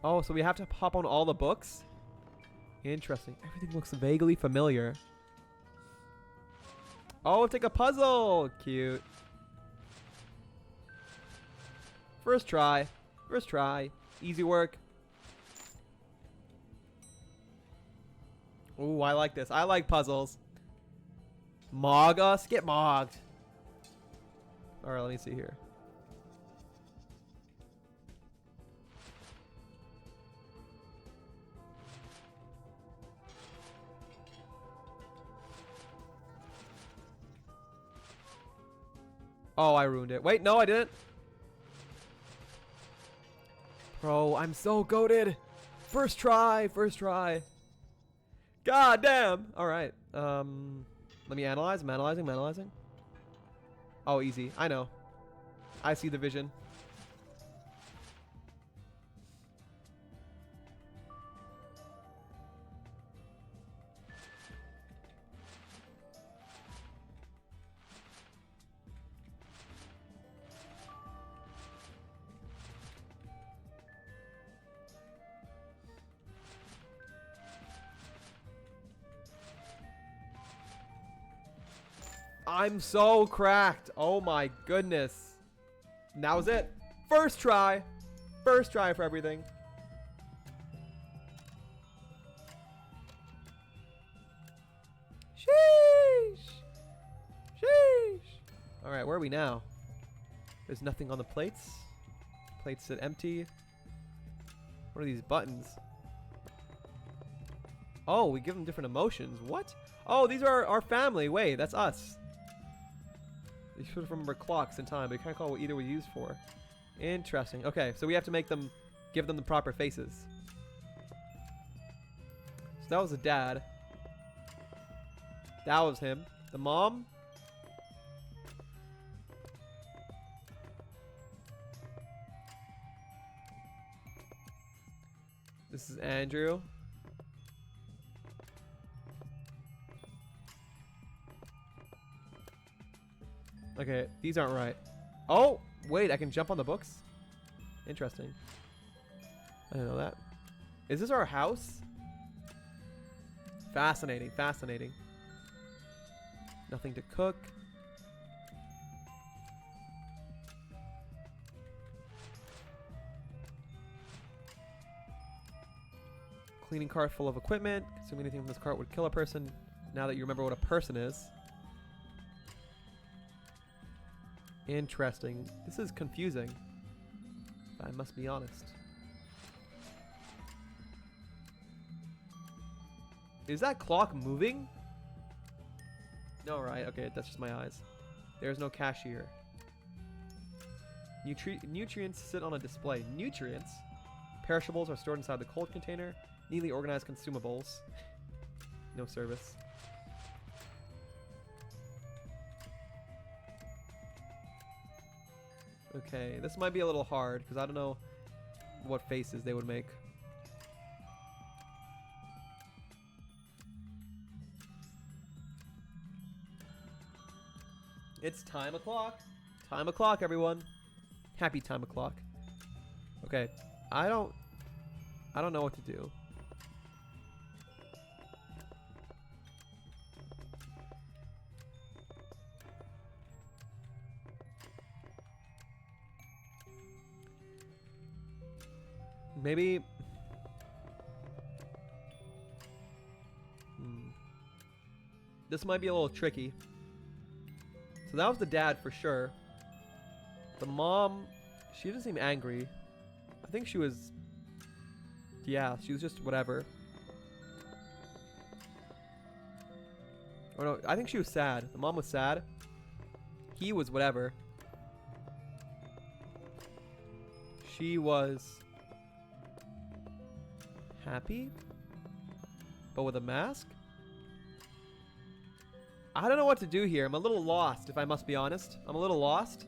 Oh, so we have to hop on all the books? Interesting. Everything looks vaguely familiar. Oh, it's like a puzzle. Cute. First try. First try. Easy work. Ooh, I like this. I like puzzles. Mog us. Get mogged. Alright, let me see here. Oh, I ruined it. Wait, no, I didn't. Bro, I'm so goated. First try, first try. God damn. All right. Let me analyze. I'm analyzing. Oh, easy. I know. I see the vision. I'm so cracked. Oh my goodness. And that was it. First try. First try for everything. Sheesh. Sheesh. All right, where are we now? There's nothing on the plates. Plates sit empty. What are these buttons? Oh, we give them different emotions. What? Oh, these are our family. Wait, that's us. You should remember clocks and time, but you can't call what either we use for. Interesting. Okay, so we have to make them, give them the proper faces. So that was the dad. That was him. The mom. This is Andrew. Okay, these aren't right. Oh, wait, I can jump on the books? Interesting. I didn't know that. Is this our house? Fascinating, fascinating. Nothing to cook. Cleaning cart full of equipment. Consuming anything from this cart would kill a person. Now that you remember what a person is. Interesting. This is confusing. I must be honest. Is that clock moving? No, right. Okay, that's just my eyes. There's no cashier. Nutrients sit on a display. Nutrients? Perishables are stored inside the cold container. Neatly organized consumables. No service. Okay, this might be a little hard because I don't know what faces they would make. It's time o'clock. Time o'clock, everyone. Happy time o'clock. Okay, I don't know what to do. Maybe. This might be a little tricky. So that was the dad for sure. The mom, she doesn't seem angry. I think she was. Yeah, she was just whatever. Oh no, I think she was sad. The mom was sad. He was whatever. She was happy, but with a mask? I don't know what to do here. I'm a little lost, if I must be honest. I'm a little lost.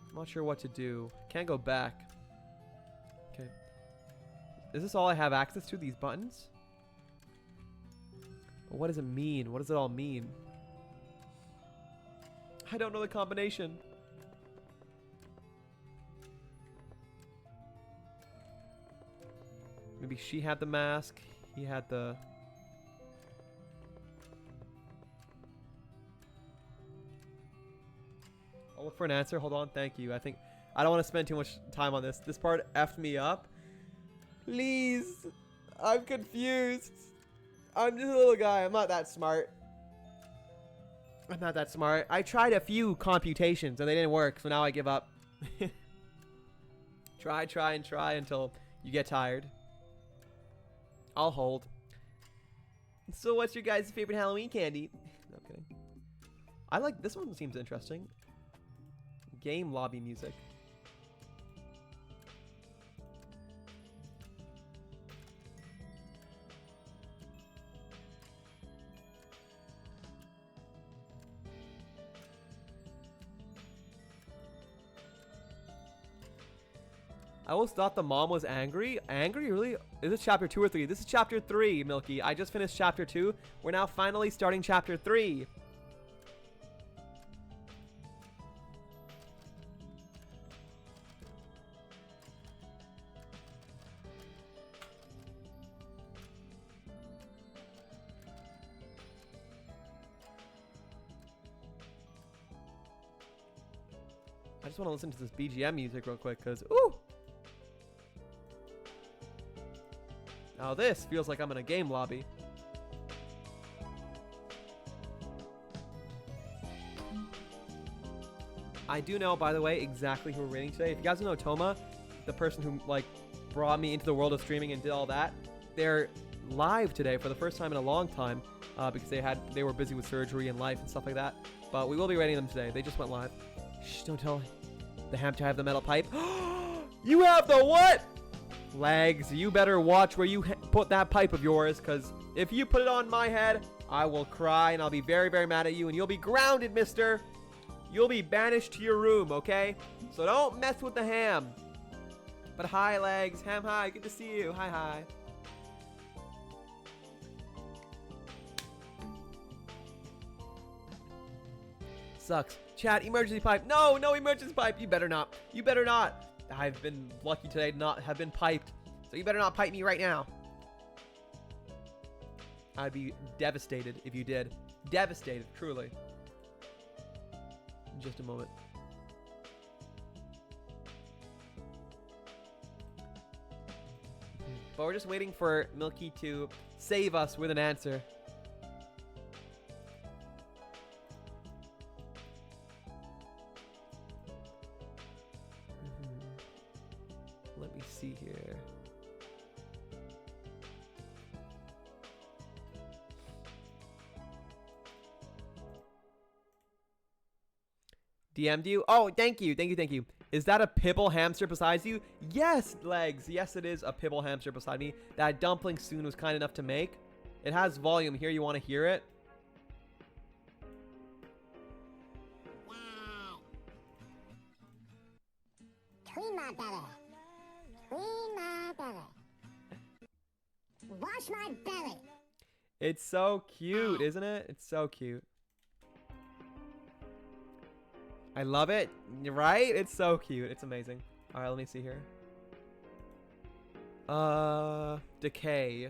I'm not sure what to do. Can't go back. Okay. Is this all I have access to, these buttons? What does it mean? What does it all mean? I don't know the combination. Maybe she had the mask. He had the... I'll look for an answer. Hold on. Thank you. I don't want to spend too much time on this. This part effed me up. Please. I'm confused. I'm just a little guy. I'm not that smart. I'm not that smart. I tried a few computations and they didn't work, so now I give up. Try and try until you get tired. I'll hold. So what's your guys' favorite Halloween candy? No, I'm kidding. I like this one, seems interesting. Game lobby music. I always thought the mom was angry. Angry? Really? Is this chapter 2 or 3? This is chapter 3, Milky. I just finished chapter 2. We're now finally starting chapter 3. I just want to listen to this BGM music real quick, because, ooh! Now this feels like I'm in a game lobby. I do know, by the way, exactly who we're rating today. If you guys don't know Toma, the person who like brought me into the world of streaming and did all that, they're live today for the first time in a long time because they were busy with surgery and life and stuff like that. But we will be rating them today. They just went live. Shh, don't tell the hamster I have the metal pipe. You have the what? Legs, you better watch where you put that pipe of yours, because if you put it on my head, I will cry and I'll be very, very mad at you, and you'll be grounded, mister. You'll be banished to your room, okay? So don't mess with the ham. But hi, Legs. Ham, hi. Good to see you. Hi, hi. Sucks. Chat, emergency pipe. No, no emergency pipe. You better not. You better not. I've been lucky today to not have been piped. So you better not pipe me right now. I'd be devastated if you did. Devastated, truly. In just a moment. But we're just waiting for Milky to save us with an answer. Let me see here. DM'd you? Oh, thank you, thank you, thank you. Is that a Pibble hamster beside you? Yes, Legs. Yes, it is a Pibble hamster beside me. That Dumpling Soon was kind enough to make. It has volume here. You want to hear it? Clean my belly. Clean my belly. Wash my belly. It's so cute, isn't it? It's so cute. I love it, right? It's so cute. It's amazing. All right, let me see here. Decay.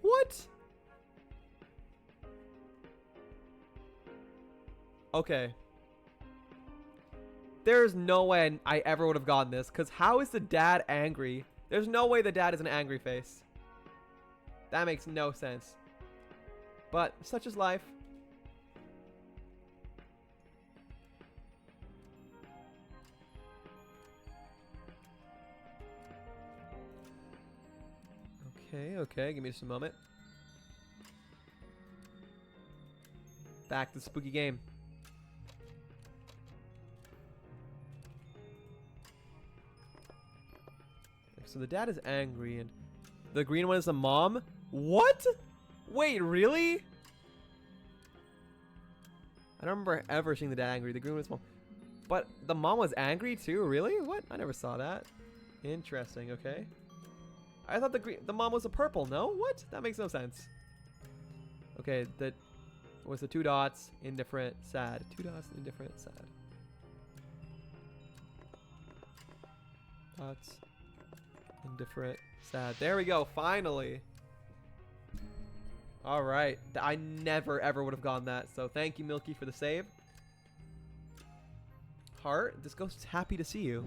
What? Okay. There's no way I ever would have gotten this, because how is the dad angry? There's no way the dad is an angry face. That makes no sense. But such is life. Okay, give me just a moment. Back to the spooky game. So the dad is angry, and the green one is the mom? What? Wait, really? I don't remember ever seeing the dad angry. The green one was mom. But the mom was angry too? Really? What? I never saw that. Interesting, okay. I thought the mom was a purple. No? What? That makes no sense. Okay, that was the 2 dots, indifferent, sad. 2 dots, indifferent, sad. Dots, indifferent, sad. There we go, finally. All right, I never ever would have gotten that. So thank you, Milky, for the save. Heart, this ghost is happy to see you.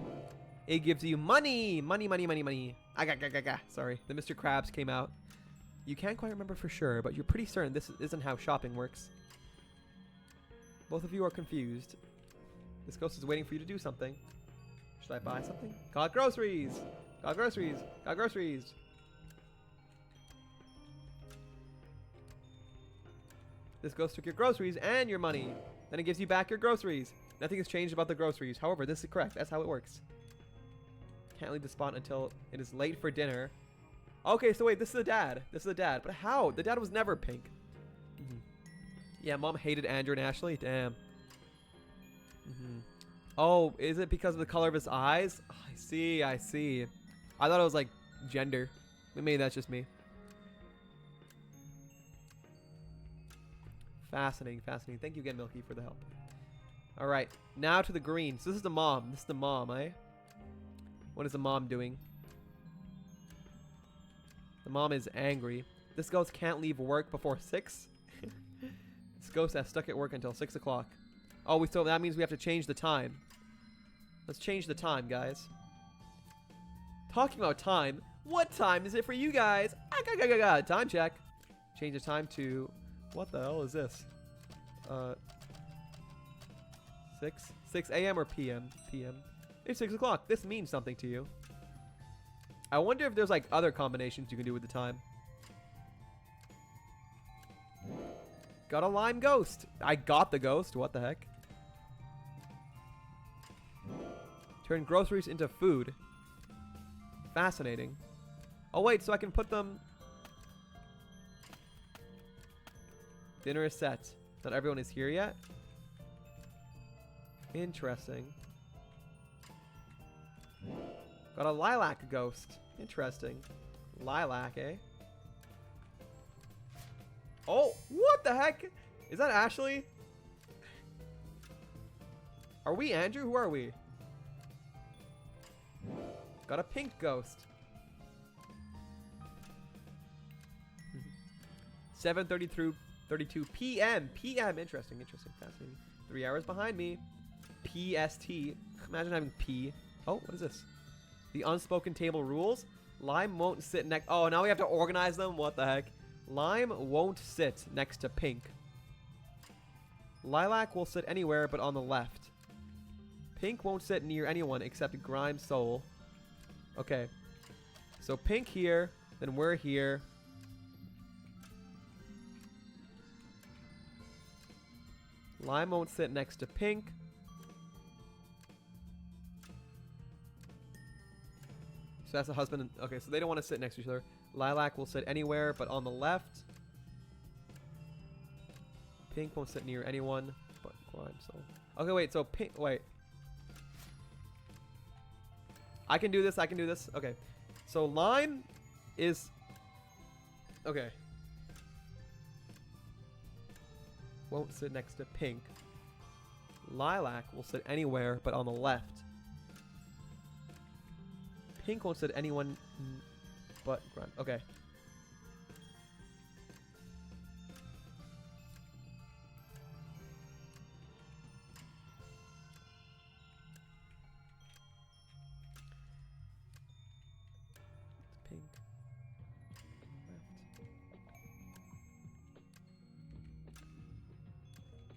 It gives you money, money, money, money, money. Sorry, the Mr. Krabs came out. You can't quite remember for sure, but you're pretty certain this isn't how shopping works. Both of you are confused. This ghost is waiting for you to do something. Should I buy something? Got groceries! Got groceries! Got groceries! This ghost took your groceries and your money. Then it gives you back your groceries. Nothing has changed about the groceries. However, this is correct. That's how it works. Can't leave the spot until it is late for dinner. Okay, so wait, this is the dad. This is the dad. But how? The dad was never pink. Yeah, mom hated Andrew and Ashley. Damn. Oh, is it because of the color of his eyes? Oh, I see, I see. I thought it was like gender. Maybe that's just me. Fascinating, fascinating. Thank you again, Milky, for the help. All right, now to the green. So this is the mom. This is the mom, eh? What is the mom doing? The mom is angry. This ghost can't leave work before 6. This ghost has stuck at work until 6 o'clock. Oh, so that means we have to change the time. Let's change the time, guys. Talking about time. What time is it for you guys? Time check. Change the time to... What the hell is this? 6 a.m. or p.m.? p.m. It's 6 o'clock. This means something to you. I wonder if there's like other combinations you can do with the time. Got a lime ghost. I got the ghost. What the heck? Turn groceries into food. Fascinating. Oh wait, so I can put them... Dinner is set. Not everyone is here yet. Interesting. Got a lilac ghost. Interesting. Lilac, eh? Oh, what the heck? Is that Ashley? Are we Andrew? Who are we? Got a pink ghost. 7:30 through 32 p.m. p.m. Interesting, interesting, fascinating. 3 hours behind me. PST. Imagine having P. Oh, what is this? The unspoken table rules. Lime won't sit next. Oh, now we have to organize them. What the heck? Lime won't sit next to pink. Lilac will sit anywhere but on the left. Pink won't sit near anyone except Grime Soul. Okay. So pink here, then we're here. Lime won't sit next to pink. So that's the husband. Okay, so they don't want to sit next to each other. Lilac will sit anywhere but on the left. Pink won't sit near anyone but Grime Soul. Okay, wait, so pink, wait. I can do this, I can do this. Okay. So lime is... Okay. Won't sit next to pink. Lilac will sit anywhere but on the left. Pink won't sit anyone but Grime. Okay. pink. Left.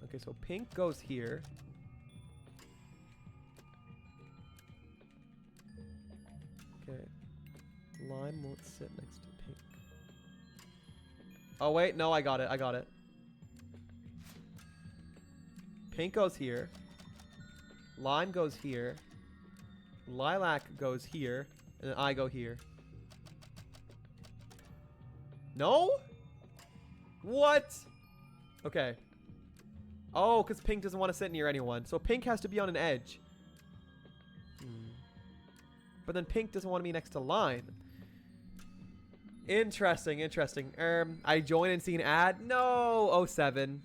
Okay, so pink goes here. Okay. Lime won't sit next to pink. Oh, wait. No, I got it. I got it. Pink goes here. Lime goes here. Lilac goes here. And then I go here. No? What? Okay. Oh, because pink doesn't want to sit near anyone. So pink has to be on an edge. But then pink doesn't want to be next to lime. Interesting, interesting. I join and see an ad. No, 07.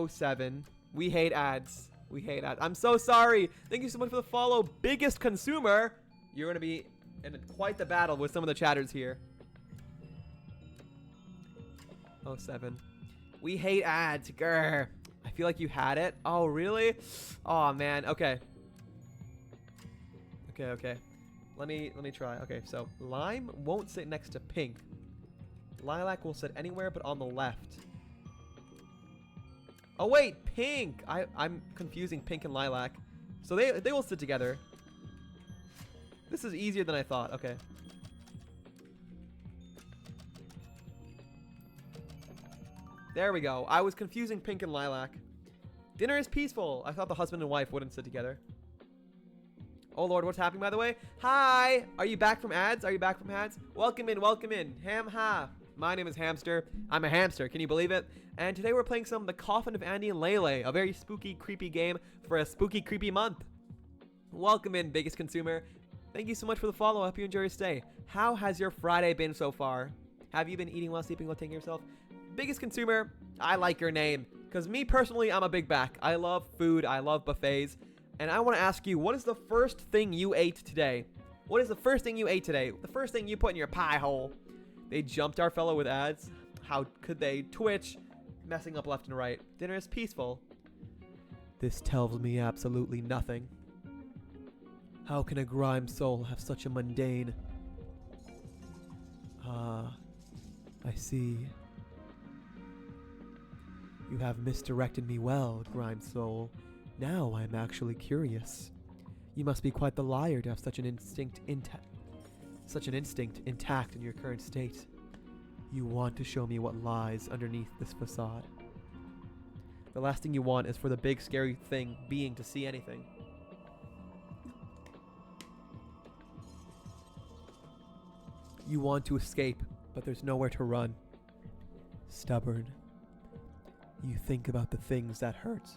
07. We hate ads. We hate ads. I'm so sorry. Thank you so much for the follow. Biggest consumer. You're going to be in quite the battle with some of the chatters here. 07. We hate ads. Grr. I feel like you had it. Oh, really? Oh, man. Okay. Okay. Let me try. Okay, so lime won't sit next to pink. Lilac will sit anywhere but on the left. Oh wait, pink! I'm confusing pink and lilac. So they will sit together. This is easier than I thought. Okay. There we go. I was confusing pink and lilac. Dinner is peaceful. I thought the husband and wife wouldn't sit together. Oh lord, what's happening by the way? Hi! Are you back from ads? Are you back from ads? Welcome in, welcome in. Ham ha. My name is Hamster. I'm a hamster, can you believe it? And today we're playing some The Coffin of Andy and Lele, a very spooky, creepy game for a spooky, creepy month. Welcome in, biggest consumer. Thank you so much for the follow. I hope you enjoy your stay. How has your Friday been so far? Have you been eating while sleeping while taking care of yourself? Biggest consumer, I like your name. Because me personally, I'm a big back. I love food, I love buffets. And I want to ask you, what is the first thing you ate today? What is the first thing you ate today? The first thing you put in your pie hole? They jumped our fellow with ads. How could they? Twitch, messing up left and right. Dinner is peaceful. This tells me absolutely nothing. How can a grime soul have such a mundane? Ah, I see. You have misdirected me well, grime soul. Now I'm actually curious. You must be quite the liar to have such an instinct intact in your current state. You want to show me what lies underneath this facade. The last thing you want is for the big scary thing being to see anything. You want to escape, but there's nowhere to run. Stubborn. You think about the things that hurt.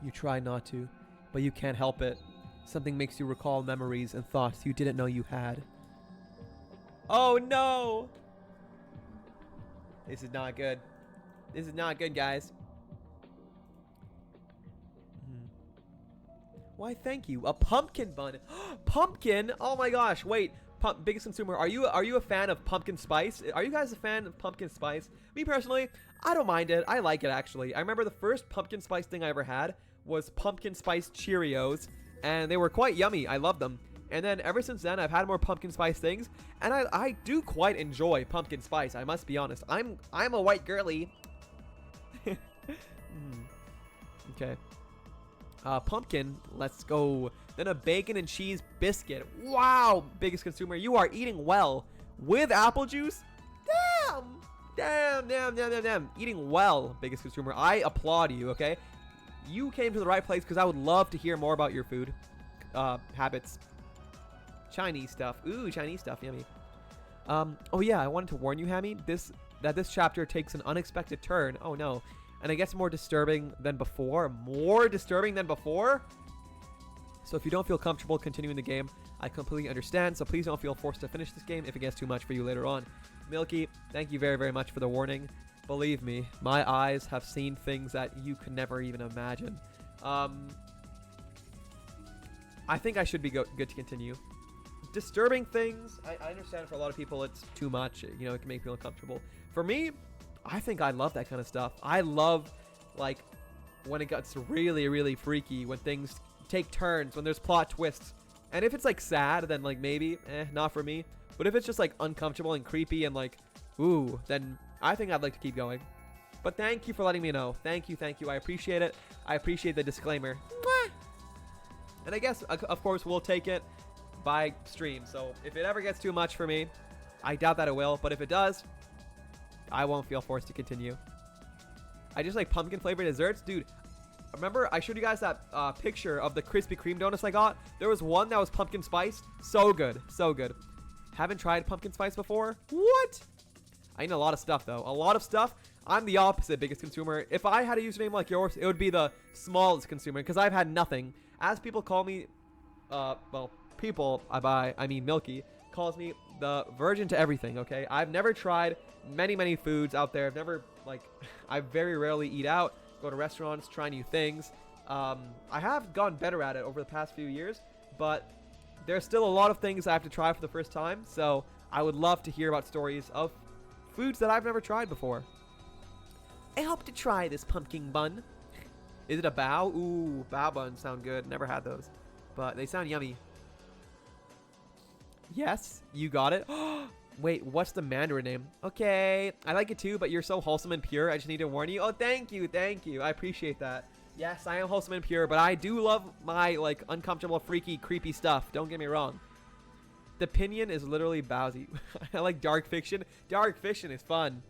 You try not to, but you can't help it. Something makes you recall memories and thoughts you didn't know you had. Oh no! This is not good. This is not good, guys. Why, thank you. A pumpkin bun. Pumpkin? Oh my gosh. Wait. Biggest consumer, are you a fan of pumpkin spice? Are you guys a fan of pumpkin spice? Me personally, I don't mind it. I like it actually. I remember the first pumpkin spice thing I ever had was pumpkin spice Cheerios, and they were quite yummy. I love them. And then ever since then, I've had more pumpkin spice things, and I do quite enjoy pumpkin spice. I must be honest. I'm a white girly. Okay. Pumpkin, let's go. Then a bacon and cheese biscuit. Wow, biggest consumer, you are eating well. With apple juice? Damn. Eating well, biggest consumer. I applaud you, okay? You came to the right place because I would love to hear more about your food habits. Chinese stuff. Ooh, Chinese stuff, yummy. Oh yeah, I wanted to warn you, Hammy, that this chapter takes an unexpected turn. Oh no. And it gets more disturbing than before. More disturbing than before? So if you don't feel comfortable continuing the game, I completely understand. So please don't feel forced to finish this game if it gets too much for you later on. Milky, thank you very, very much for the warning. Believe me, my eyes have seen things that you could never even imagine. I think I should be good to continue. Disturbing things, I understand for a lot of people it's too much. You know, it can make people uncomfortable. For me, I think I love that kind of stuff. I love, like, when it gets really, really freaky, when things take turns, when there's plot twists. And if it's like sad, then like maybe, not for me. But if it's just like uncomfortable and creepy and like, ooh, then I think I'd like to keep going. But thank you for letting me know. Thank you, thank you. I appreciate it. I appreciate the disclaimer. Mwah! And I guess, of course, we'll take it by stream. So if it ever gets too much for me, I doubt that it will. But if it does, I won't feel forced to continue. I just like pumpkin flavored desserts. Dude, remember I showed you guys that picture of the Krispy Kreme donuts I got? There was one that was pumpkin spice. So good. So good. Haven't tried pumpkin spice before? What? I eat a lot of stuff, though. A lot of stuff. I'm the opposite biggest consumer. If I had a username like yours, it would be the smallest consumer because I've had nothing. As people call me, well, people I mean Milky, calls me the virgin to everything, okay? I've never tried many foods out there. I've never, like, I very rarely eat out, go to restaurants, try new things. I have gotten better at it over the past few years, but there's still a lot of things I have to try for the first time, so I would love to hear about stories of foods that I've never tried before. I hope to try this pumpkin bun. Is it a bao? Ooh, bao buns sound good. Never had those, but they sound yummy. Yes, you got it. Wait, what's the Mandarin name? Okay, I like it too, but you're so wholesome and pure. I just need to warn you. Oh, thank you, thank you. I appreciate that. Yes, I am wholesome and pure, but I do love my, like, uncomfortable, freaky, creepy stuff. Don't get me wrong. The Pinion is literally Bowsy. I like dark fiction. Dark fiction is fun.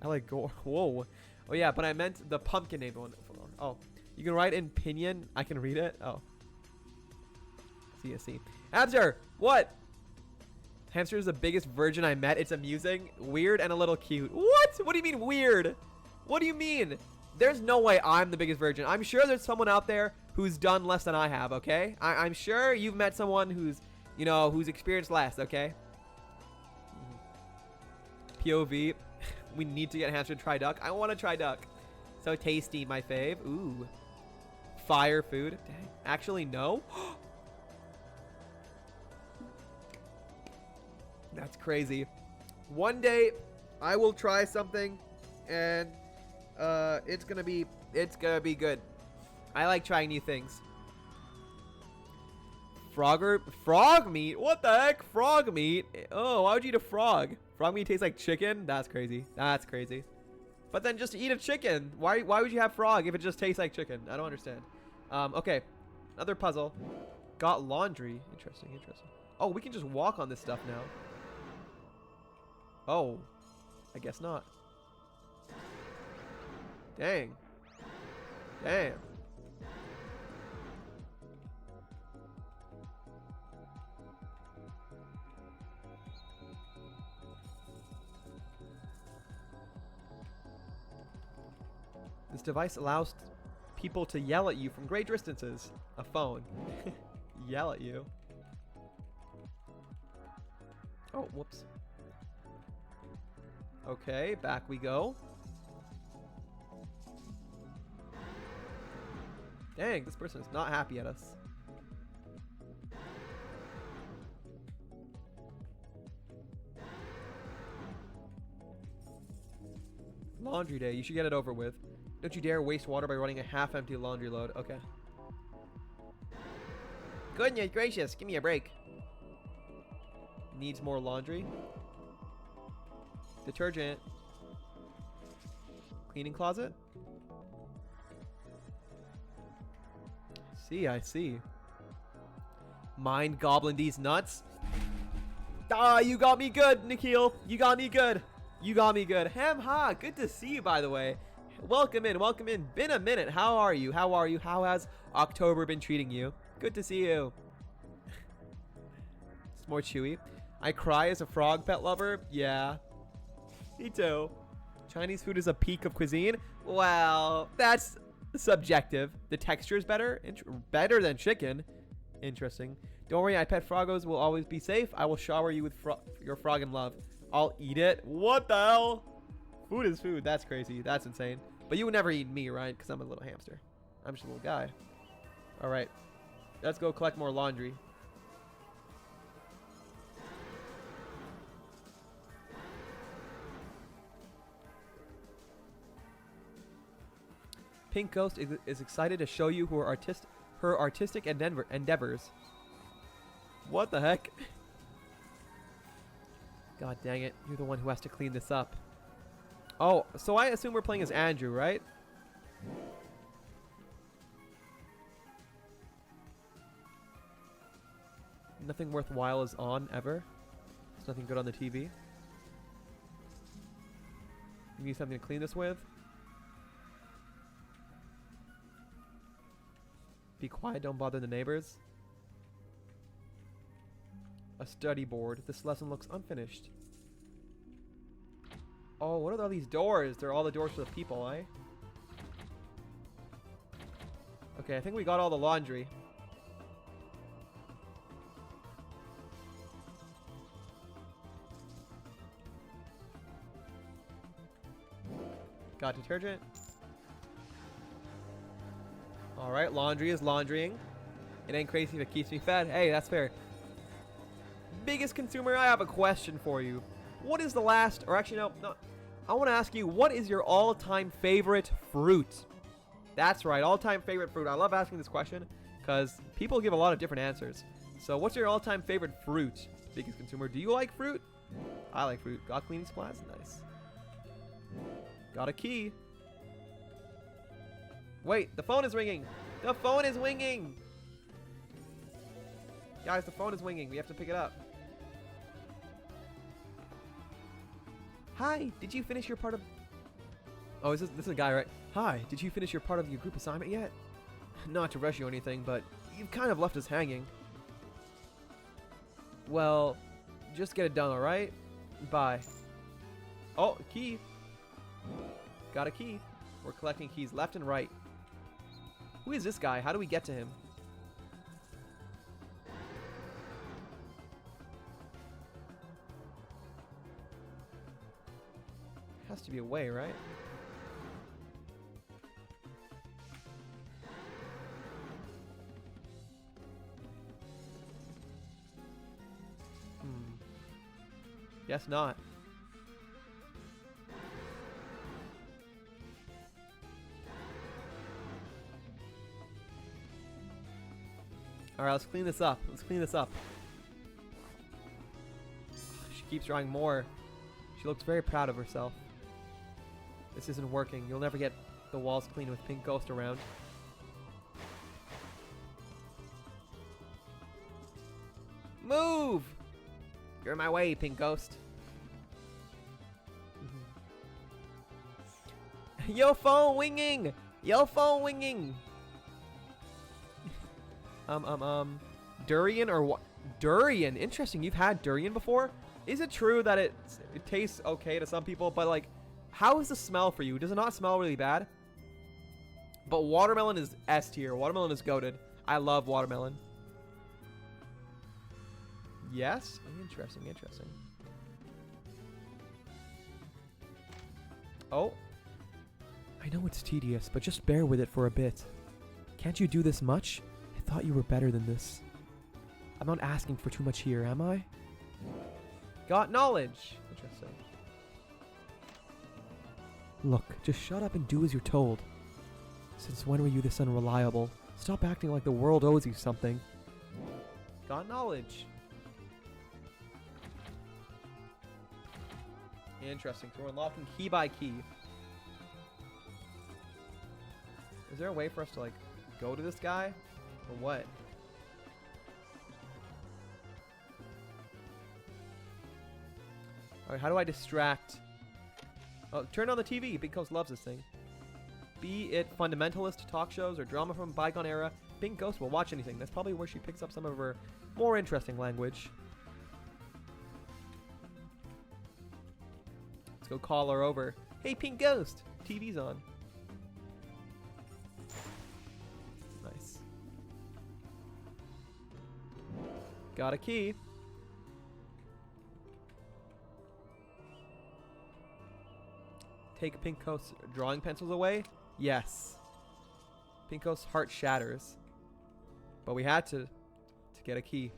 I like gore. Whoa. Oh, yeah, but I meant the pumpkin named one. Oh, you can write in Pinion. I can read it. Oh. See. Hamster, what? Hamster is the biggest virgin I met. It's amusing, weird, and a little cute. What? What do you mean weird? What do you mean? There's no way I'm the biggest virgin. I'm sure there's someone out there who's done less than I have, okay? I'm sure you've met someone who's, you know, who's experienced less, okay? POV. We need to get Hamster to try duck. I want to try duck. So tasty, my fave. Ooh. Fire food. Dang. Actually, no. That's crazy. One day, I will try something, and it's gonna be good. I like trying new things. Frog meat? What the heck? Frog meat? Oh, why would you eat a frog? Frog meat tastes like chicken? That's crazy. That's crazy. But then just eat a chicken. Why would you have frog if it just tastes like chicken? I don't understand. Okay. Another puzzle. Got laundry. Interesting. Oh, we can just walk on this stuff now. Oh. I guess not. Dang. This device allows people to yell at you from great distances. A phone. Yell at you. Oh, whoops. Okay, back we go. Dang, this person is not happy at us. Laundry day. You should get it over with. Don't you dare waste water by running a half-empty laundry load. Okay. Goodness gracious, give me a break. Needs more laundry. Detergent. Cleaning closet. I see. Mind gobbling these nuts. Ah, you got me good, Nikhil. You got me good. Ham ha, good to see you, by the way. Welcome in. Been a minute. How are you? How has October been treating you? Good to see you. It's more chewy. I cry as a frog pet lover. Yeah. Me too. Chinese food is a peak of cuisine. Well, that's subjective. The texture is better. Better than chicken. Interesting. Don't worry, I pet froggos will always be safe. I will shower you with your frog in love. I'll eat it. What the hell? Food is food. That's crazy. That's insane. But you would never eat me, right? Because I'm a little hamster. I'm just a little guy. All right. Let's go collect more laundry. Pink Ghost is excited to show you her artistic endeavors. What the heck? God dang it. You're the one who has to clean this up. Oh, so I assume we're playing as Andrew, right? Nothing worthwhile is on, ever. There's nothing good on the TV. You need something to clean this with? Be quiet, don't bother the neighbors. A study board. This lesson looks unfinished. Oh, what are all these doors? They're all the doors for the people, eh? Okay, I think we got all the laundry. Got detergent. Alright, laundry is laundrying. It ain't crazy if it keeps me fed. Hey, that's fair. Biggest consumer, I have a question for you. What is the last, or actually no, I want to ask you, what is your all-time favorite fruit? That's right, all-time favorite fruit. I love asking this question because people give a lot of different answers. So what's your all-time favorite fruit, biggest consumer? Do you like fruit? I like fruit. Got cleaning supplies? Nice. Got a key. Wait, the phone is ringing. The phone is ringing. Guys, the phone is ringing. We have to pick it up. Hi, did you finish your part of... Oh, this is a guy, right? Hi, did you finish your part of your group assignment yet? Not to rush you or anything, but you've kind of left us hanging. Well, just get it done, alright? Bye. Oh, key. Got a key. We're collecting keys left and right. Who is this guy? How do we get to him? Has to be a way, right? Guess not. Alright, let's clean this up. Let's clean this up. She keeps drawing more. She looks very proud of herself. This isn't working. You'll never get the walls clean with Pink Ghost around. Move! You're in my way, Pink Ghost. Your phone winging! Your phone winging! Durian or what? Durian. Interesting. You've had durian before? Is it true that it tastes okay to some people, but like, how is the smell for you? Does it not smell really bad? But watermelon is S tier. Watermelon is goated. I love watermelon. Yes? Interesting, interesting. Oh. I know it's tedious, but just bear with it for a bit. Can't you do this much? I thought you were better than this. I'm not asking for too much here, am I? Got knowledge. Interesting. Look, just shut up and do as you're told. Since when were you this unreliable? Stop acting like the world owes you something. Got knowledge. Interesting. So we're unlocking key by key. Is there a way for us to, like, go to this guy? Or what? Alright, how do I distract? Oh, turn on the TV. Pink Ghost loves this thing. Be it fundamentalist talk shows or drama from a bygone era, Pink Ghost will watch anything. That's probably where she picks up some of her more interesting language. Let's go call her over. Hey, Pink Ghost! TV's on. Nice. Got a key. Take Pink Ghost's drawing pencils away? Yes. Pink Ghost's heart shatters. But we had to get a key.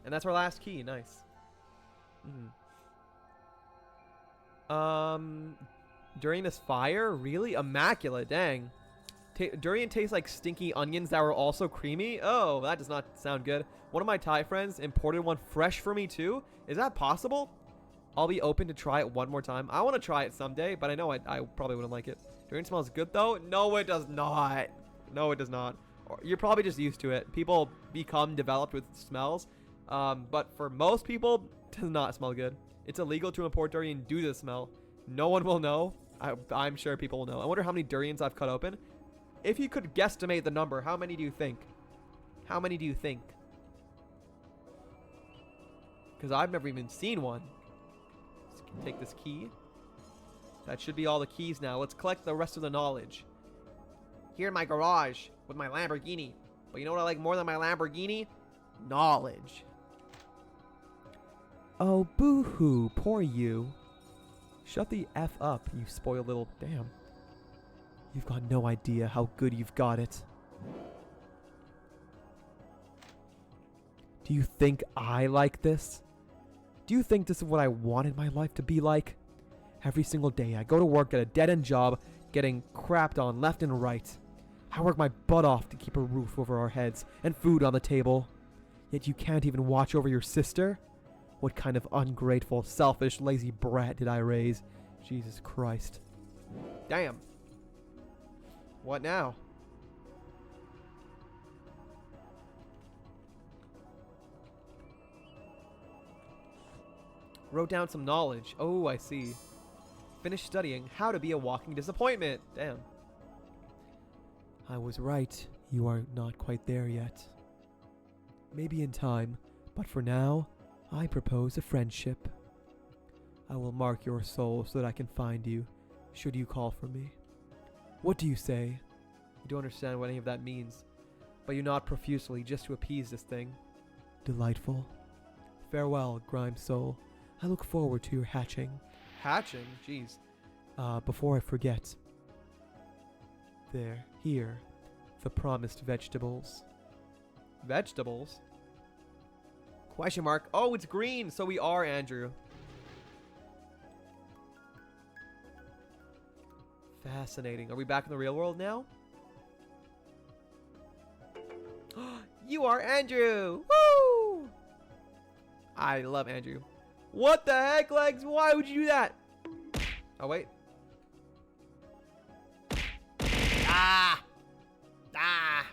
And that's our last key. Nice. During this fire? Really? Immaculate. Dang. Durian tastes like stinky onions that were also creamy. Oh, that does not sound good. One of my Thai friends imported one fresh for me too. Is that possible? I'll be open to try it one more time. I want to try it someday, but I know I probably wouldn't like it. Durian smells good though? No, it does not. No, it does not. You're probably just used to it. People become developed with smells. But for most people, it does not smell good. It's illegal to import durian due to the smell. No one will know. I'm sure people will know. I wonder how many durians I've cut open. If you could guesstimate the number, how many do you think? How many do you think? Because I've never even seen one. Let's take this key. That should be all the keys now. Let's collect the rest of the knowledge. Here in my garage with my Lamborghini. But you know what I like more than my Lamborghini? Knowledge. Oh, boo-hoo. Poor you. Shut the F up, you spoiled little... Damn. You've got no idea how good you've got it. Do you think I like this? Do you think this is what I wanted my life to be like? Every single day I go to work at a dead-end job, getting crapped on left and right. I work my butt off to keep a roof over our heads and food on the table. Yet you can't even watch over your sister? What kind of ungrateful, selfish, lazy brat did I raise? Jesus Christ. Damn. What now? Wrote down some knowledge. Oh, I see. Finished studying how to be a walking disappointment. Damn. I was right. You are not quite there yet. Maybe in time, but for now, I propose a friendship. I will mark your soul so that I can find you, should you call for me. What do you say? I don't understand what any of that means, but you nod profusely just to appease this thing. Delightful. Farewell, grime soul. I look forward to your hatching. Hatching? Jeez. Before I forget. Here, the promised vegetables. Vegetables? Question mark. Oh, it's green, so we are Andrew. Fascinating. Are we back in the real world now? You are Andrew! Woo! I love Andrew. What the heck, Legs? Why would you do that? Oh, wait. Ah! Ah!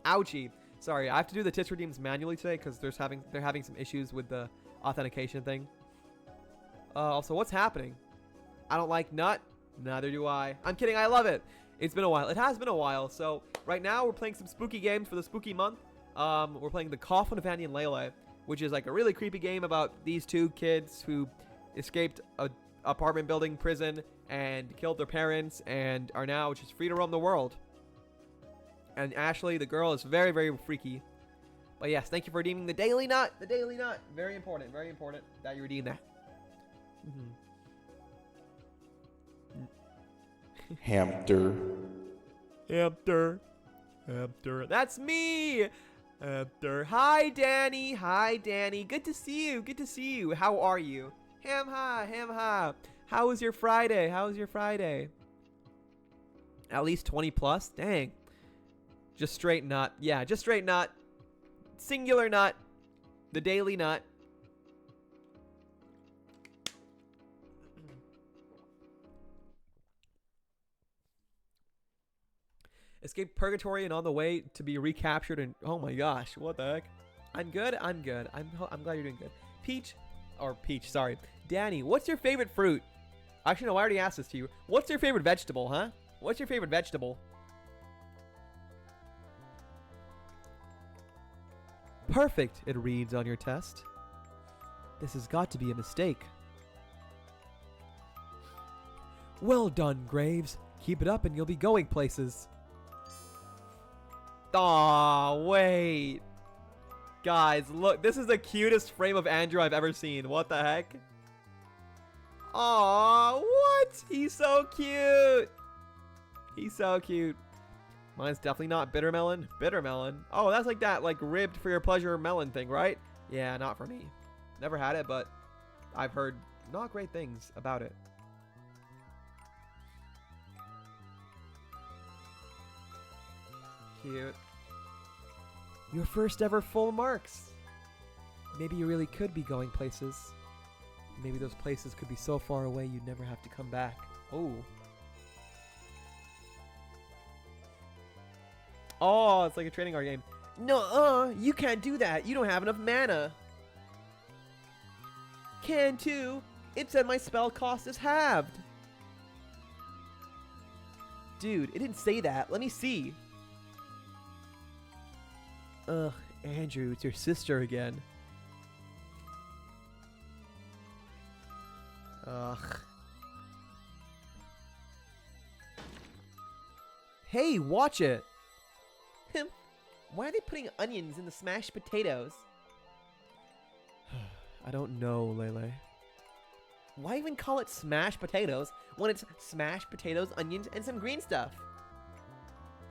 Ouchie. Sorry, I have to do the tits redeems manually today because they're having some issues with the authentication thing. Also, what's happening? I don't like nut. Neither do I. I'm kidding. I love it. It's been a while. It has been a while. So right now we're playing some spooky games for the spooky month. We're playing The Coffin of Andy and Leyley, which is like a really creepy game about these two kids who escaped a apartment building prison and killed their parents and are now just free to roam the world. And Ashley, the girl, is very, very freaky. But yes, thank you for redeeming the Daily Nut. The Daily Nut. Very important that you redeem that. Hamster. Hamster. That's me. Hamster. Hi, Danny. Hi, Danny. Good to see you. Good to see you. How are you? Ham ha. How was your Friday? At least 20 plus? Dang. Just straight nut. Yeah, just straight nut. Singular nut. The Daily Nut. Escaped purgatory and on the way to be recaptured and oh my gosh, what the heck? I'm good. I'm glad you're doing good. Peach, sorry. Danny, what's your favorite fruit? Actually, no, I already asked this to you. What's your favorite vegetable, huh? What's your favorite vegetable? Perfect, it reads on your test. This has got to be a mistake. Well done, Graves. Keep it up and you'll be going places. Aw, wait. Guys, look. This is the cutest frame of Andrew I've ever seen. What the heck? Aw, what? He's so cute. He's so cute. Mine's definitely not bitter melon. Bitter melon. Oh, that's like that, like ribbed for your pleasure melon thing, right? Yeah, not for me. Never had it, but I've heard not great things about it. cute. Your first ever full marks. Maybe you really could be going places. Maybe those places could be so far away you'd never have to come back. Oh. Oh, it's like a trading card game. No, you can't do that. You don't have enough mana. Can too. It said my spell cost is halved. Dude, it didn't say that. Let me see. Ugh, Andrew, it's your sister again. Ugh. Hey, watch it. Why are they putting onions in the smashed potatoes? I don't know, Lele. Why even call it smashed potatoes when it's smashed potatoes, onions, and some green stuff?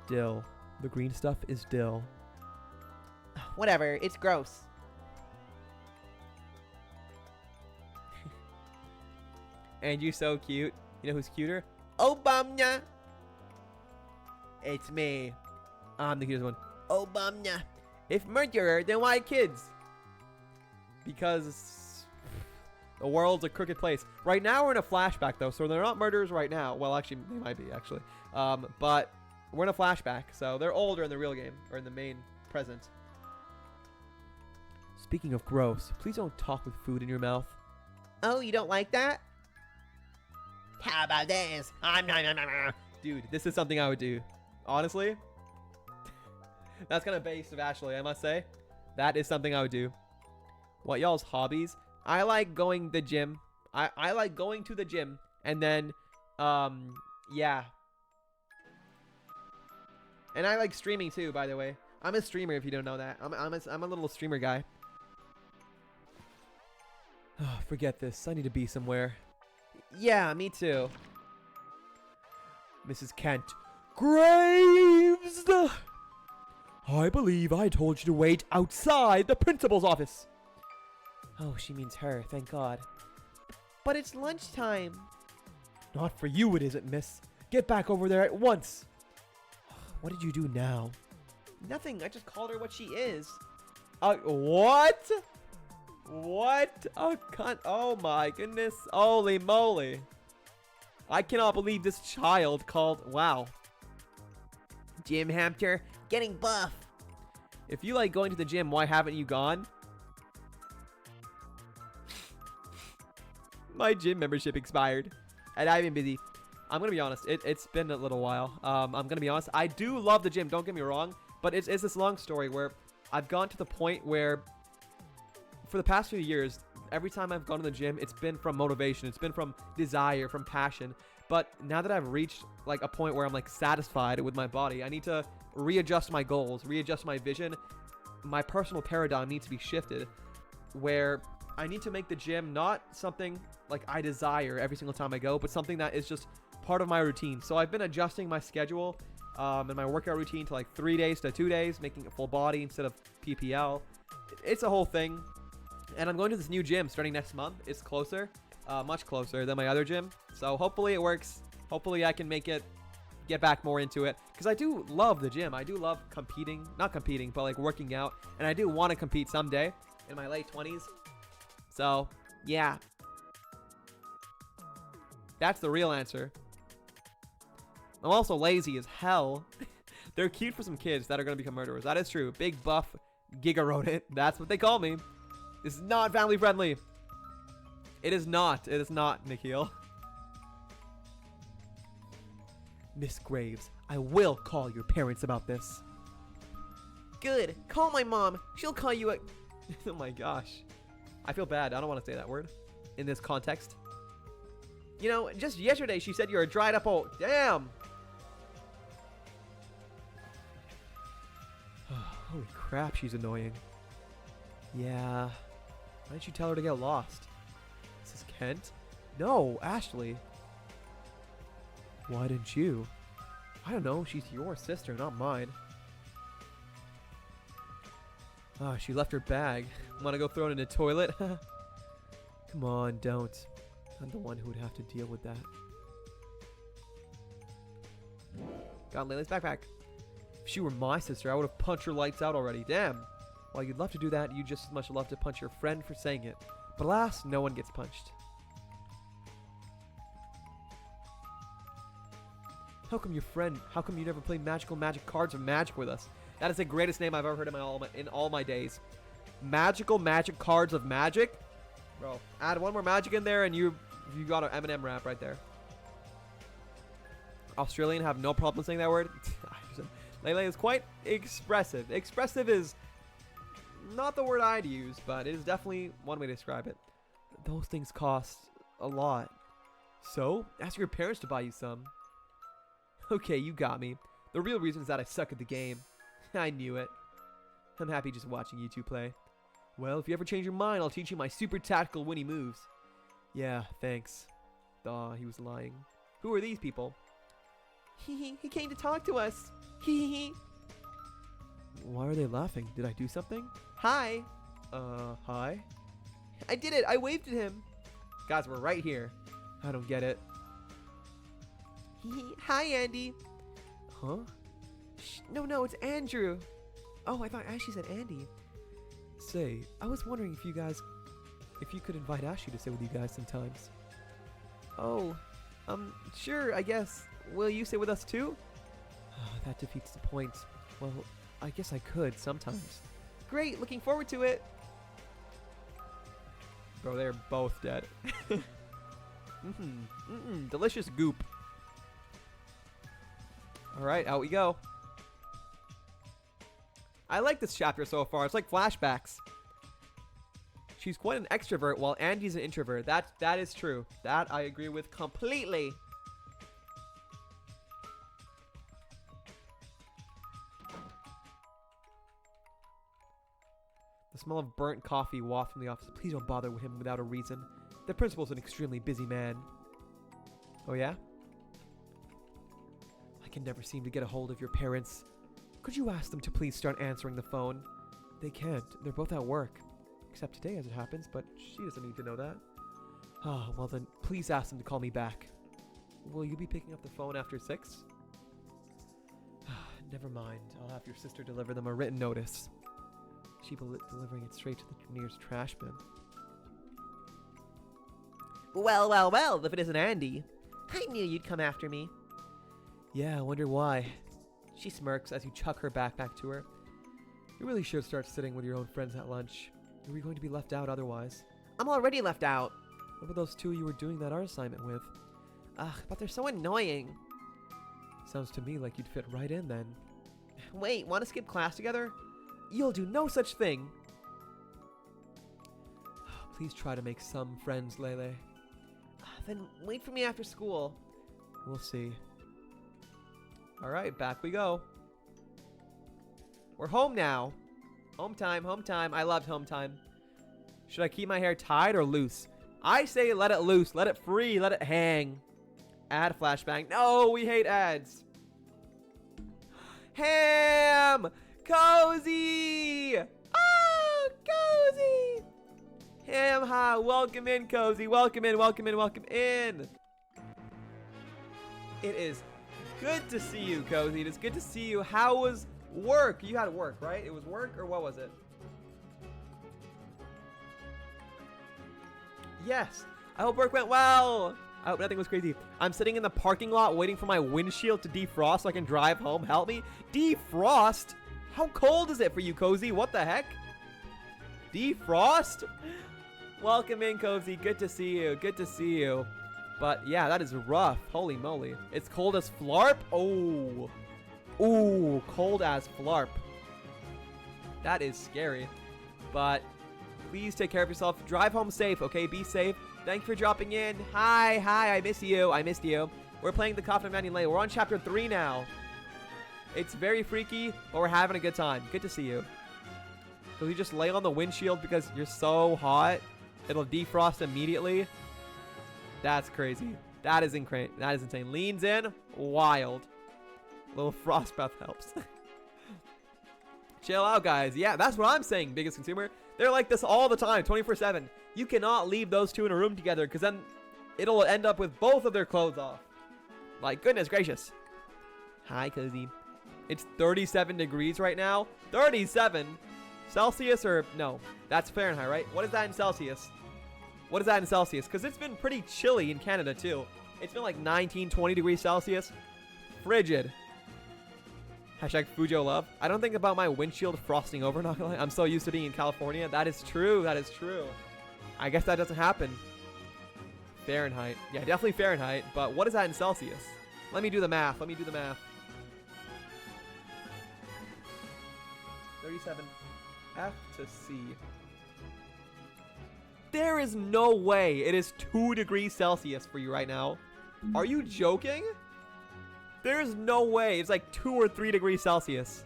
Dill. The green stuff is dill. Whatever, it's gross. And you're so cute. You know who's cuter? Obama. It's me. I'm the cutest one. Obama. If murderer, then why kids? Because the world's a crooked place. Right now we're in a flashback though, so they're not murderers right now. Well, actually, they might be actually. But we're in a flashback, so they're older in the real game or in the main present. Speaking of gross, please don't talk with food in your mouth. Oh, you don't like that? How about this? Dude, this is something I would do. Honestly, that's kind of base of Ashley, I must say. That is something I would do. What y'all's hobbies? I like going to the gym. I like going to the gym and then, yeah. And I like streaming too, by the way. I'm a streamer if you don't know that. I'm a little streamer guy. Oh, forget this. I need to be somewhere. Yeah, me too. Mrs. Kent. Graves! I believe I told you to wait outside the principal's office. Oh, she means her, thank God. But it's lunchtime. Not for you it isn't, miss. Get back over there at once. What did you do now? Nothing, I just called her what she is. What? What a cunt. Oh my goodness. Holy moly. I cannot believe this child called. Wow. Jim Hampter, getting buff. If you like going to the gym, why haven't you gone? My gym membership expired. And I've been busy. I'm going to be honest. It's been a little while. I'm going to be honest. I do love the gym. Don't get me wrong. But it's this long story where I've gone to the point where for the past few years, every time I've gone to the gym, it's been from motivation. It's been from desire, from passion. But now that I've reached like a point where I'm like satisfied with my body, I need to readjust my goals, readjust my vision. My personal paradigm needs to be shifted where I need to make the gym not something like I desire every single time I go, but something that is just part of my routine. So I've been adjusting my schedule and my workout routine to like 3 days to 2 days, making it full body instead of PPL. It's a whole thing. And I'm going to this new gym starting next month. It's closer, much closer than my other gym. So hopefully it works. Hopefully I can make it, get back more into it. Because I do love the gym. I do love competing. Not competing, but like working out. And I do want to compete someday in my late 20s. So, yeah. That's the real answer. I'm also lazy as hell. They're cute for some kids that are going to become murderers. That is true. Big buff Giga Rodent. That's what they call me. This is not family friendly. It is not. It is not, Nikhil. Miss Graves, I will call your parents about this. Good. Call my mom. She'll call you a... Oh my gosh. I feel bad. I don't want to say that word in this context. You know, just yesterday she said you're a dried up old... Damn. Holy crap, she's annoying. Yeah. Why didn't you tell her to get lost? Mrs. Kent? No, Ashley. Why didn't you? I don't know. She's your sister, not mine. Ah, she left her bag. Want to go throw it in the toilet? Come on, don't. I'm the one who would have to deal with that. Got Layla's backpack. If she were my sister, I would have punched her lights out already. Damn. While you'd love to do that, you'd just as much love to punch your friend for saying it. But alas, no one gets punched. How come you never play magic cards of magic with us? That is the greatest name I've ever heard in all my days. Magic cards of magic? Bro, add one more magic in there and you got an Eminem rap right there. Australian have no problem saying that word. Lele is quite expressive. Expressive is not the word I'd use, but it is definitely one way to describe it. Those things cost a lot. So, ask your parents to buy you some. Okay, you got me. The real reason is that I suck at the game. I knew it. I'm happy just watching you two play. Well, if you ever change your mind, I'll teach you my super tactical winnie moves. Yeah, thanks. Aw, he was lying. Who are these people? He came to talk to us. Why are they laughing? Did I do something? Hi. Hi? I did it. I waved at him. Guys, we're right here. I don't get it. Hi, Andy. Huh? Shh, no, it's Andrew. Oh, I thought Ashley said Andy. Say, I was wondering if you could invite Ashley to sit with you guys sometimes. Oh, sure, I guess. Will you sit with us too? That defeats the point. Well, I guess I could sometimes. Great, looking forward to it. Bro, they're both dead. Delicious goop. Alright, out we go. I like this chapter so far. It's like flashbacks. She's quite an extrovert while Andy's an introvert. That is true. That I agree with completely. The smell of burnt coffee wafts from the office. Please don't bother with him without a reason. The principal's an extremely busy man. Oh yeah? I can never seem to get a hold of your parents. Could you ask them to please start answering the phone? They can't. They're both at work. Except today as it happens, but she doesn't need to know that. Oh, well then, please ask them to call me back. Will you be picking up the phone after 6? Never mind. I'll have your sister deliver them a written notice. She will delivering it straight to the nearest trash bin. Well, if it isn't Andy. I knew you'd come after me. Yeah, I wonder why. She smirks as you chuck her backpack to her. You really should start sitting with your own friends at lunch. Are we going to be left out otherwise? I'm already left out. What about those two you were doing that art assignment with? Ugh, but they're so annoying. Sounds to me like you'd fit right in then. Wait, want to skip class together? You'll do no such thing. Please try to make some friends, Lele. Then wait for me after school. We'll see. Alright, back we go. We're home now. Home time. I loved home time. Should I keep my hair tied or loose? I say let it loose. Let it free. Let it hang. Ad flashbang. No, we hate ads. Ham! Cozy! Oh, Cozy! Ham ha! Welcome in, Cozy. Welcome in. It is good to see you, Cozy. It is good to see you. How was work? You had work, right? It was work, or what was it? Yes. I hope work went well. I hope nothing was crazy. I'm sitting in the parking lot waiting for my windshield to defrost so I can drive home. Help me. Defrost? How cold is it for you, Cozy? What the heck? Defrost? Welcome in, Cozy. Good to see you. But yeah, that is rough. Holy moly. It's cold as flarp? Oh. Ooh, cold as flarp. That is scary. But please take care of yourself. Drive home safe, okay? Be safe. Thank you for dropping in. Hi, I missed you. We're playing the Coffin of Andy Lane. We're on chapter 3 now. It's very freaky, but we're having a good time. Good to see you. So you just lay on the windshield because you're so hot, it'll defrost immediately. That's crazy. That is insane. Leans in, wild. Little frost breath helps. Chill out, guys. Yeah, that's what I'm saying, biggest consumer. They're like this all the time, 24/7. You cannot leave those two in a room together because then it'll end up with both of their clothes off. Like, goodness gracious. Hi, Cozy. It's 37 degrees right now. 37 Celsius or no, that's Fahrenheit, right? What is that in Celsius? What is that in Celsius? Because it's been pretty chilly in Canada too. It's been like 19, 20 degrees Celsius. Frigid. Hashtag Fujo love. I don't think about my windshield frosting over, not gonna lie. I'm so used to being in California. That is true. That is true. I guess that doesn't happen. Fahrenheit. Yeah, definitely Fahrenheit. But what is that in Celsius? Let me do the math. Let me do the math. 37 F to C. There is no way it is 2 degrees Celsius for you right now. Are you joking? There's no way. It's like 2 or 3 degrees Celsius.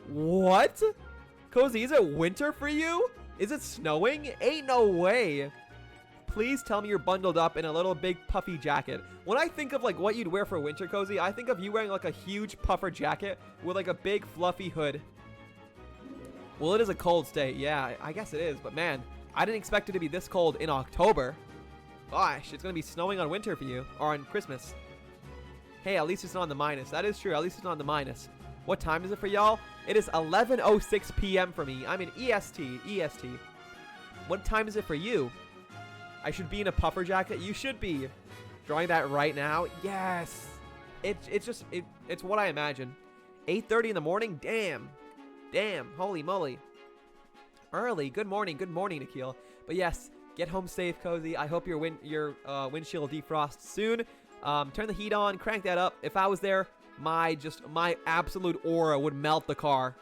What? Cozy, is it winter for you? Is it snowing? Ain't no way. Please tell me you're bundled up in a little big puffy jacket. When I think of like what you'd wear for winter, Cozy, I think of you wearing like a huge puffer jacket with like a big fluffy hood. Well, it is a cold state. Yeah, I guess it is. But man, I didn't expect it to be this cold in October. Gosh, it's going to be snowing on winter for you. Or on Christmas. Hey, at least it's not on the minus. That is true. At least it's not on the minus. What time is it for y'all? It is 11:06 p.m. for me. I'm in EST. EST. What time is it for you? I should be in a puffer jacket. You should be. Drawing that right now. Yes. It's what I imagine. 8:30 in the morning. Damn. Damn. Holy moly. Early. Good morning, Nikhil. But yes, get home safe, Cozy. I hope your windshield defrosts soon. Turn the heat on, crank that up. If I was there, my absolute aura would melt the car.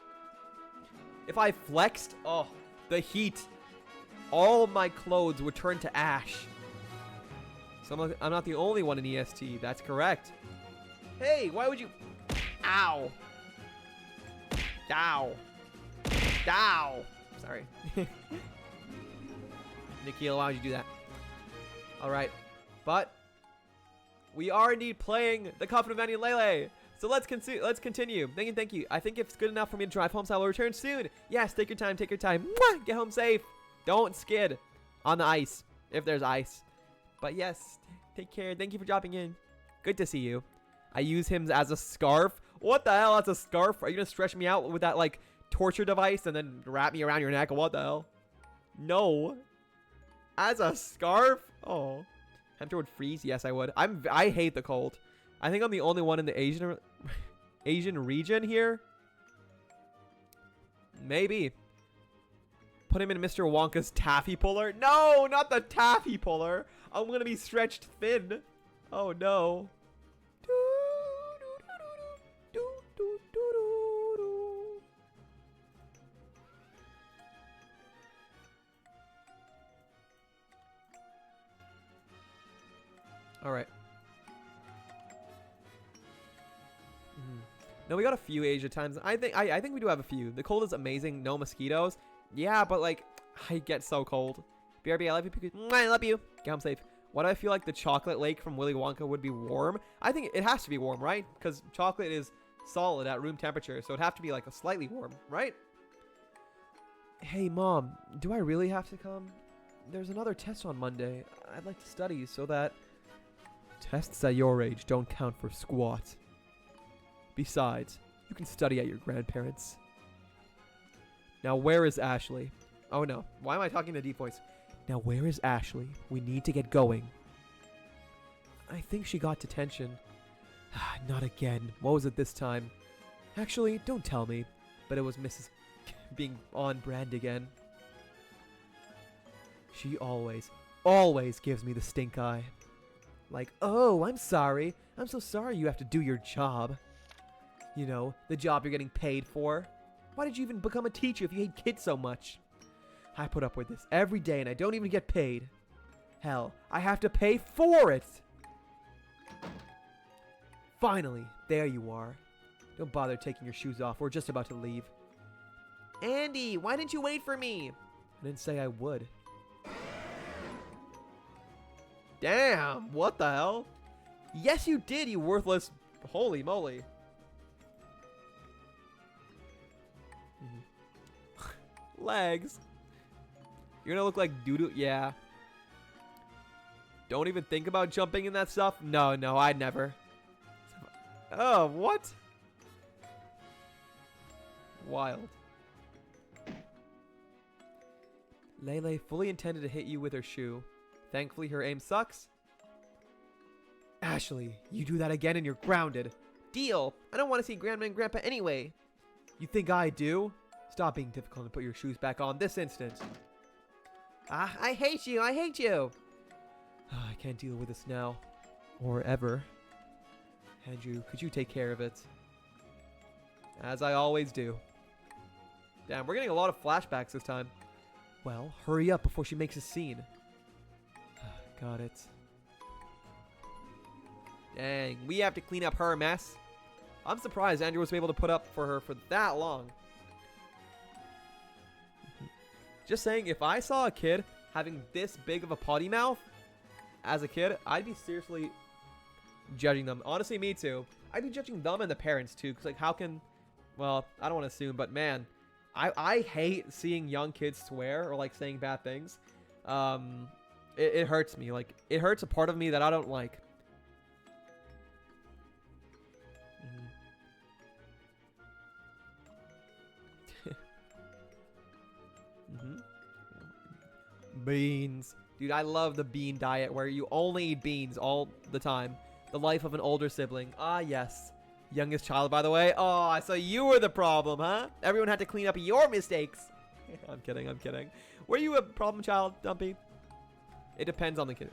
If I flexed, oh, the heat, all my clothes would turn to ash. So I'm not the only one in EST. That's correct. Hey, why would you? Ow. Ow. Ow. Sorry. Nikhil, why would you do that? All right. But we are indeed playing the Coffin of Vanny Lele. So let's continue. Thank you. I think if it's good enough for me to drive home, so I will return soon. Yes, take your time. Take your time. Mwah! Get home safe. Don't skid on the ice, if there's ice. But yes, take care. Thank you for dropping in. Good to see you. I use him as a scarf. What the hell? That's a scarf? Are you going to stretch me out with that, like, torture device and then wrap me around your neck? What the hell? No. As a scarf? Oh. Hunter would freeze? Yes, I would. I hate the cold. I think I'm the only one in the Asian region here. Maybe. Put him in Mr. Wonka's taffy puller. No, not the taffy puller. I'm going to be stretched thin. Oh, no. All right. No, we got a few Asia times. I think we do have a few. The cold is amazing. No mosquitoes. Yeah, but like, I get so cold. BRB, I love you. I love you. Get home safe. Why do I feel like the chocolate lake from Willy Wonka would be warm? I think it has to be warm, right? Because chocolate is solid at room temperature, so it'd have to be like a slightly warm, right? Hey, Mom, do I really have to come? There's another test on Monday. I'd like to study so that tests at your age don't count for squat. Besides, you can study at your grandparents'. Now, where is Ashley? Oh, no. Why am I talking to deep voice? Now, where is Ashley? We need to get going. I think she got detention. Not again. What was it this time? Actually, don't tell me. But it was Mrs. being on brand again. She always gives me the stink eye. Like, oh, I'm sorry. I'm so sorry you have to do your job. You know, the job you're getting paid for. Why did you even become a teacher if you hate kids so much? I put up with this every day and I don't even get paid. Hell, I have to pay for it. Finally, there you are. Don't bother taking your shoes off. We're just about to leave. Andy, why didn't you wait for me? I didn't say I would. Damn, what the hell? Yes, you did, you worthless. Holy moly. Legs. You're gonna look like doo-doo. Yeah. Don't even think about jumping in that stuff. No, I'd never. Oh, what? Wild. Lele fully intended to hit you with her shoe. Thankfully, her aim sucks. Ashley, you do that again and you're grounded. Deal. I don't want to see Grandma and Grandpa anyway. You think I do? Stop being difficult and put your shoes back on this instant. Ah, I hate you. I hate you. I can't deal with this now. Or ever. Andrew, could you take care of it? As I always do. Damn, we're getting a lot of flashbacks this time. Well, hurry up before she makes a scene. Got it. Dang, we have to clean up her mess. I'm surprised Andrew was able to put up for her for that long. Just saying, if I saw a kid having this big of a potty mouth as a kid, I'd be seriously judging them. Honestly, me too. I'd be judging them and the parents too. Because, like, how can... Well, I don't want to assume, but man, I hate seeing young kids swear or, like, saying bad things. It hurts me. Like, it hurts a part of me that I don't like. Beans. Dude, I love the bean diet where you only eat beans all the time. The life of an older sibling. Ah, yes. Youngest child, by the way. Oh, so you were the problem, huh? Everyone had to clean up your mistakes. I'm kidding, I'm kidding. Were you a problem child, Dumpy? It depends on the kid.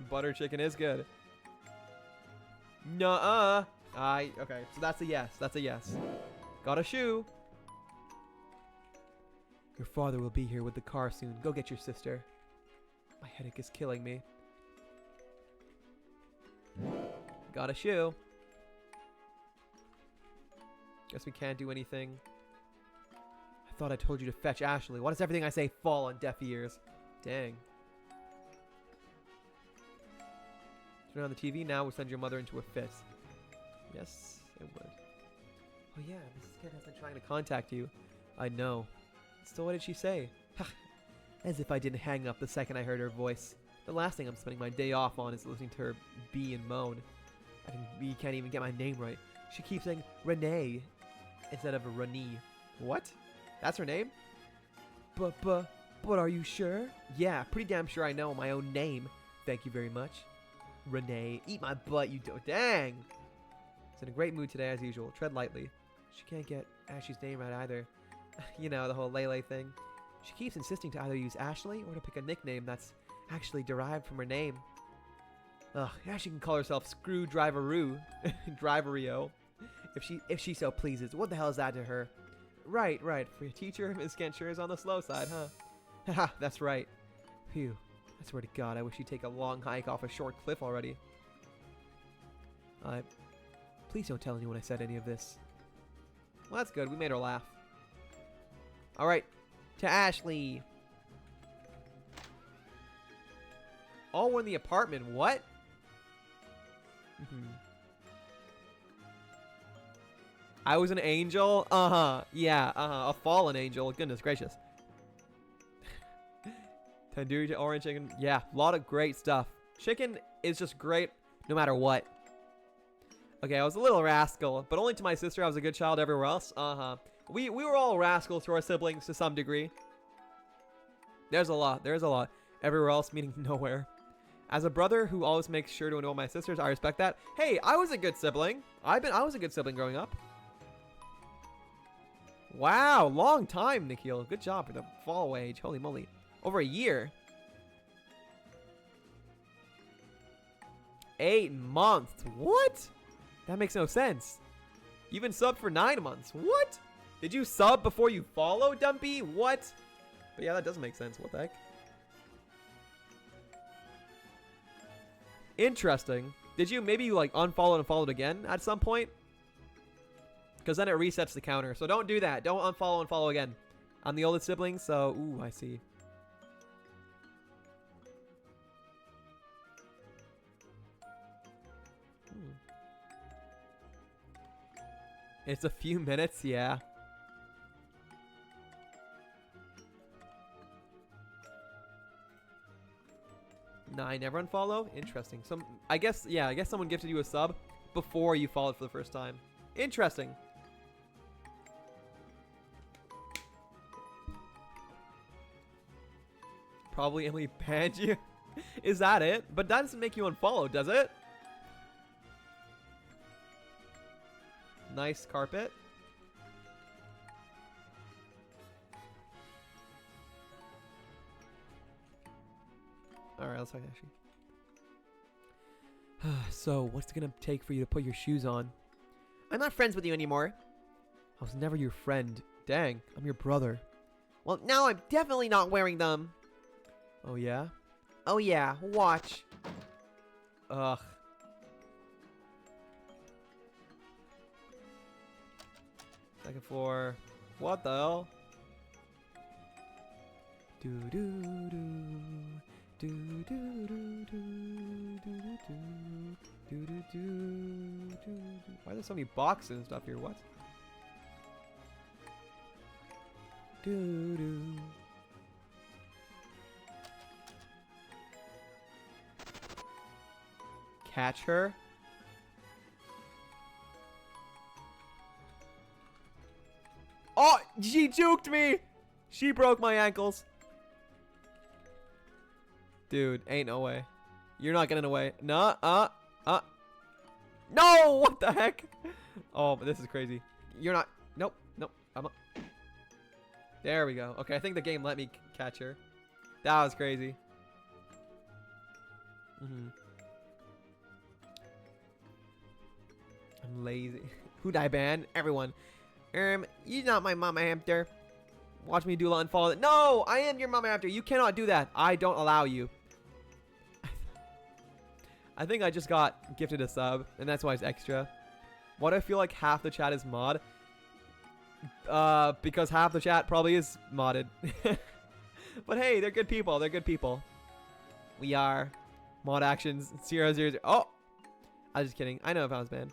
Butter chicken is good. Nuh-uh. Okay, so that's a yes. That's a yes. Got a shoe. Your father will be here with the car soon. Go get your sister. My headache is killing me. Got a shoe. Guess we can't do anything. I thought I told you to fetch Ashley. Why does everything I say fall on deaf ears? Dang. Turn on the TV now. We'll send your mother into a fit. Yes, it would. Oh yeah, Mrs. Kid has been trying to contact you. I know. So what did she say? As if I didn't hang up the second I heard her voice. The last thing I'm spending my day off on is listening to her bee and moan. I can't even get my name right. She keeps saying Renee instead of Renee. What? That's her name? But are you sure? Yeah, pretty damn sure I know my own name. Thank you very much. Renee, eat my butt, you do. Dang! She's in a great mood today as usual. Tread lightly. She can't get Ashley's name right either. You know, the whole Lele thing. She keeps insisting to either use Ashley or to pick a nickname that's actually derived from her name. Ugh, yeah, she can call herself Screwdriveroo. Driverio. If she so pleases. What the hell is that to her? Right. For your teacher, Ms. Kent sure is on the slow side, huh? Haha, that's right. Phew. I swear to God, I wish she'd take a long hike off a short cliff already. Please don't tell anyone I said any of this. Well, that's good. We made her laugh. Alright. To Ashley. Oh, we're in the apartment. What? I was an angel? Uh-huh. Yeah, uh-huh. A fallen angel. Goodness gracious. Tandoori to orange chicken. Yeah, a lot of great stuff. Chicken is just great no matter what. Okay, I was a little rascal, but only to my sister. I was a good child everywhere else. Uh-huh. We were all rascals to our siblings to some degree. There's a lot. There's a lot. Everywhere else meaning nowhere. As a brother who always makes sure to annoy my sisters, I respect that. Hey, I was a good sibling. I was a good sibling growing up. Wow, long time, Nikhil. Good job for the fall wage. Holy moly. Over a year. 8 months. What? That makes no sense. You've been subbed for 9 months. What? Did you sub before you follow, Dumpy? What? But yeah, that doesn't make sense. What the heck? Interesting. Did you maybe like unfollow and followed again at some point? Because then it resets the counter. So don't do that. Don't unfollow and follow again. I'm the oldest sibling, so ooh, I see. It's a few minutes, yeah. Nah, I never unfollow. Interesting. I guess someone gifted you a sub before you fall for the first time. Interesting. Probably Emily banned you. Is that it? But that doesn't make you unfollow, does it? Nice carpet. Alright, let's talk actually. So, what's it gonna take for you to put your shoes on? I'm not friends with you anymore. I was never your friend. Dang, I'm your brother. Well, now I'm definitely not wearing them. Oh, yeah? Oh, yeah. Watch. Ugh. Second floor. What the hell? Do do do. Do do do do do do do do do do. Why are there so many boxes and stuff here? What? Do do. Catch her. Oh, she juked me. She broke my ankles. Dude, ain't no way. You're not getting away. No, no, what the heck? Oh, but this is crazy. You're not. Nope, nope. I'm up. There we go. Okay, I think the game let me catch her. That was crazy. I'm lazy. Who'd I ban? Everyone. You're not my mama hamster. Watch me do unfollow it. No, I am your mama hamster. You cannot do that. I don't allow you. I think I just got gifted a sub, and that's why it's extra. Why do I feel like half the chat is mod? Because half the chat probably is modded. But hey, they're good people. They're good people. We are. Mod actions 000. Oh! I was just kidding. I know if I was banned.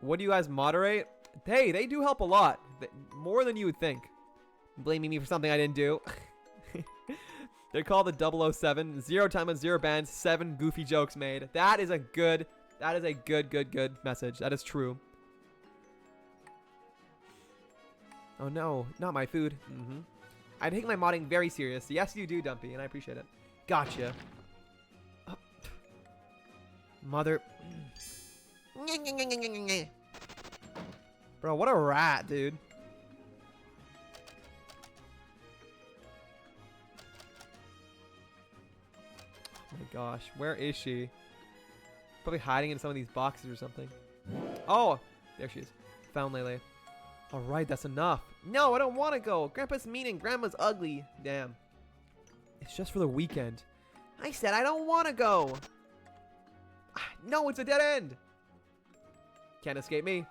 What do you guys moderate? Hey, they do help a lot. More than you would think. Blaming me for something I didn't do. They're called the 007. 0 times 0 bans, 7 goofy jokes made. That is a good message. That is true. Oh no, not my food. I take my modding very serious. Yes, you do, Dumpy, and I appreciate it. Gotcha. Oh. Mother. Bro, what a rat, dude. Oh my gosh, where is she? Probably hiding in some of these boxes or something. Oh, there she is. Found Lele. Alright, that's enough. No, I don't want to go. Grandpa's mean and Grandma's ugly. Damn. It's just for the weekend. I said I don't want to go. No, it's a dead end. Can't escape me.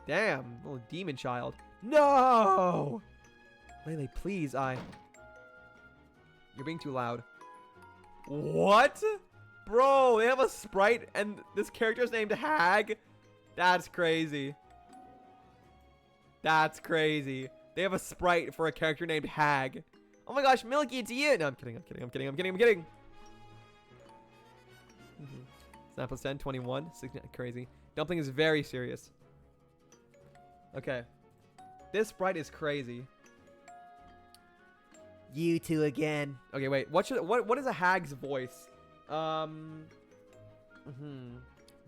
Damn, little demon child. No! Lele, please, You're being too loud. What? Bro, they have a sprite and this character's named Hag? That's crazy. That's crazy. They have a sprite for a character named Hag. Oh my gosh, Milky, it's you! No, I'm kidding, I'm kidding, I'm kidding, I'm kidding, I'm kidding. Snap plus 10, 21. Crazy. Dumpling is very serious. Okay. This sprite is crazy. You two again. Okay, wait. What is a hag's voice?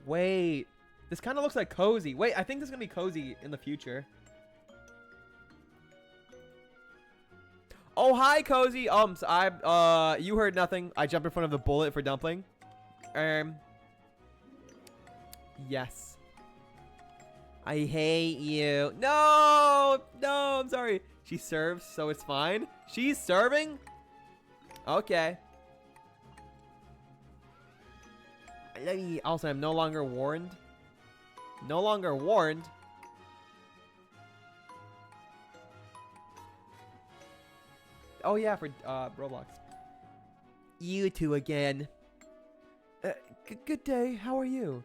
Wait. This kind of looks like Cozy. Wait, I think this is gonna be Cozy in the future. Oh, hi, Cozy. So you heard nothing. I jumped in front of the bullet for Dumpling. Yes. I hate you. No, no, I'm sorry. She serves, so it's fine. She's serving? Okay. Also, I'm no longer warned. No longer warned. Oh, yeah, for Roblox. You two again. Good day. How are you?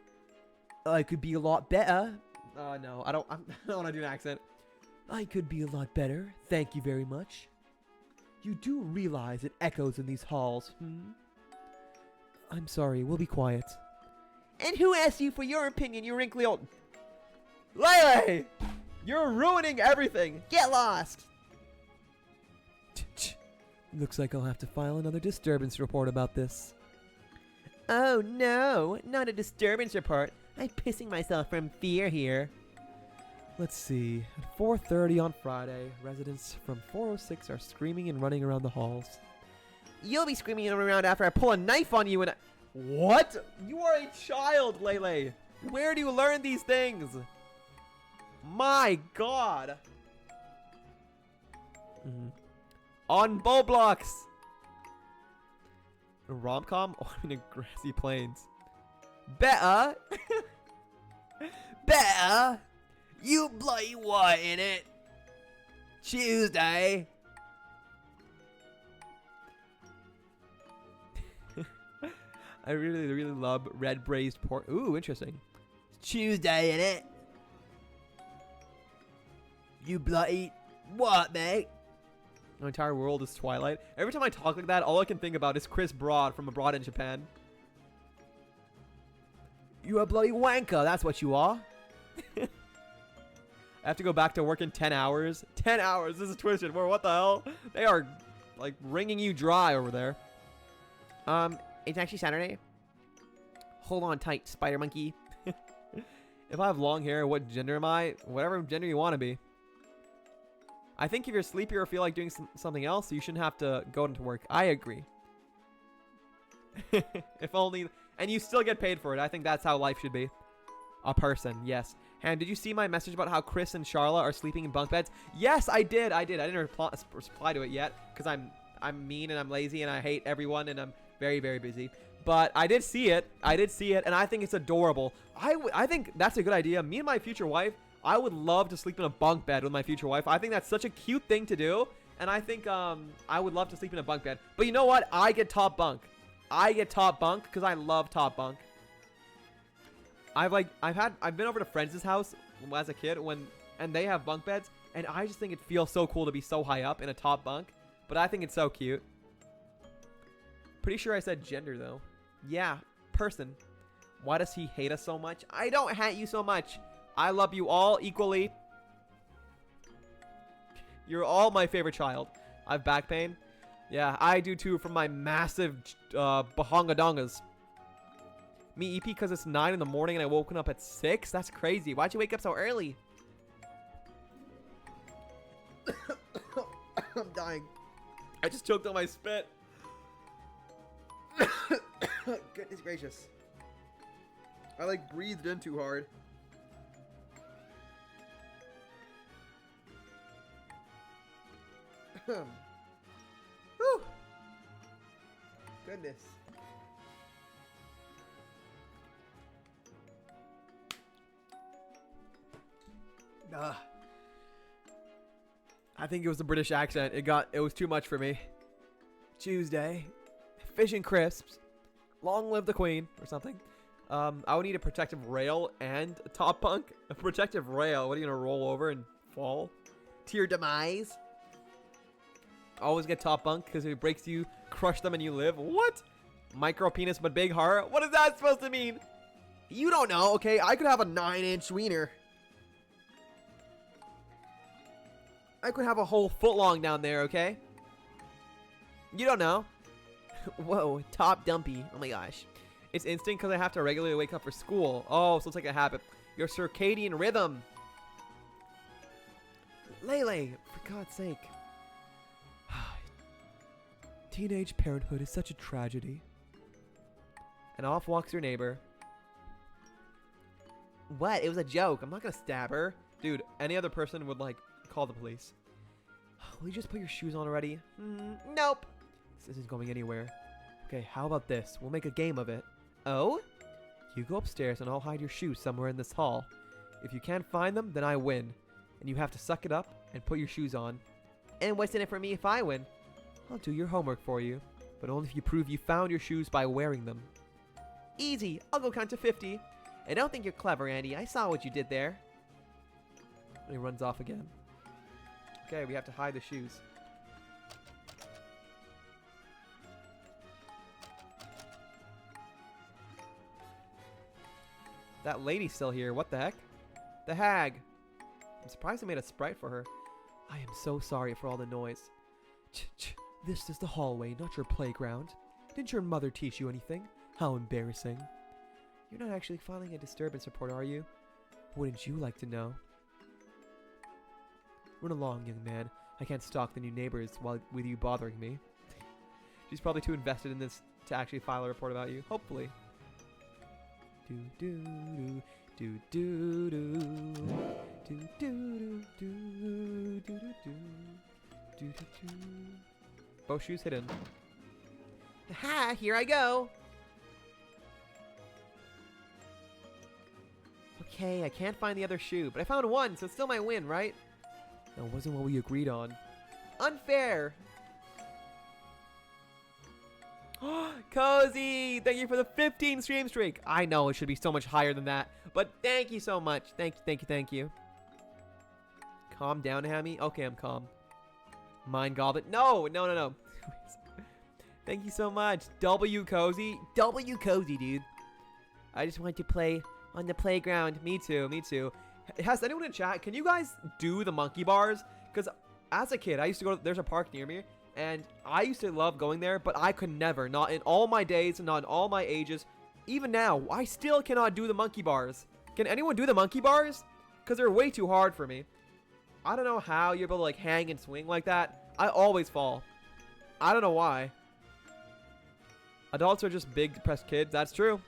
I could be a lot better. No, I don't want to do an accent. I could be a lot better. Thank you very much. You do realize it echoes in these halls, I'm sorry. We'll be quiet. And who asked you for your opinion, you wrinkly old... Lele! You're ruining everything. Get lost. Looks like I'll have to file another disturbance report about this. Oh no, not a disturbance report. I'm pissing myself from fear here. Let's see. At 4:30 on Friday, residents from 406 are screaming and running around the halls. You'll be screaming around after I pull a knife on you and What? You are a child, Lele. Where do you learn these things? My God. On Roblox. A rom-com? Oh, I'm in a grassy plains. Better. Better. You bloody what in it? Tuesday. I really love red braised pork. Ooh, interesting. It's Tuesday in it. You bloody what, mate? My entire world is Twilight. Every time I talk like that, all I can think about is Chris Broad from Abroad in Japan. You a bloody wanker, that's what you are. I have to go back to work in 10 hours. 10 hours, this is Twisted. What the hell? They are, like, wringing you dry over there. It's actually Saturday. Hold on tight, spider monkey. If I have long hair, what gender am I? Whatever gender you want to be. I think if you're sleepy or feel like doing something else, you shouldn't have to go into work. I agree. If only... And you still get paid for it. I think that's how life should be. A person, yes. And did you see my message about how Chris and Charla are sleeping in bunk beds? Yes, I did. I didn't reply to it yet because I'm mean and I'm lazy and I hate everyone and I'm very busy. But I did see it. And I think it's adorable. I think that's a good idea. Me and my future wife, I would love to sleep in a bunk bed with my future wife. I think that's such a cute thing to do. And I think I would love to sleep in a bunk bed. But you know what? I get top bunk. I get top bunk because I love top bunk. I've been over to friends' house as a kid and they have bunk beds, and I just think it feels so cool to be so high up in a top bunk. But I think it's so cute. Pretty sure I said gender though. Yeah, person. Why does he hate us so much? I don't hate you so much. I love you all equally. You're all my favorite child. I have back pain. Yeah, I do too from my massive bahongadongas. Me EP because it's 9 in the morning and I woken up at 6? That's crazy. Why'd you wake up so early? I'm dying. I just choked on my spit. Goodness gracious. I like breathed in too hard. Whew. Goodness. I think it was the British accent. It was too much for me. Tuesday. Fish and crisps. Long live the Queen or something. I would need a protective rail and a top bunk. A protective rail. What are you gonna roll over and fall to your demise? Always get top bunk because if it breaks you, crush them and you live. What? Micro penis but big heart? What is that supposed to mean? You don't know, okay? I could have a 9-inch wiener. I could have a whole foot long down there, okay? You don't know. Whoa, top dumpy. Oh my gosh. It's instant because I have to regularly wake up for school. Oh, so it's like a habit. Your circadian rhythm. Lele, for God's sake. Teenage parenthood is such a tragedy. And off walks your neighbor. What? It was a joke. I'm not gonna stab her. Dude, any other person would, like, call the police. Will you just put your shoes on already? Nope. This isn't going anywhere. Okay, how about this? We'll make a game of it. Oh? You go upstairs and I'll hide your shoes somewhere in this hall. If you can't find them, then I win. And you have to suck it up and put your shoes on. And what's in it for me if I win? I'll do your homework for you. But only if you prove you found your shoes by wearing them. Easy. I'll go count to 50. I don't think you're clever, Andy. I saw what you did there. And he runs off again. Okay, we have to hide the shoes. That lady's still here. What the heck? The hag. I'm surprised I made a sprite for her. I am so sorry for all the noise. This is the hallway, not your playground. Didn't your mother teach you anything? How embarrassing. You're not actually filing a disturbance report, are you? Wouldn't you like to know? Run along, young man. I can't stalk the new neighbors with you bothering me. She's probably too invested in this to actually file a report about you. Hopefully. Do do do do do do do do do do do do do. Both shoes hidden. Ha! Here I go. Okay, I can't find the other shoe, but I found one, so it's still my win, right? That wasn't what we agreed on. Unfair! Cozy! Thank you for the 15 stream streak! I know it should be so much higher than that, but thank you so much. Thank you, thank you, thank you. Calm down, Hammy. Okay, I'm calm. Mind Goblet. No, no, no, no. Thank you so much. W Cozy. W Cozy, dude. I just want to play on the playground. Me too, me too. Has anyone in chat, can you guys do the monkey bars? Because as a kid, I used to go, there's a park near me, and I used to love going there, but I could never, not in all my days, not in all my ages. Even now, I still cannot do the monkey bars. Can anyone do the monkey bars? Because they're way too hard for me. I don't know how you're able to like hang and swing like that. I always fall. I don't know why. Adults are just big depressed kids. That's true.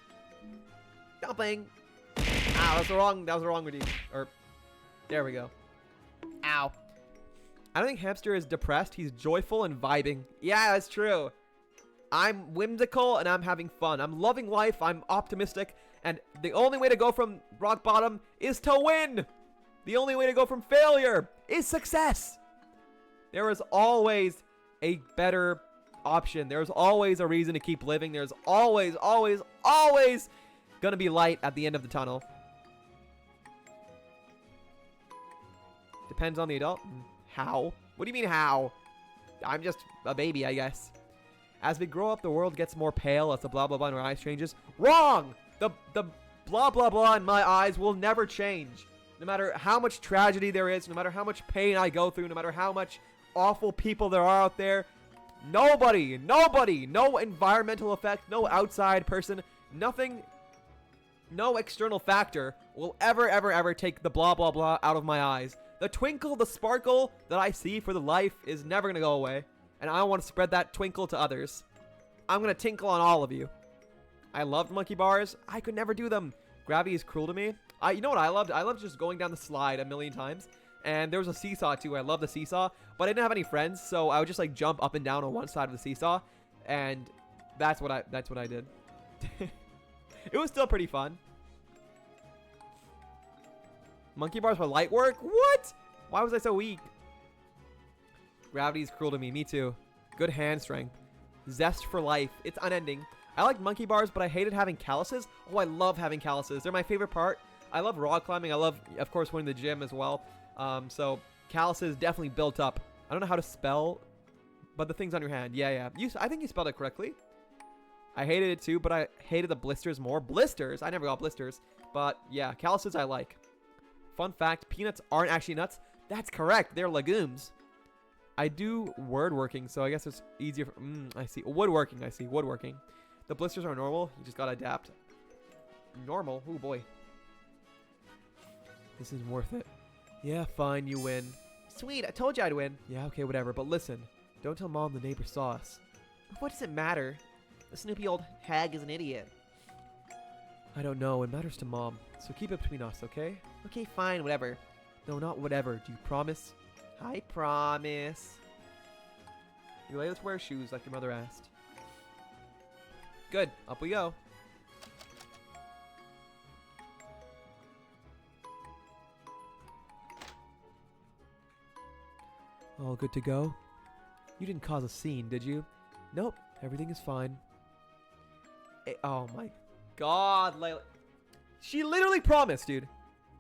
Jumping. Ow, that was the wrong routine. Or, there we go. Ow. I don't think Hamster is depressed. He's joyful and vibing. Yeah, that's true. I'm whimsical and I'm having fun. I'm loving life. I'm optimistic. And the only way to go from rock bottom is to win. The only way to go from failure is success. There is always a better option. There's always a reason to keep living. There's always, always, always gonna be light at the end of the tunnel. Depends on the adult. How? What do you mean how? I'm just a baby, I guess. As we grow up, the world gets more pale as the blah blah blah in our eyes changes. Wrong! The blah blah blah in my eyes will never change. No matter how much tragedy there is, no matter how much pain I go through, no matter how much awful people there are out there, nobody, no environmental effect, no outside person, nothing, no external factor will ever take the blah blah blah out of my eyes. The twinkle, the sparkle that I see for the life is never gonna go away, and I want to spread that twinkle to others. I'm gonna tinkle on all of you. I loved monkey bars. I could never do them. Gravity is cruel to me. You know what I loved? I loved just going down the slide a million times. And there was a seesaw too. I love the seesaw, but I didn't have any friends, so I would just like jump up and down on one side of the seesaw, and that's what I did. It was still pretty fun. Monkey bars for light work? What? Why was I so weak? Gravity is cruel to me. Me too. Good hand strength. Zest for life. It's unending. I like monkey bars, but I hated having calluses. Oh, I love having calluses. They're my favorite part. I love rock climbing. I love, of course, winning the gym as well. So calluses definitely built up. I don't know how to spell, but the things on your hand. Yeah. I think you spelled it correctly. I hated it too, but I hated the blisters more. Blisters? I never got blisters. But yeah, calluses I like. Fun fact, peanuts aren't actually nuts. That's correct. They're legumes. I do word working, so I guess it's easier for... I see. Woodworking, I see. Woodworking. The blisters are normal. You just gotta adapt. Normal? Oh boy. This is worth it. Yeah, fine, you win. Sweet, I told you I'd win. Yeah, okay, whatever. But listen, don't tell Mom the neighbor saw us. What does it matter? The snoopy old hag is an idiot. I don't know. It matters to Mom. So keep it between us, okay? Okay, fine, whatever. No, not whatever. Do you promise? I promise. Let's wear shoes like your mother asked. Good. Up we go. All good to go? You didn't cause a scene, did you? Nope. Everything is fine. Oh my god, Layla. She literally promised, dude.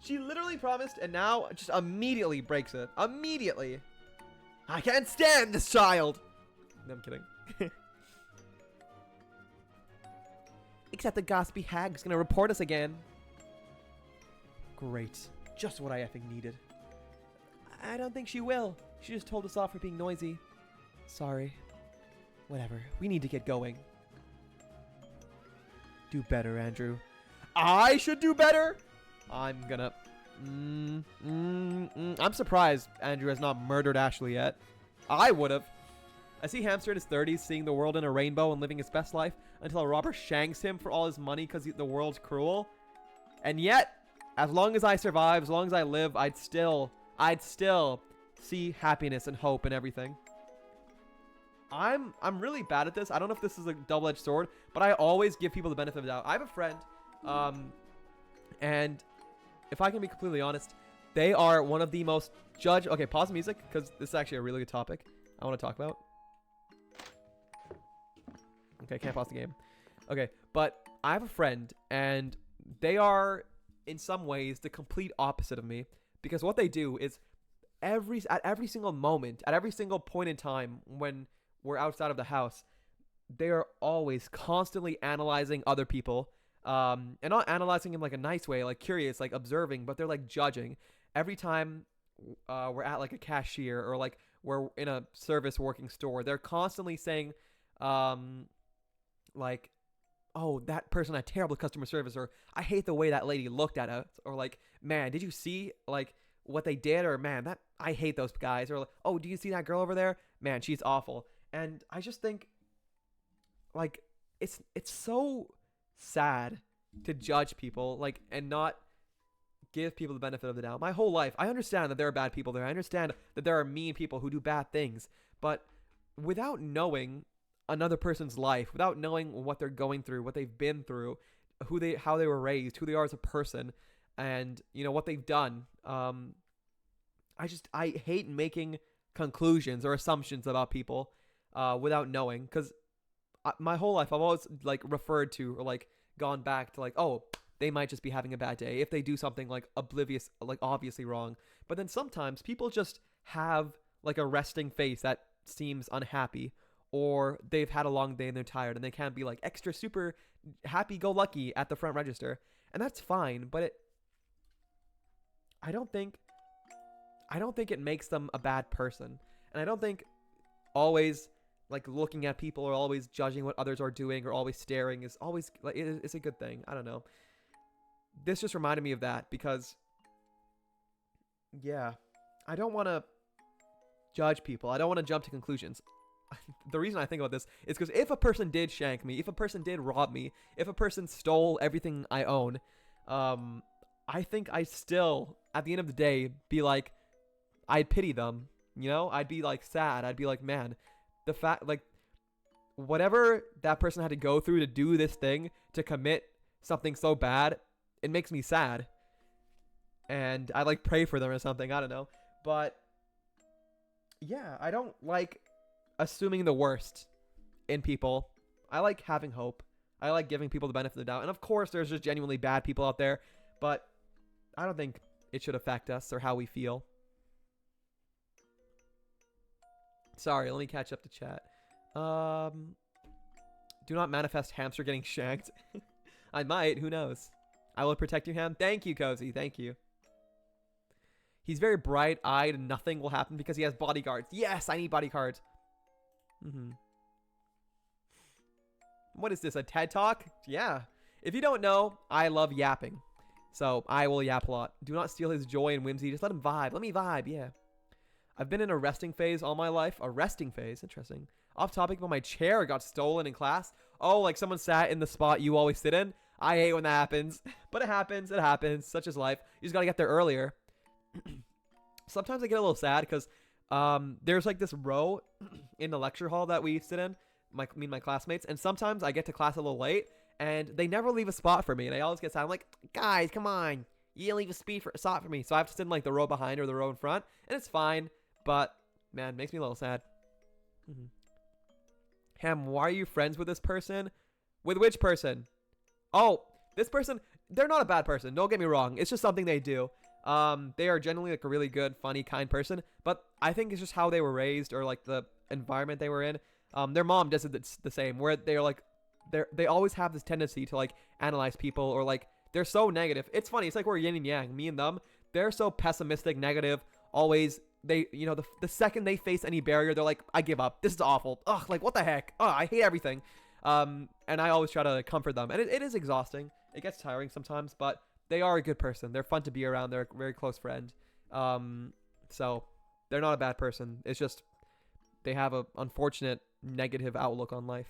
She literally promised, and now just immediately breaks it. Immediately. I can't stand this child. No, I'm kidding. Except the gossipy hag's gonna report us again. Great. Just what I effing needed. I don't think she will. She just told us off for being noisy. Sorry. Whatever. We need to get going. Do better, Andrew. I should do better? I'm gonna... I'm surprised Andrew has not murdered Ashley yet. I would've. I see Hamster in his 30s seeing the world in a rainbow and living his best life until a robber shanks him for all his money because the world's cruel. And yet, as long as I survive, as long as I live, I'd still see happiness and hope and everything. I'm really bad at this. I don't know if this is a double-edged sword, but I always give people the benefit of the doubt. I have a friend, and if I can be completely honest, they are one of the most judged... Okay, pause the music, because this is actually a really good topic I want to talk about. Okay, can't pause the game. Okay, but I have a friend, and they are, in some ways, the complete opposite of me, because what they do is at every single moment, at every single point in time when we're outside of the house, they are always constantly analyzing other people, and not analyzing in like a nice way, like curious, like observing, but they're like judging. Every time we're at like a cashier or like we're in a service working store, they're constantly saying, like, oh, that person had terrible customer service, or I hate the way that lady looked at us, or like, man, did you see like what they did, or man, that I hate those guys, or like, oh, do you see that girl over there? Man, she's awful. And I just think, like, it's so sad to judge people, like, and not give people the benefit of the doubt. My whole life, I understand that there are bad people there. I understand that there are mean people who do bad things, but without knowing another person's life, without knowing what they're going through, what they've been through, how they were raised, who they are as a person, and you know what they've done, I hate making conclusions or assumptions about people without knowing, because my whole life I've always like referred to or like gone back to like, oh, they might just be having a bad day if they do something like oblivious, like obviously wrong. But then sometimes people just have like a resting face that seems unhappy, or they've had a long day and they're tired and they can't be like extra super happy-go-lucky at the front register, and that's fine. But I don't think it makes them a bad person, and I don't think always like looking at people or always judging what others are doing or always staring is always like it's a good thing. I don't know. This just reminded me of that because, yeah, I don't want to judge people. I don't want to jump to conclusions. The reason I think about this is because if a person did shank me, if a person did rob me, if a person stole everything I own, I think I still, at the end of the day, be like, I'd pity them, you know? I'd be like sad. I'd be like, man, the fact, like, whatever that person had to go through to do this thing, to commit something so bad, it makes me sad. And I like pray for them or something, I don't know. But yeah, I don't like assuming the worst in people. I like having hope. I like giving people the benefit of the doubt. And of course, there's just genuinely bad people out there, but I don't think it should affect us or how we feel. Sorry, let me catch up to chat. Do not manifest Hamster getting shanked. I might, who knows? I will protect you, Ham. Thank you, Cozy. Thank you. He's very bright-eyed and nothing will happen because he has bodyguards. Yes, I need bodyguards. What is this, a TED Talk? Yeah. If you don't know, I love yapping. So I will yap a lot. Do not steal his joy and whimsy. Just let him vibe. Let me vibe, yeah. I've been in a resting phase all my life. A resting phase? Interesting. Off topic, but my chair got stolen in class. Oh, like someone sat in the spot you always sit in? I hate when that happens. But it happens. It happens. Such is life. You just gotta get there earlier. Sometimes I get a little sad because there's like this row in the lecture hall that we sit in, me and my classmates, and sometimes I get to class a little late and they never leave a spot for me, and I always get sad. I'm like, guys, come on, you didn't leave a spot for me. So I have to sit in like the row behind or the row in front, and it's fine, but man, it makes me a little sad. Ham, why are you friends with this person? With which person? Oh, this person, they're not a bad person, don't get me wrong, it's just something they do. They are generally like a really good, funny, kind person, but I think it's just how they were raised or like the environment they were in. Their mom does it the same, where they're like, they always have this tendency to like analyze people or like They're so negative. It's funny. It's like we're yin and yang. Me and them. They're so pessimistic, negative. Always. They, you know, the second they face any barrier, they're like, I give up. This is awful. Ugh, like, what the heck? Ugh, I hate everything. And I always try to comfort them. And it is exhausting. It gets tiring sometimes, but they are a good person. They're fun to be around. They're a very close friend. So they're not a bad person. It's just they have a unfortunate negative outlook on life.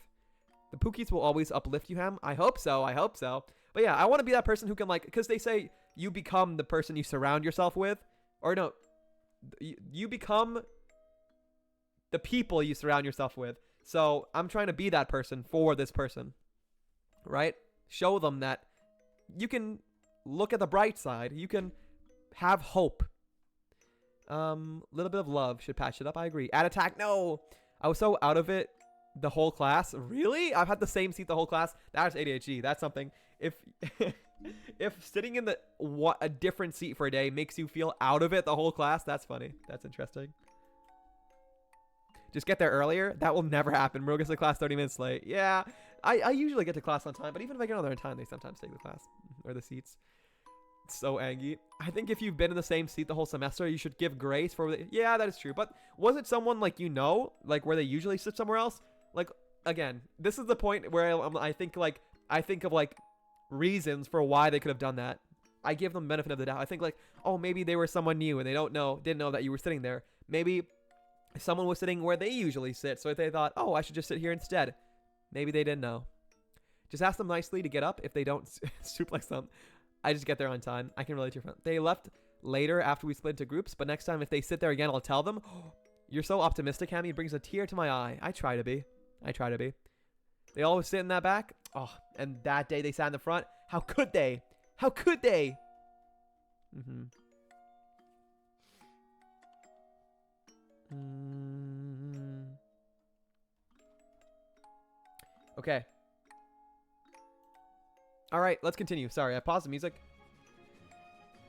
The Pookies will always uplift you, Ham. I hope so. I hope so. But yeah, I want to be that person who can, like, because they say you become the person you surround yourself with. Or no, you become the people you surround yourself with. So I'm trying to be that person for this person, right? Show them that you can look at the bright side. You can have hope. Little bit of love should patch it up. I agree. Add attack. No, I was so out of it the whole class. Really? I've had the same seat the whole class. That's ADHD. That's something. If if sitting in a different seat for a day makes you feel out of it the whole class, that's funny. That's interesting. Just get there earlier. That will never happen. Bro gets to class 30 minutes late. Yeah, I usually get to class on time, but even if I get on there on time, they sometimes take the class or the seats. It's so angry. I think if you've been in the same seat the whole semester, you should give grace for. Yeah, that is true. But was it someone like like where they usually sit somewhere else? Like, again, this is the point where I think of like reasons for why they could have done that. I give them benefit of the doubt. I think like, oh, maybe they were someone new and they didn't know that you were sitting there. Maybe someone was sitting where they usually sit, so they thought, oh, I should just sit here instead. Maybe they didn't know. Just ask them nicely to get up. If they don't suplex them, I just get there on time. I can relate to your friend. They left later after we split into groups, but next time if they sit there again, I'll tell them, oh, you're so optimistic, Hammy. It brings a tear to my eye. I try to be. They always sit in that back. Oh, and that day they sat in the front. How could they? How could they? Okay. All right, let's continue. Sorry, I paused the music.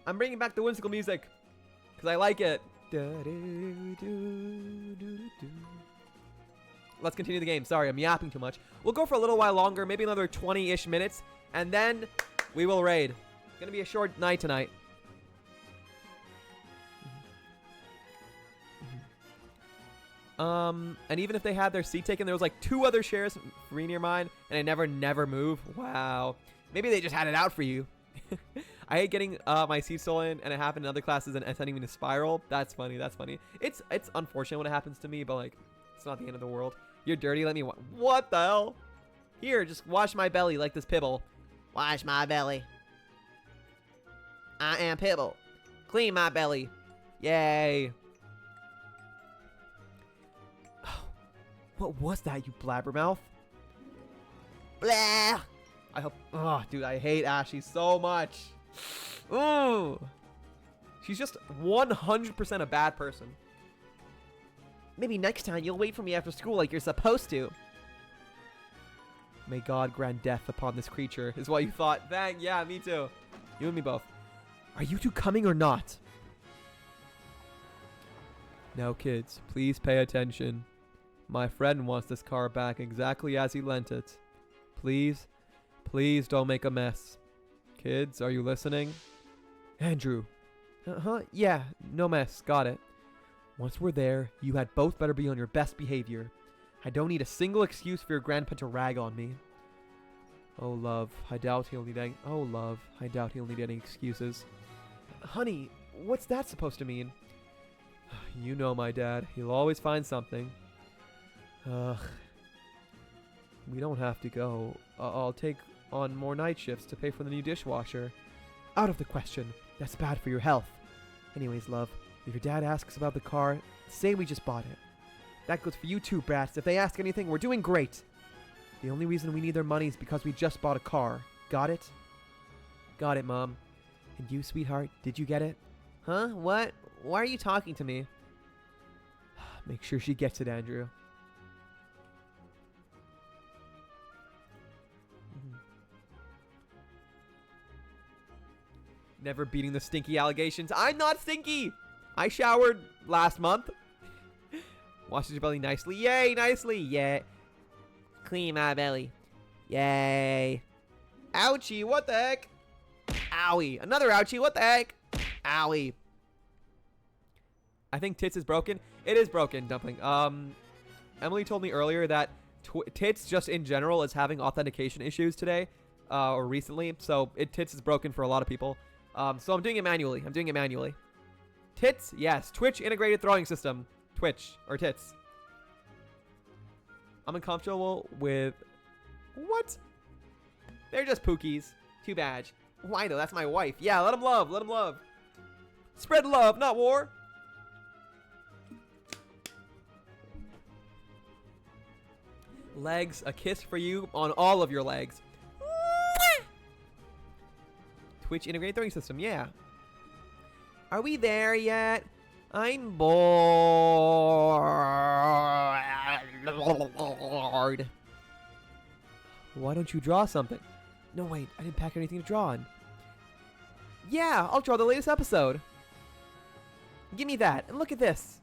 I'm bringing back the whimsical music because I like it. Let's continue the game. Sorry, I'm yapping too much. We'll go for a little while longer, maybe another 20-ish minutes, and then we will raid. It's gonna be a short night tonight. And even if they had their seat taken, there was like 2 other chairs free near mine, and I never move. Wow. Maybe they just had it out for you. I hate getting my seat stolen, and it happened in other classes and sending me to spiral. That's funny. That's funny. It's unfortunate when it happens to me, but like, it's not the end of the world. You're dirty. Let me. What the hell? Here, just wash my belly like this Pibble. Wash my belly. I am Pibble. Clean my belly. Yay. What was that, you blabbermouth? Blah! I hope. Oh, dude, I hate Ashley so much. Ooh. She's just 100% a bad person. Maybe next time you'll wait for me after school like you're supposed to. May God grant death upon this creature, is what you thought. Dang, yeah, me too. You and me both. Are you two coming or not? Now, kids, please pay attention. My friend wants this car back exactly as he lent it. Please, please don't make a mess. Kids, are you listening? Andrew. Yeah, no mess. Got it. Once we're there, you had both better be on your best behavior. I don't need a single excuse for your grandpa to rag on me. Oh, love, I doubt he'll need any excuses. Honey, what's that supposed to mean? You know my dad. He'll always find something. Ugh. We don't have to go. I'll take on more night shifts to pay for the new dishwasher. Out of the question. That's bad for your health. Anyways, love, if your dad asks about the car, say we just bought it. That goes for you too, brats. If they ask anything, we're doing great. The only reason we need their money is because we just bought a car. Got it? Got it, Mom. And you, sweetheart, did you get it? Huh? What? Why are you talking to me? Make sure she gets it, Andrew. Never beating the stinky allegations. I'm not stinky! I showered last month. Washes your belly nicely. Yay, nicely. Yeah. Clean my belly. Yay. Ouchie, what the heck? Owie. Another ouchie. What the heck? Owie. I think Tits is broken. It is broken, Dumpling. Emily told me earlier that Tits just in general is having authentication issues today, or recently. So Tits is broken for a lot of people. So I'm doing it manually. Tits, yes. Twitch integrated throwing system. Twitch or Tits. I'm uncomfortable with what? They're just pookies. Too bad. Why though? That's my wife. Yeah, let them love. Let them love. Spread love, not war. Legs, a kiss for you on all of your legs. Twitch integrated throwing system, yeah. Are we there yet? I'm bored. Why don't you draw something? No, wait, I didn't pack anything to draw on. Yeah, I'll draw the latest episode. Give me that, and look at this.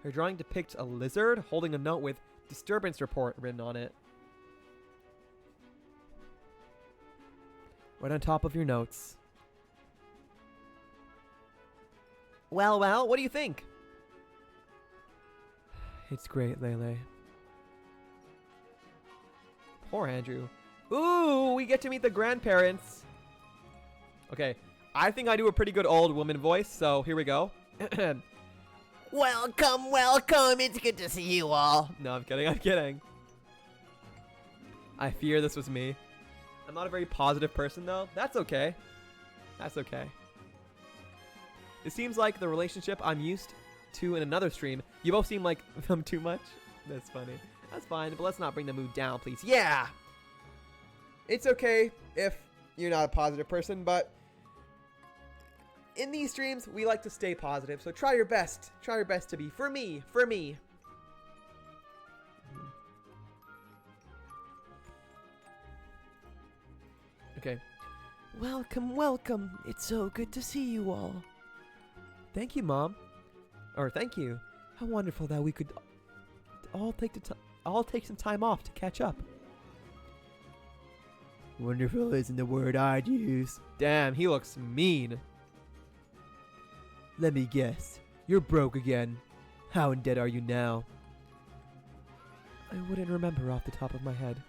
Her drawing depicts a lizard holding a note with disturbance report written on it. Right on top of your notes. Well, what do you think? It's great, Lele. Poor Andrew. Ooh, we get to meet the grandparents. Okay, I think I do a pretty good old woman voice, so here we go. Welcome, welcome. It's good to see you all. No, I'm kidding. I fear this was me. I'm not a very positive person, though. That's okay. It seems like the relationship I'm used to in another stream. You both seem like them too much. That's funny. That's fine, but let's not bring the mood down, please. Yeah! It's okay if you're not a positive person, but in these streams, we like to stay positive, so try your best. Try your best to be for me. Okay. Welcome. It's so good to see you all. Thank you, Mom. Or thank you. How wonderful that we could all take some time off to catch up. Wonderful isn't the word I'd use. Damn, he looks mean. Let me guess. You're broke again. How in debt are you now? I wouldn't remember off the top of my head.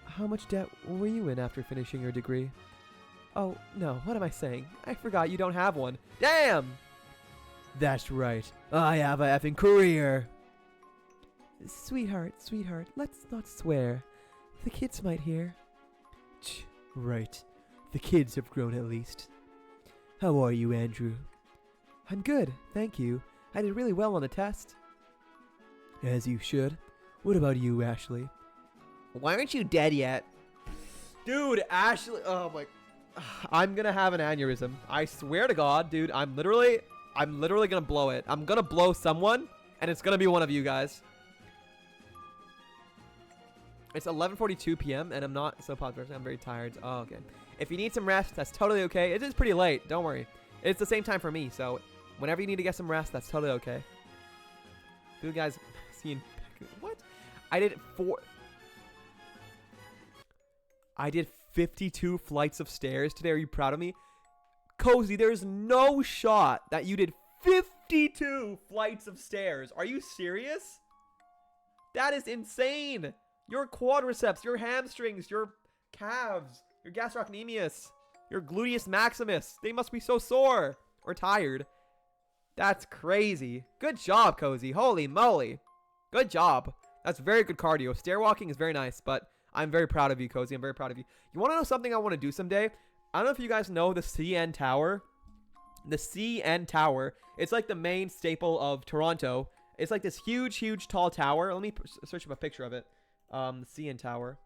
How much debt were you in after finishing your degree? Oh, no, what am I saying? I forgot you don't have one. Damn! That's right. I have a effing career. Sweetheart, let's not swear. The kids might hear. Right. The kids have grown at least. How are you, Andrew? I'm good, thank you. I did really well on the test. As you should. What about you, Ashley? Why aren't you dead yet? Dude, Ashley, oh my. I'm gonna have an aneurysm. I swear to God, dude, I'm literally gonna blow it. I'm gonna blow someone, and it's gonna be one of you guys. It's 11:42 p.m. and I'm not so positive. I'm very tired. Oh, okay. If you need some rest, that's totally okay. It is pretty late. Don't worry. It's the same time for me, so whenever you need to get some rest, that's totally okay. Dude, guys, seeing what? I did 52 flights of stairs today. Are you proud of me? Cozy, there's no shot that you did 52 flights of stairs. Are you serious? That is insane. Your quadriceps, your hamstrings, your calves, your gastrocnemius, your gluteus maximus. They must be so sore or tired. That's crazy. Good job, Cozy. Holy moly. Good job. That's very good cardio. Stair walking is very nice, but I'm very proud of you, Cozy. I'm very proud of you. You want to know something I want to do someday? I don't know if you guys know the CN Tower. The CN Tower. It's like the main staple of Toronto. It's like this huge, huge, tall tower. Let me search up a picture of it. The CN Tower.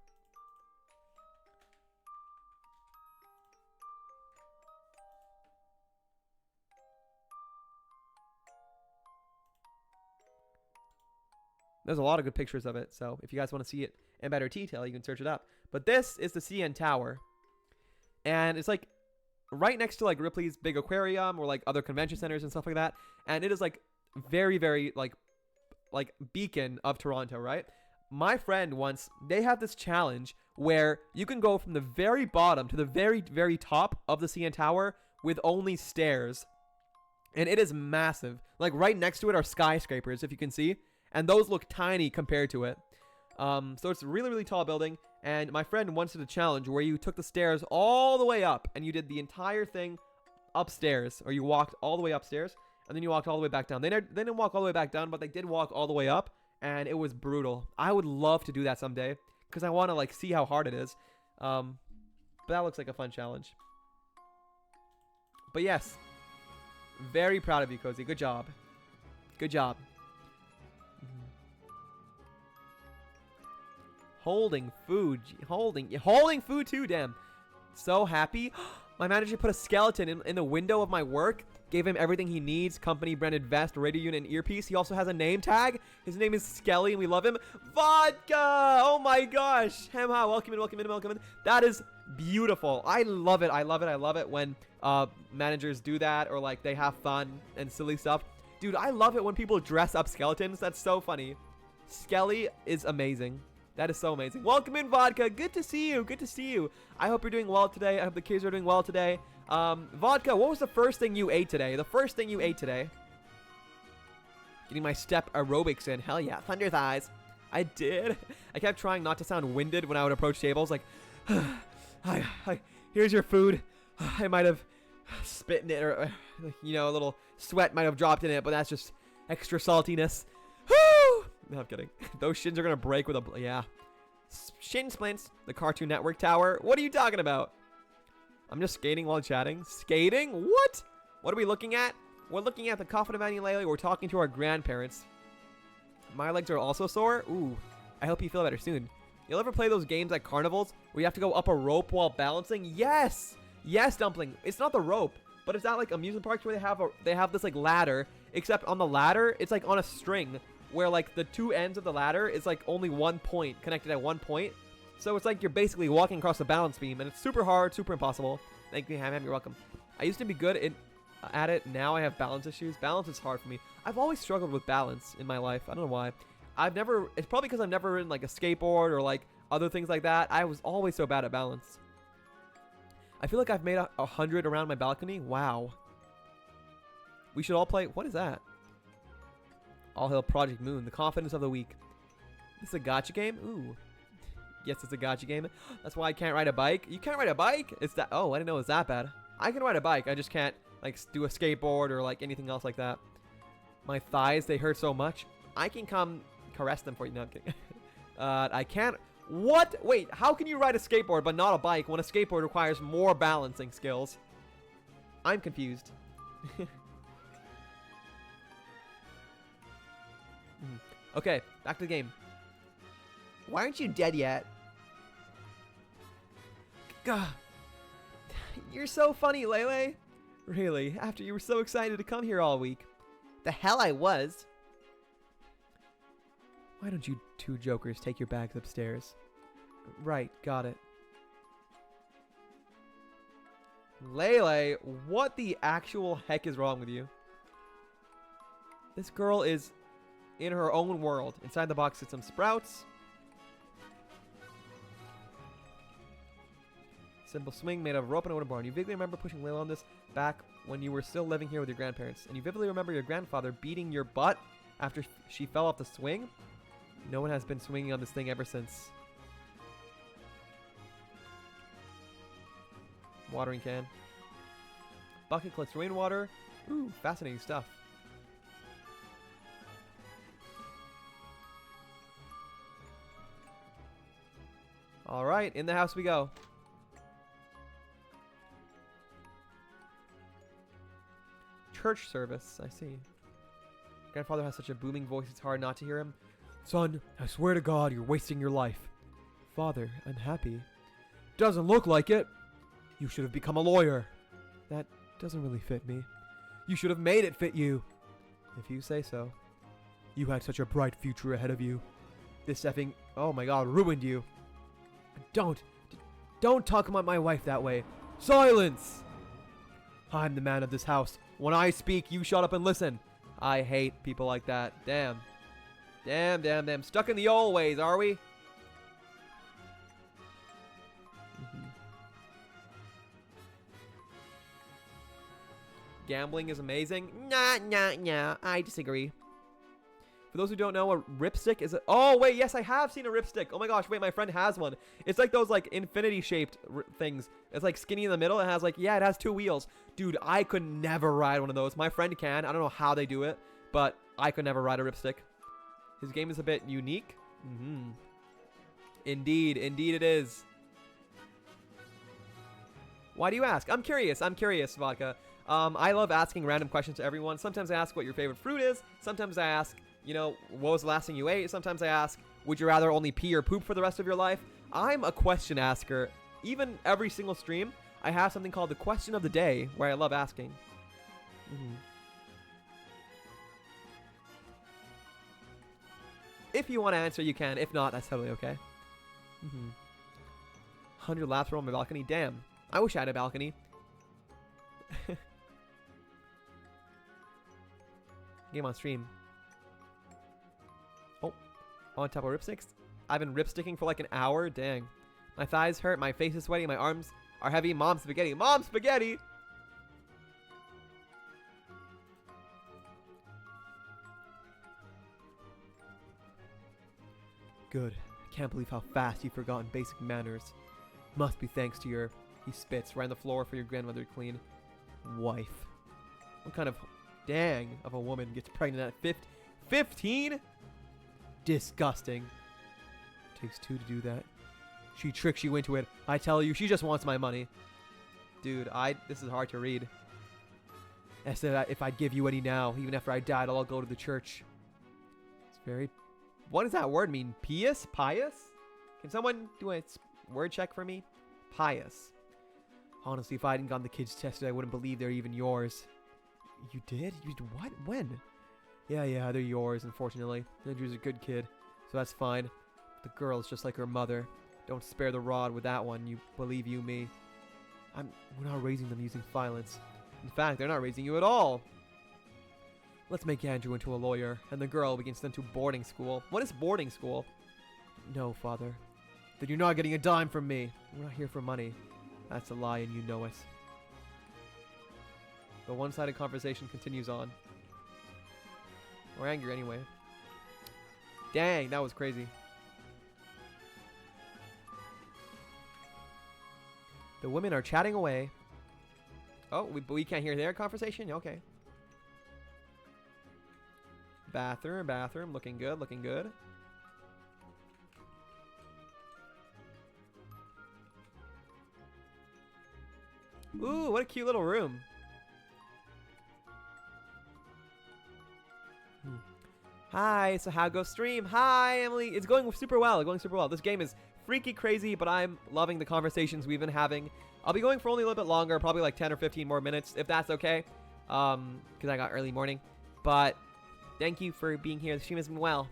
There's a lot of good pictures of it, so if you guys want to see it in better detail, you can search it up. But this is the CN Tower. And it's like right next to like Ripley's big aquarium or like other convention centers and stuff like that. And it is like very, very like beacon of Toronto, right? my friend once, they have this challenge where you can go from the very bottom to the very, very top of the CN Tower with only stairs. And it is massive. Like, right next to it are skyscrapers, if you can see. And those look tiny compared to it. So it's a really, really tall building. And my friend once did a challenge where you took the stairs all the way up and you did the entire thing upstairs. Or you walked all the way upstairs and then you walked all the way back down. They didn't walk all the way back down, but they did walk all the way up. And it was brutal. I would love to do that someday because I want to, like, see how hard it is. But that looks like a fun challenge. But yes, very proud of you, Cozy. Good job. Good job. Holding food. Holding food too, damn. So happy. My manager put a skeleton in the window of my work. Gave him everything he needs. Company branded vest, radio unit, and earpiece. He also has a name tag. His name is Skelly, and we love him. Vodka! Oh my gosh. Hemha, welcome in, welcome in, welcome in. That is beautiful. I love it. I love it. I love it when managers do that, or like they have fun and silly stuff. Dude, I love it when people dress up skeletons. That's so funny. Skelly is amazing. That is so amazing. Welcome in, Vodka. Good to see you. Good to see you. I hope you're doing well today. I hope the kids are doing well today. Vodka, what was the first thing you ate today? The first thing you ate today? Getting my step aerobics in. Hell yeah. Thunder thighs. I did. I kept trying not to sound winded when I would approach tables. Like, here's your food. I might have spit in it, or, you know, a little sweat might have dropped in it, but that's just extra saltiness. Woo! No, I'm kidding. Those shins are going to break with a... Yeah. Shin splints. The Cartoon Network Tower. What are you talking about? I'm just skating while chatting. Skating? What? What are we looking at? We're looking at the Coffin of Annie Laley. We're talking to our grandparents. My legs are also sore. Ooh. I hope you feel better soon. You'll ever play those games at carnivals where you have to go up a rope while balancing? Yes! Yes, Dumpling. It's not the rope, but it's not like amusement parks where they have this like ladder, except on the ladder, it's like on a string where like the two ends of the ladder is like only one point connected at one point. So it's like you're basically walking across the balance beam, and it's super hard, super impossible. Thank you, Ham. You're welcome. I used to be good at it. Now I have balance issues. Balance is hard for me. I've always struggled with balance in my life. I don't know why. It's probably because I've never ridden like a skateboard or like other things like that. I was always so bad at balance. I feel like I've made 100 around my balcony. Wow. We should all play. What is that? All Hail Project Moon, the confidence of the week. This is a gacha game? Ooh. Yes, it's a gacha game. That's why I can't ride a bike. You can't ride a bike? It's that. Oh, I didn't know it was that bad. I can ride a bike. I just can't like do a skateboard or like anything else like that. My thighs, they hurt so much. I can come caress them for you. No, I'm kidding. I can't. What? Wait, how can you ride a skateboard but not a bike when a skateboard requires more balancing skills? I'm confused. Okay, back to the game. Why aren't you dead yet? Gah. You're so funny, Lele. Really, after you were so excited to come here all week. The hell I was. Why don't you two jokers take your bags upstairs? Right, got it. Lele, what the actual heck is wrong with you? This girl is in her own world. Inside the box is some sprouts. Simple swing made of rope and a wooden barn. You vividly remember pushing Layla on this back when you were still living here with your grandparents. And you vividly remember your grandfather beating your butt after she fell off the swing. No one has been swinging on this thing ever since. Watering can. Bucket collects rainwater. Ooh, fascinating stuff. Alright, in the house we go. Church service, I see. Grandfather has such a booming voice, it's hard not to hear him. Son, I swear to God, you're wasting your life. Father, I'm happy. Doesn't look like it. You should have become a lawyer. That doesn't really fit me. You should have made it fit you. If you say so. You had such a bright future ahead of you. This effing, oh my God, ruined you. Don't talk about my wife that way. Silence! I'm the man of this house. When I speak, you shut up and listen. I hate people like that. Damn. Damn, damn, damn. Stuck in the old ways, are we? Gambling is amazing. Nah, nah, nah. I disagree. For those who don't know, a ripstick is a... Oh, wait, yes, I have seen a ripstick. Oh my gosh, wait, my friend has one. It's like those, like, infinity-shaped things. It's, like, skinny in the middle. It has, like, yeah, it has 2 wheels. Dude, I could never ride one of those. My friend can. I don't know how they do it, but I could never ride a ripstick. His game is a bit unique. Indeed. Indeed it is. Why do you ask? I'm curious. I'm curious, Vodka. I love asking random questions to everyone. Sometimes I ask what your favorite fruit is. Sometimes I ask, you know, what was the last thing you ate? Sometimes I ask, would you rather only pee or poop for the rest of your life? I'm a question asker. Even every single stream, I have something called the question of the day where I love asking. If you want to answer, you can. If not, that's totally okay. 100 laps around my balcony. Damn. I wish I had a balcony. Game on stream. Oh, on top of ripsticks. I've been ripsticking for like an hour. Dang. My thighs hurt. My face is sweaty. My arms are heavy. Mom spaghetti. Mom spaghetti. Good. Can't believe how fast you've forgotten basic manners. Must be thanks to your... He spits right on the floor for your grandmother to clean. Wife. What kind of... Dang of a woman gets pregnant at 15? Disgusting. Takes 2 to do that. She tricks you into it. I tell you, she just wants my money. Dude, this is hard to read. I said if I'd give you any now, even after I died, I'll go to the church. It's very... What does that word mean? Pious? Pious? Can someone do a word check for me? Pious. Honestly, if I hadn't gotten the kids tested, I wouldn't believe they're even yours. You did? You did what? When? Yeah, they're yours, unfortunately. Andrew's a good kid, so that's fine. The girl's just like her mother. Don't spare the rod with that one, you believe you me. We're not raising them using violence. In fact, they're not raising you at all. Let's make Andrew into a lawyer, and the girl we can send to boarding school. What is boarding school? No, father. Then you're not getting a dime from me. We're not here for money. That's a lie, and you know it. The one-sided conversation continues on. We're angry anyway. Dang, that was crazy. The women are chatting away. Oh, we can't hear their conversation? Okay. Bathroom. Looking good, looking good. Ooh, what a cute little room. Hi, so how goes stream? Hi, Emily. It's going super well. This game is freaky crazy, but I'm loving the conversations we've been having. I'll be going for only a little bit longer, probably like 10 or 15 more minutes, if that's okay. Because I got early morning. But thank you for being here. The stream has been well.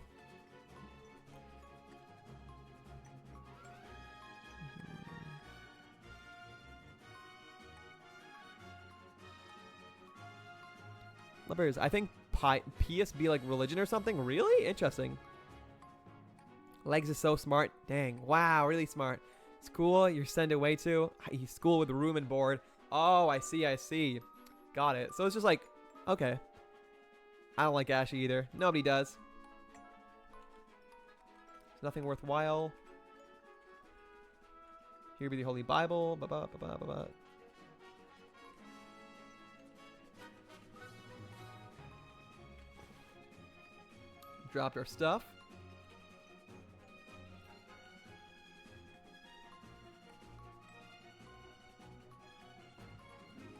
Lovers, I think pious be like religion or something. Really? Interesting. Legs is so smart. Dang. Wow, really smart. School, you're sent away to. School with room and board. Oh, I see. Got it. So it's just like, okay. I don't like Ashy either. Nobody does. It's nothing worthwhile. Here be the Holy Bible. Dropped our stuff.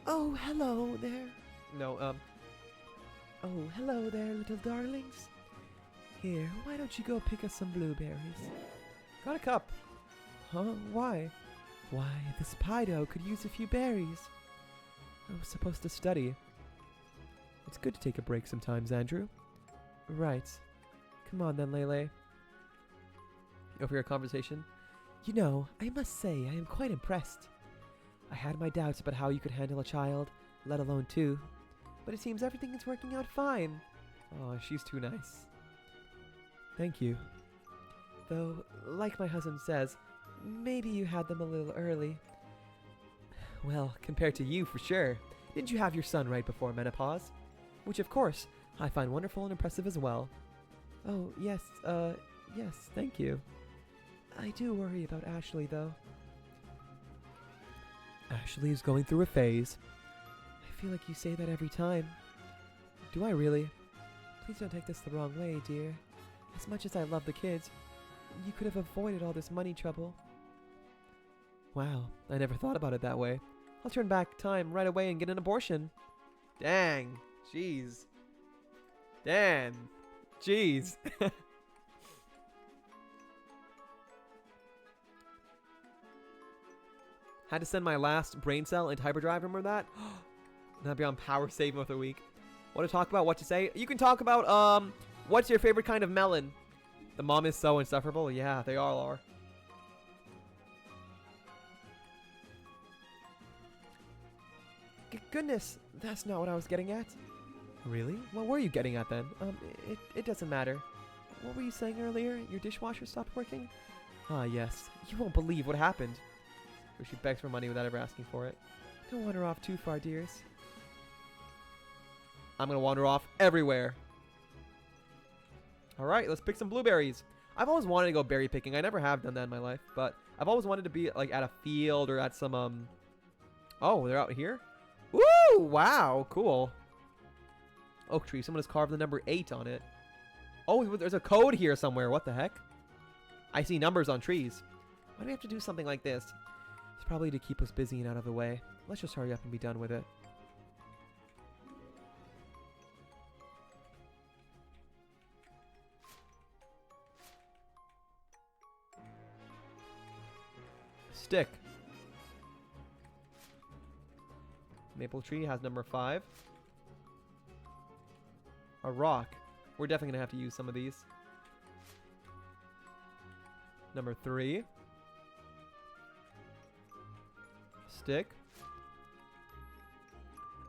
Oh, hello there. No, oh, hello there, little darlings. Here, why don't you go pick us some blueberries? Got a cup. Huh? Why? Why, the Spido could use a few berries. I was supposed to study. It's good to take a break sometimes, Andrew. Right. Come on then, Lele. Over your conversation. You know, I must say, I am quite impressed. I had my doubts about how you could handle a child, let alone 2. But it seems everything is working out fine. Oh, she's too nice. Thank you. Though, like my husband says, maybe you had them a little early. Well, compared to you, for sure. Didn't you have your son right before menopause? Which, of course, I find wonderful and impressive as well. Oh, yes, yes, thank you. I do worry about Ashley, though. Ashley is going through a phase. I feel like you say that every time. Do I really? Please don't take this the wrong way, dear. As much as I love the kids, you could have avoided all this money trouble. Wow, I never thought about it that way. I'll turn back time right away and get an abortion. Dang. Jeez. Damn. Jeez. Had to send my last brain cell into hyperdrive, remember that? That'd be on power saving with a week. Want to talk about what to say? You can talk about, what's your favorite kind of melon? The mom is so insufferable. Yeah, they all are. Goodness, that's not what I was getting at. Really? What were you getting at then? It doesn't matter. What were you saying earlier? Your dishwasher stopped working? Ah, yes. You won't believe what happened. Where she begs for money without ever asking for it. Don't wander off too far, dears. I'm gonna wander off everywhere. Alright, let's pick some blueberries. I've always wanted to go berry picking. I never have done that in my life, but I've always wanted to be like at a field or at some Oh, they're out here? Woo! Wow, cool. Oak tree. Someone has carved the number 8 on it. Oh, there's a code here somewhere. What the heck? I see numbers on trees. Why do we have to do something like this? It's probably to keep us busy and out of the way. Let's just hurry up and be done with it. Stick. Maple tree has number 5. A rock. We're definitely going to have to use some of these. Number 3. Stick.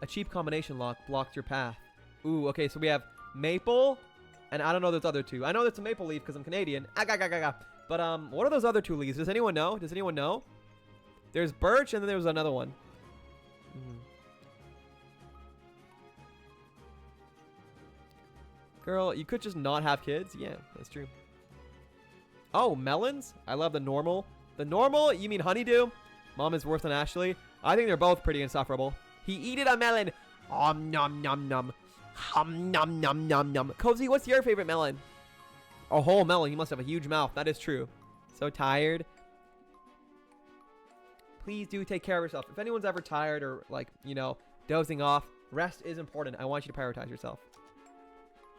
A cheap combination lock blocked your path. Ooh, okay, so we have maple, and I don't know those other two. I know that's a maple leaf because I'm Canadian. But what are those other 2 leaves? Does anyone know? Does anyone know? There's birch, and then there's another one. Girl, you could just not have kids. Yeah, that's true. Oh, melons? I love the normal. The normal? You mean honeydew? Mom is worse than Ashley. I think they're both pretty insufferable. He eated a melon. Nom nom nom. Hum nom nom nom nom. Cozy, what's your favorite melon? A whole melon. You must have a huge mouth. That is true. So tired. Please do take care of yourself. If anyone's ever tired or, like, you know, dozing off, rest is important. I want you to prioritize yourself.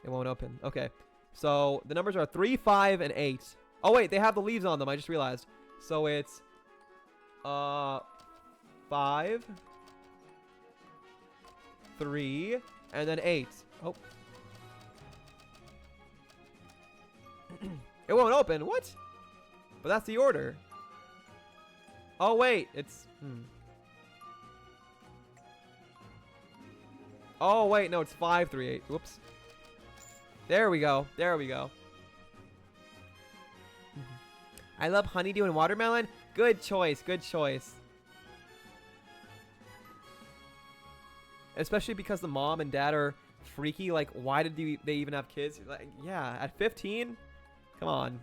It won't open. Okay. So the numbers are 3, 5, and 8. Oh, wait. They have the leaves on them. I just realized. So it's 5, 3, and then 8. Oh. It won't open. What? But that's the order. Oh, wait. It's... Oh, wait. No, it's 5, 3, 8. Whoops. There we go. There we go. I love honeydew and watermelon. Good choice. Good choice. Especially because the mom and dad are freaky. Like, why did they even have kids? Like, yeah, at 15? Come on.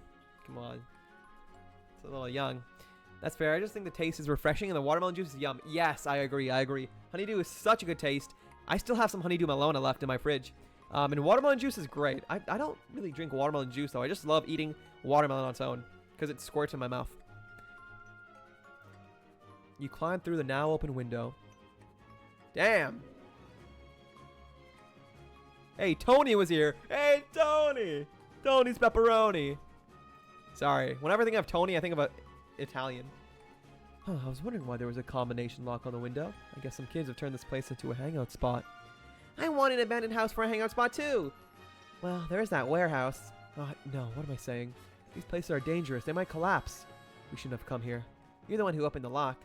Come on. It's a little young. That's fair. I just think the taste is refreshing and the watermelon juice is yum. Yes, I agree. I agree. Honeydew is such a good taste. I still have some honeydew Malona left in my fridge. And watermelon juice is great. I don't really drink watermelon juice, though. I just love eating watermelon on its own because it squirts in my mouth. You climb through the now open window. Damn. Hey, Tony was here. Hey, Tony. Tony's pepperoni. Sorry. Whenever I think of Tony, I think of Italian. Huh, I was wondering why there was a combination lock on the window. I guess some kids have turned this place into a hangout spot. I want an abandoned house for a hangout spot too. Well, there's that warehouse. Oh, no, what am I saying? These places are dangerous. They might collapse. We shouldn't have come here. You're the one who opened the lock.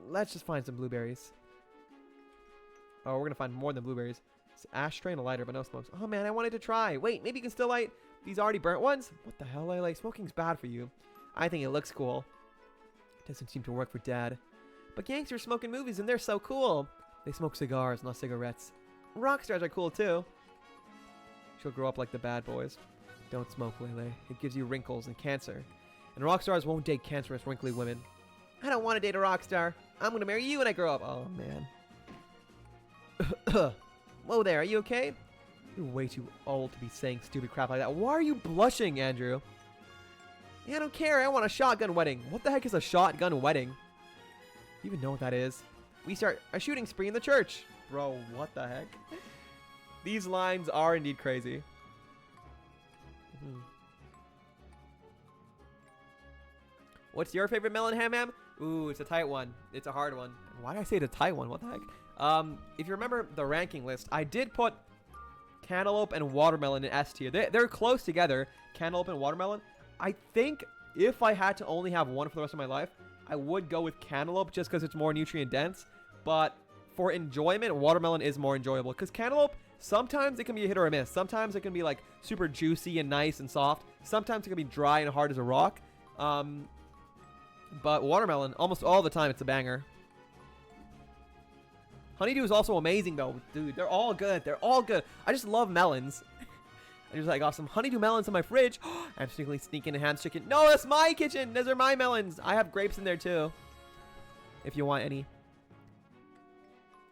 Let's just find some blueberries. Oh, we're going to find more than blueberries. It's ashtray and a lighter, but no smokes. Oh, man, I wanted to try. Wait, maybe you can still light These already burnt ones? What the hell, Lele? Smoking's bad for you. I think it looks cool. Doesn't seem to work for Dad. But gangsters smoke in movies and they're so cool. They smoke cigars, not cigarettes. Rock stars are cool too. She'll grow up like the bad boys. Don't smoke, Lele. It gives you wrinkles and cancer. And rock stars won't date cancerous, wrinkly women. I don't want to date a rock star. I'm going to marry you when I grow up. Oh, man. Whoa there, are you okay? You're way too old to be saying stupid crap like that. Why are you blushing, Andrew? Yeah, I don't care. I want a shotgun wedding. What the heck is a shotgun wedding? You even know what that is? We start a shooting spree in the church. Bro, what the heck? These lines are indeed crazy. What's your favorite melon ham? Ooh, it's a tight one. It's a hard one. Why did I say it's a tight one? What the heck? If you remember the ranking list, I did put cantaloupe and watermelon in S tier. They're close together, cantaloupe and watermelon. I think if I had to only have one for the rest of my life, I would go with cantaloupe just because it's more nutrient dense. But for enjoyment, watermelon is more enjoyable because cantaloupe, sometimes it can be a hit or a miss. Sometimes it can be like super juicy and nice and soft. Sometimes it can be dry and hard as a rock. But watermelon, almost all the time, it's a banger. Honeydew is also amazing though. Dude, they're all good. They're all good. I just love melons. I just like got some honeydew melons in my fridge. I'm sneaking a ham's chicken. No, that's my kitchen. Those are my melons. I have grapes in there too. If you want any.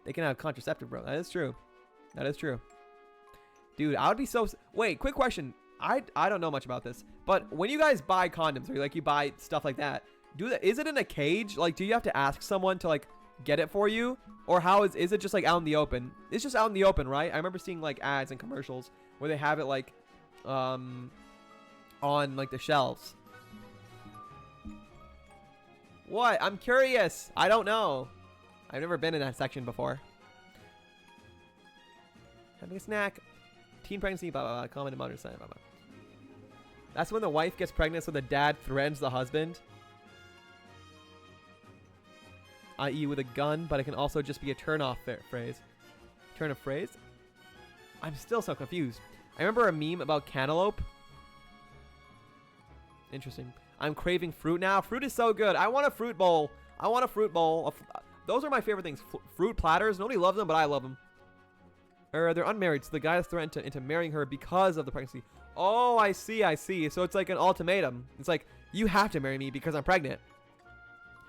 They can have contraceptive, bro. That is true. That is true. Dude, I would be so... Wait, quick question. I don't know much about this. But when you guys buy condoms, or like you buy stuff like that, is it in a cage? Like, do you have to ask someone to like get it for you? Or is it just like out in the open? It's just out in the open, right? I remember seeing like ads and commercials where they have it like on like the shelves. What? I'm curious. I don't know. I've never been in that section before. Having a snack. Teen pregnancy, blah, blah, blah. Comment and monitor sign, blah, blah. That's when the wife gets pregnant so the dad threatens the husband. I.e. with a gun, but it can also just be a turn-off phrase. Turn of phrase? I'm still so confused. I remember a meme about cantaloupe. Interesting. I'm craving fruit now. Fruit is so good. I want a fruit bowl. I want a fruit bowl. Those are my favorite things. Fruit platters. Nobody loves them, but I love them. Or they're unmarried, so the guy is threatened into marrying her because of the pregnancy. Oh, I see, I see. So it's like an ultimatum. It's like, you have to marry me because I'm pregnant.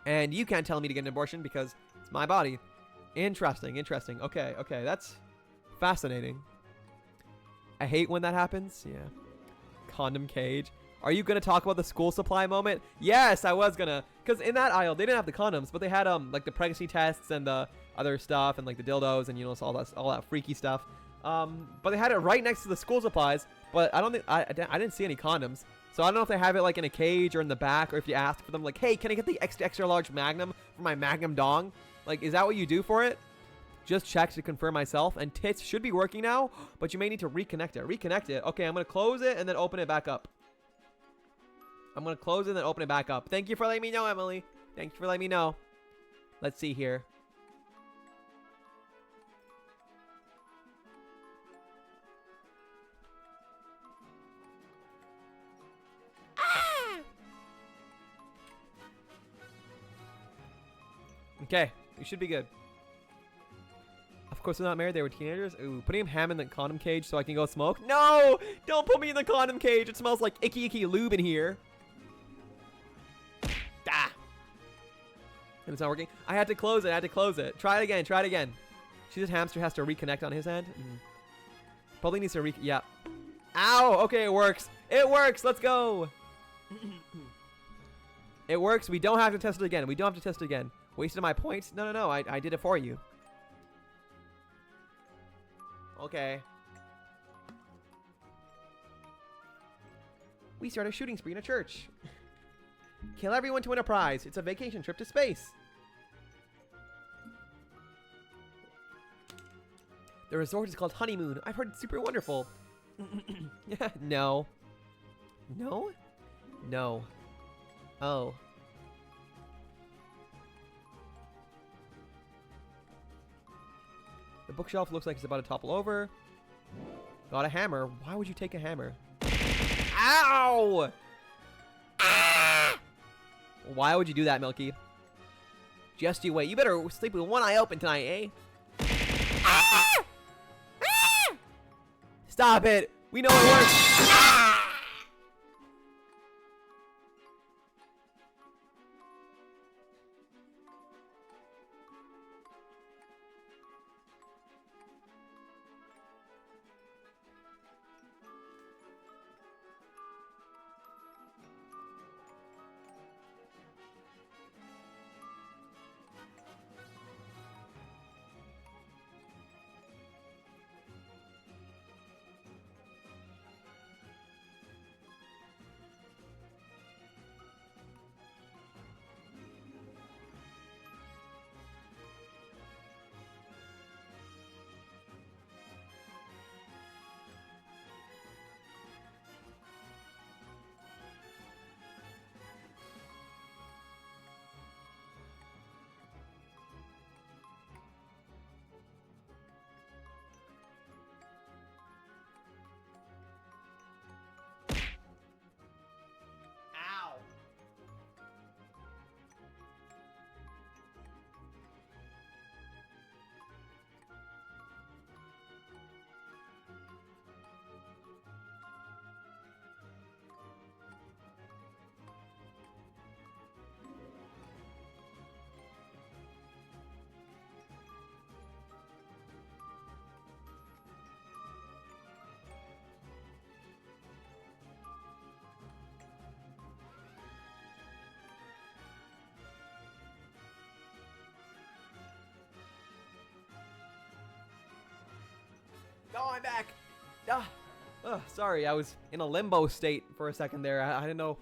And you can't tell me to get an abortion because it's my body. Interesting, interesting. Okay, okay, that's fascinating. I hate when that happens. Yeah. Condom cage. Are you going to talk about the school supply moment? Yes, I was going to. Because in that aisle, they didn't have the condoms, but they had like the pregnancy tests and the other stuff and like the dildos and, you know, all that freaky stuff. But they had it right next to the school supplies, but I don't think, I didn't see any condoms. So I don't know if they have it like in a cage or in the back, or if you ask for them like, hey, can I get the extra large Magnum for my Magnum dong? Like, is that what you do for it? Just check to confirm myself. And tits should be working now, but you may need to reconnect it. Reconnect it. Okay, I'm going to close it and then open it back up. I'm going to close it and then open it back up. Thank you for letting me know, Emily. Thank you for letting me know. Let's see here. Okay, we should be good. Of course they're not married, they were teenagers. Ooh, putting ham in the condom cage so I can go smoke? No! Don't put me in the condom cage! It smells like icky lube in here. Ah! And it's not working. I had to close it, Try it again, See, this hamster has to reconnect on his end. Probably needs to yeah. Ow! Okay, it works. It works! Let's go! It works. We don't have to test it again. Wasted my points? No. I did it for you. Okay. We start a shooting spree in a church. Kill everyone to win a prize. It's a vacation trip to space. The resort is called Honeymoon. I've heard it's super wonderful. No. No? No. Oh. The bookshelf looks like it's about to topple over. Got a hammer. Why would you take a hammer? Ow! Ah! Why would you do that, Milky? Just you wait. You better sleep with one eye open tonight, eh? Ah! Ah! Stop it. We know it works. Ah! Going back. Sorry, I was in a limbo state for a second there. I didn't know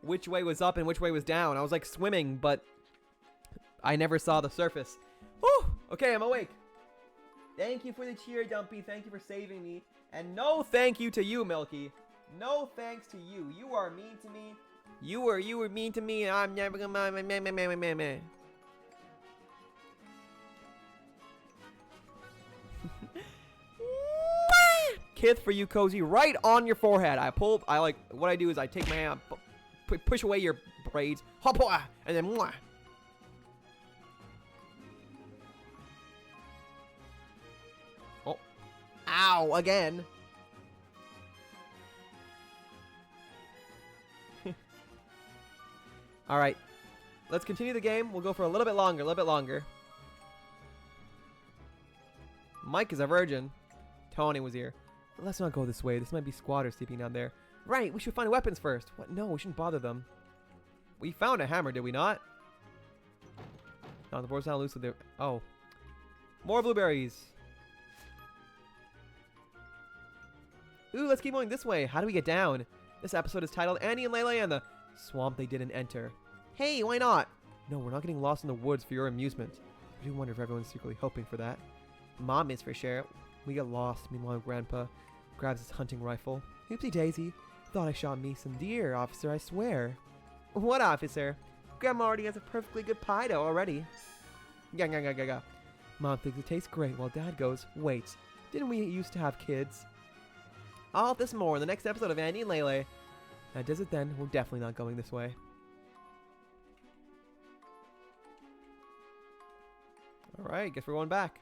which way was up and which way was down. I was like swimming, but I never saw the surface. Whew! Okay, I'm awake. Thank you for the cheer, Dumpy. Thank you for saving me. And no thank you to you, Milky. No thanks to you. You are mean to me. You were mean to me. I'm never gonna. Kith for you, Cozy, right on your forehead. What I do is I take my hand, push away your braids, hop, and then mwah. Oh, ow, again. All right, let's continue the game. We'll go for a little bit longer, Mike is a virgin. Tony was here. But let's not go this way. This might be squatters sleeping down there. Right, we should find weapons first. What? No, we shouldn't bother them. We found a hammer, did we not? No, the board's not loose with their... Oh. More blueberries. Ooh, let's keep going this way. How do we get down? This episode is titled Annie and Lele and the Swamp They Didn't Enter. Hey, why not? No, we're not getting lost in the woods for your amusement. I do wonder if everyone's secretly hoping for that. Mom is for sure. We get lost. Meanwhile, Grandpa grabs his hunting rifle. Oopsie daisy. Thought I shot me some deer, officer, I swear. What officer? Grandma already has a perfectly good pie dough already. Ga. Mom thinks it tastes great while Dad goes, wait, didn't we used to have kids? All this and more in the next episode of Annie and Lele. That does it then. We're definitely not going this way. Alright, guess we're going back.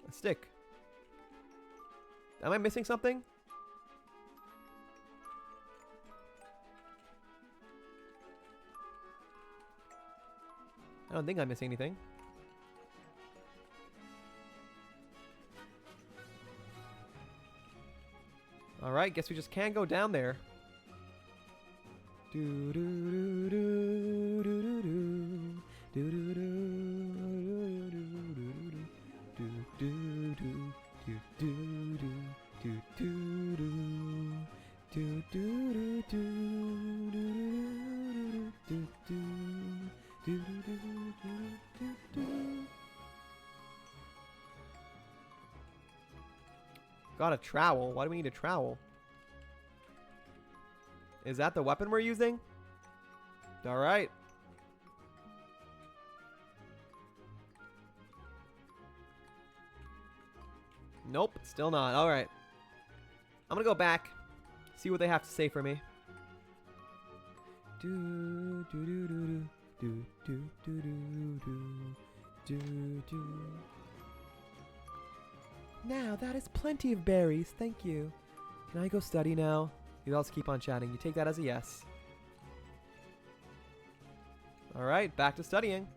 A stick. Am I missing something? I don't think I'm missing anything. Alright, guess we just can't go down there. Do do do do do do do do do. Got a trowel. Why do we need a trowel? Is that the weapon we're using? All right. Nope, still not. All right. I'm gonna go back. See what they have to say for me. Do do do do do do do do do do do. Now that is plenty of berries. Thank you. Can I go study now? You also keep on chatting. You take that as a yes. All right, back to studying.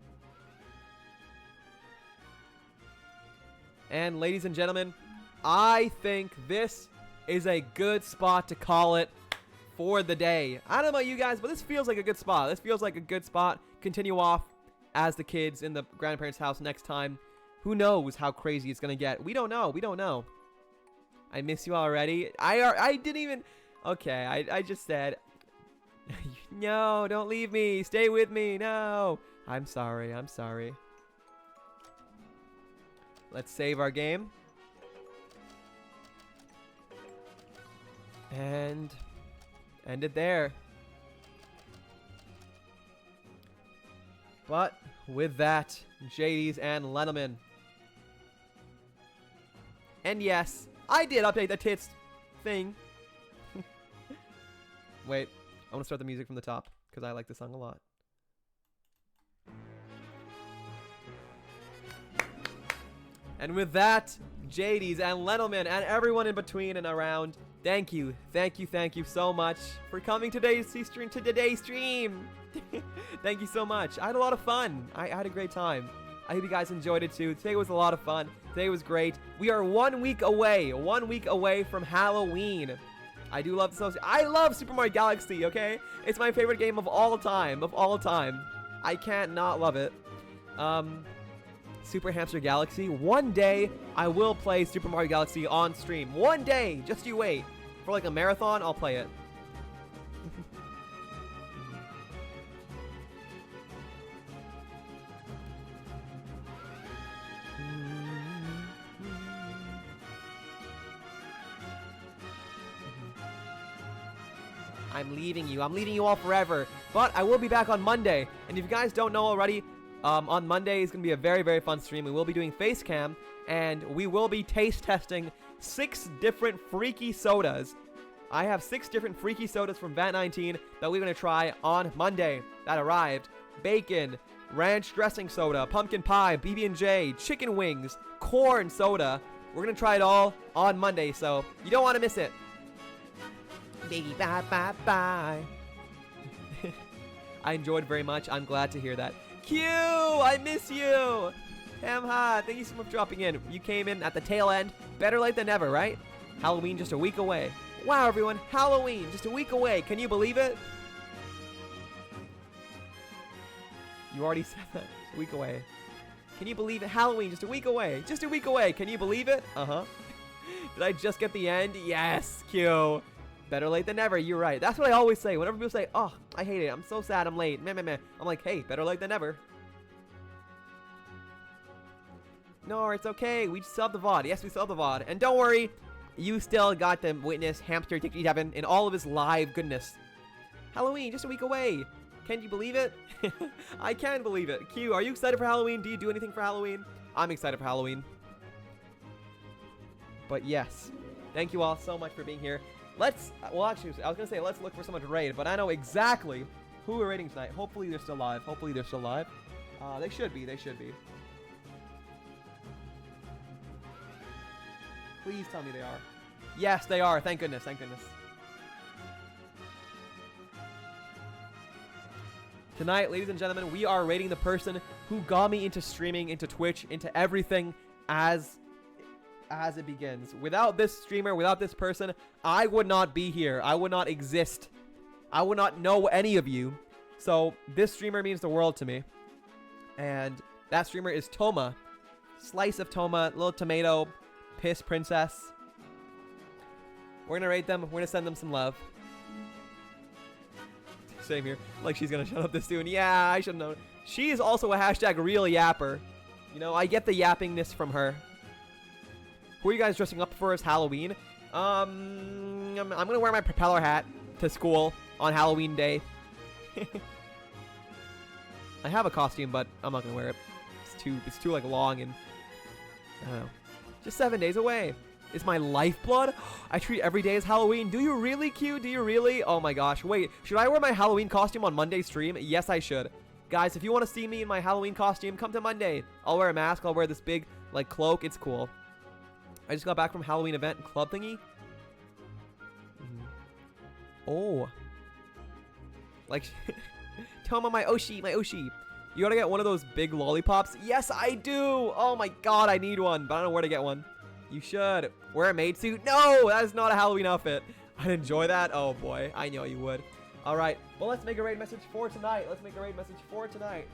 And ladies and gentlemen, I think this is a good spot to call it for the day. I don't know about you guys, but this feels like a good spot. This feels like a good spot. Continue off as the kids in the grandparents' house next time. Who knows how crazy it's gonna get? We don't know. We don't know. I miss you already. I didn't even. Okay, I just said. No, don't leave me. Stay with me. No. I'm sorry. I'm sorry. Let's save our game. And end it there. But with that, JD's and Lenelman. And yes, I did update the tits thing. Wait, I want to start the music from the top because I like this song a lot. And with that, JD's and Lenelman and everyone in between and around, thank you so much for coming to today's stream. Thank you so much. I had a lot of fun. I had a great time. I hope you guys enjoyed it too. Today was a lot of fun. Today was great. We are 1 week away from Halloween. I do love this. I love Super Mario Galaxy, okay? It's my favorite game of all time. I can't not love it. Super Hamster Galaxy. One day, I will play Super Mario Galaxy on stream. One day! Just you wait. For like a marathon, I'll play it. I'm leaving you. I'm leaving you all forever. But I will be back on Monday. And if you guys don't know already, on Monday is going to be a very, very fun stream. We will be doing face cam, and we will be taste testing 6 different freaky sodas. I have 6 different freaky sodas from VAT19 that we're going to try on Monday. That arrived. Bacon, ranch dressing soda, pumpkin pie, BB&J, chicken wings, corn soda. We're going to try it all on Monday, so you don't want to miss it. Baby, bye, bye, bye. I enjoyed very much. I'm glad to hear that. Q, I miss you. Hamha, thank you so much for dropping in. You came in at the tail end. Better late than never, right? Halloween just a week away. Wow, everyone. Halloween just a week away. Can you believe it? You already said that. A week away. Can you believe it? Halloween just a week away. Just a week away. Can you believe it? Uh-huh. Did I just get the end? Yes, Q. Better late than never. You're right. That's what I always say. Whenever people say, oh, I hate it. I'm so sad I'm late. Meh, meh, meh. I'm like, hey, better late than never. No, it's okay. We still have the VOD. Yes, we still have the VOD. And don't worry. You still got to witness Hamster Dickie Devin in all of his live goodness. Halloween, just a week away. Can you believe it? I can believe it. Q, are you excited for Halloween? Do you do anything for Halloween? I'm excited for Halloween. But yes. Thank you all so much for being here. Well, actually, I was going to say, let's look for someone to raid, but I know exactly who we're raiding tonight. Hopefully, they're still alive. They should be. Please tell me they are. Yes, they are. Thank goodness. Tonight, ladies and gentlemen, we are raiding the person who got me into streaming, into Twitch, into everything as it begins. Without this streamer, without this person, I would not be here. I would not exist. I would not know any of you. So this streamer means the world to me. And that streamer is Toma. Slice of Toma, little tomato, piss princess. We're gonna rate them. We're gonna send them some love. Same here. Like she's gonna shut up this soon. Yeah, I should know. She is also a hashtag real yapper. You know, I get the yappingness from her. Who are you guys dressing up for as Halloween? I'm gonna wear my propeller hat to school on Halloween day. I have a costume, but I'm not gonna wear it. It's too like long and I don't know. Just 7 days away. is my lifeblood. I treat every day as Halloween. Do you really, Q? Do you really? Oh my gosh. Wait, should I wear my Halloween costume on Monday's stream? Yes, I should. Guys, if you want to see me in my Halloween costume, come to Monday. I'll wear a mask. I'll wear this big, like, cloak. It's cool. I just got back from Halloween event club thingy. Oh. Like, Toma, my Oshi, my Oshi. You gotta get one of those big lollipops. Yes, I do. Oh my god, I need one, but I don't know where to get one. You should. Wear a maid suit? No, that is not a Halloween outfit. I'd enjoy that. Oh boy, I know you would. All right, well, let's make a raid message for tonight. Let's make a raid message for tonight.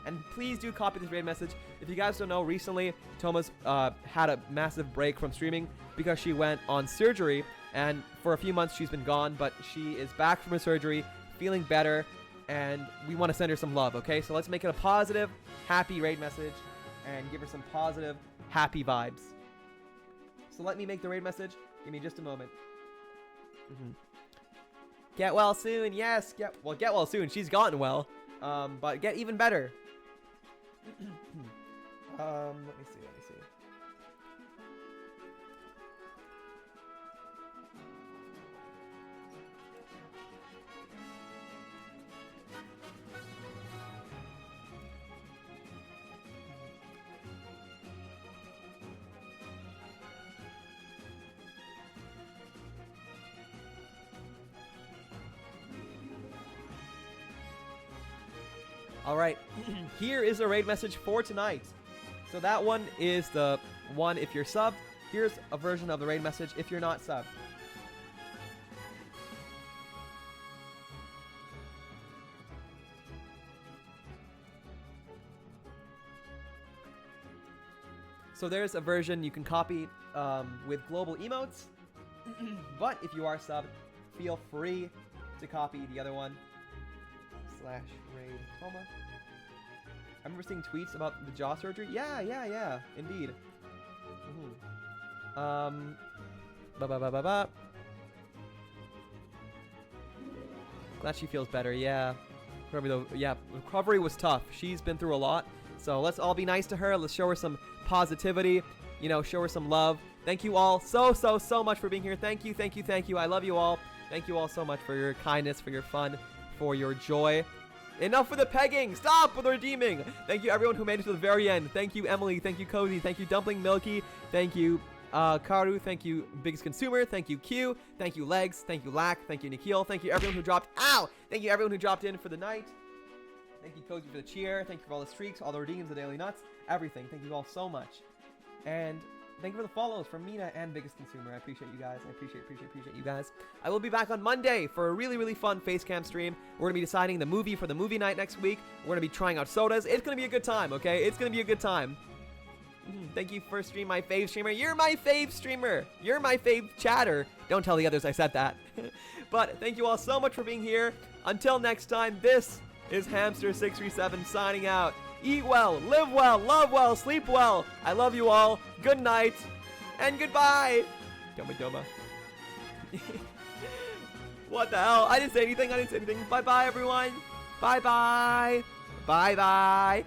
And please do copy this raid message. If you guys don't know, recently, Toma's had a massive break from streaming because she went on surgery. And for a few months, she's been gone. But she is back from her surgery, feeling better. And we want to send her some love, okay? So let's make it a positive, happy raid message. And give her some positive, happy vibes. So let me make the raid message. Give me just a moment. Get well soon. Yes. Get well soon. She's gotten well. But get even better. Let me see. All right, here is a raid message for tonight. So that one is the one if you're subbed. Here's a version of the raid message if you're not subbed. So there's a version you can copy with global emotes. But if you are subbed, feel free to copy the other one. /raid Toma. I remember seeing tweets about the jaw surgery. Yeah, indeed. Glad she feels better. Yeah. Recovery was tough. She's been through a lot. So let's all be nice to her. Let's show her some positivity. You know, show her some love. Thank you all so much for being here. Thank you. I love you all. Thank you all so much for your kindness, for your fun, for your joy. Enough with the pegging. Stop with the redeeming. Thank you everyone who made it to the very end. Thank you Emily. Thank you Cozy. Thank you Dumpling Milky. Thank you Karu. Thank you Biggest Consumer. Thank you Q. Thank you Legs. Thank you Lack. Thank you Nikhil. Thank you everyone who dropped. Ow! Thank you everyone who dropped in for the night. Thank you Cozy for the cheer. Thank you for all the streaks, all the redeems, the daily nuts, everything. Thank you all so much. And thank you for the follows from Mina and Biggest Consumer. I appreciate you guys. I appreciate you guys. I will be back on Monday for a really fun Facecam stream. We're going to be deciding the movie for the movie night next week. We're going to be trying out sodas. It's going to be a good time, okay? It's going to be a good time. Thank you for stream, my fave streamer. You're my fave streamer. You're my fave chatter. Don't tell the others I said that. But thank you all so much for being here. Until next time, this is Hamster637 signing out. Eat well, live well, love well, sleep well. I love you all. Good night and goodbye. Doma. What the hell? I didn't say anything. Bye-bye, everyone. Bye-bye. Bye-bye.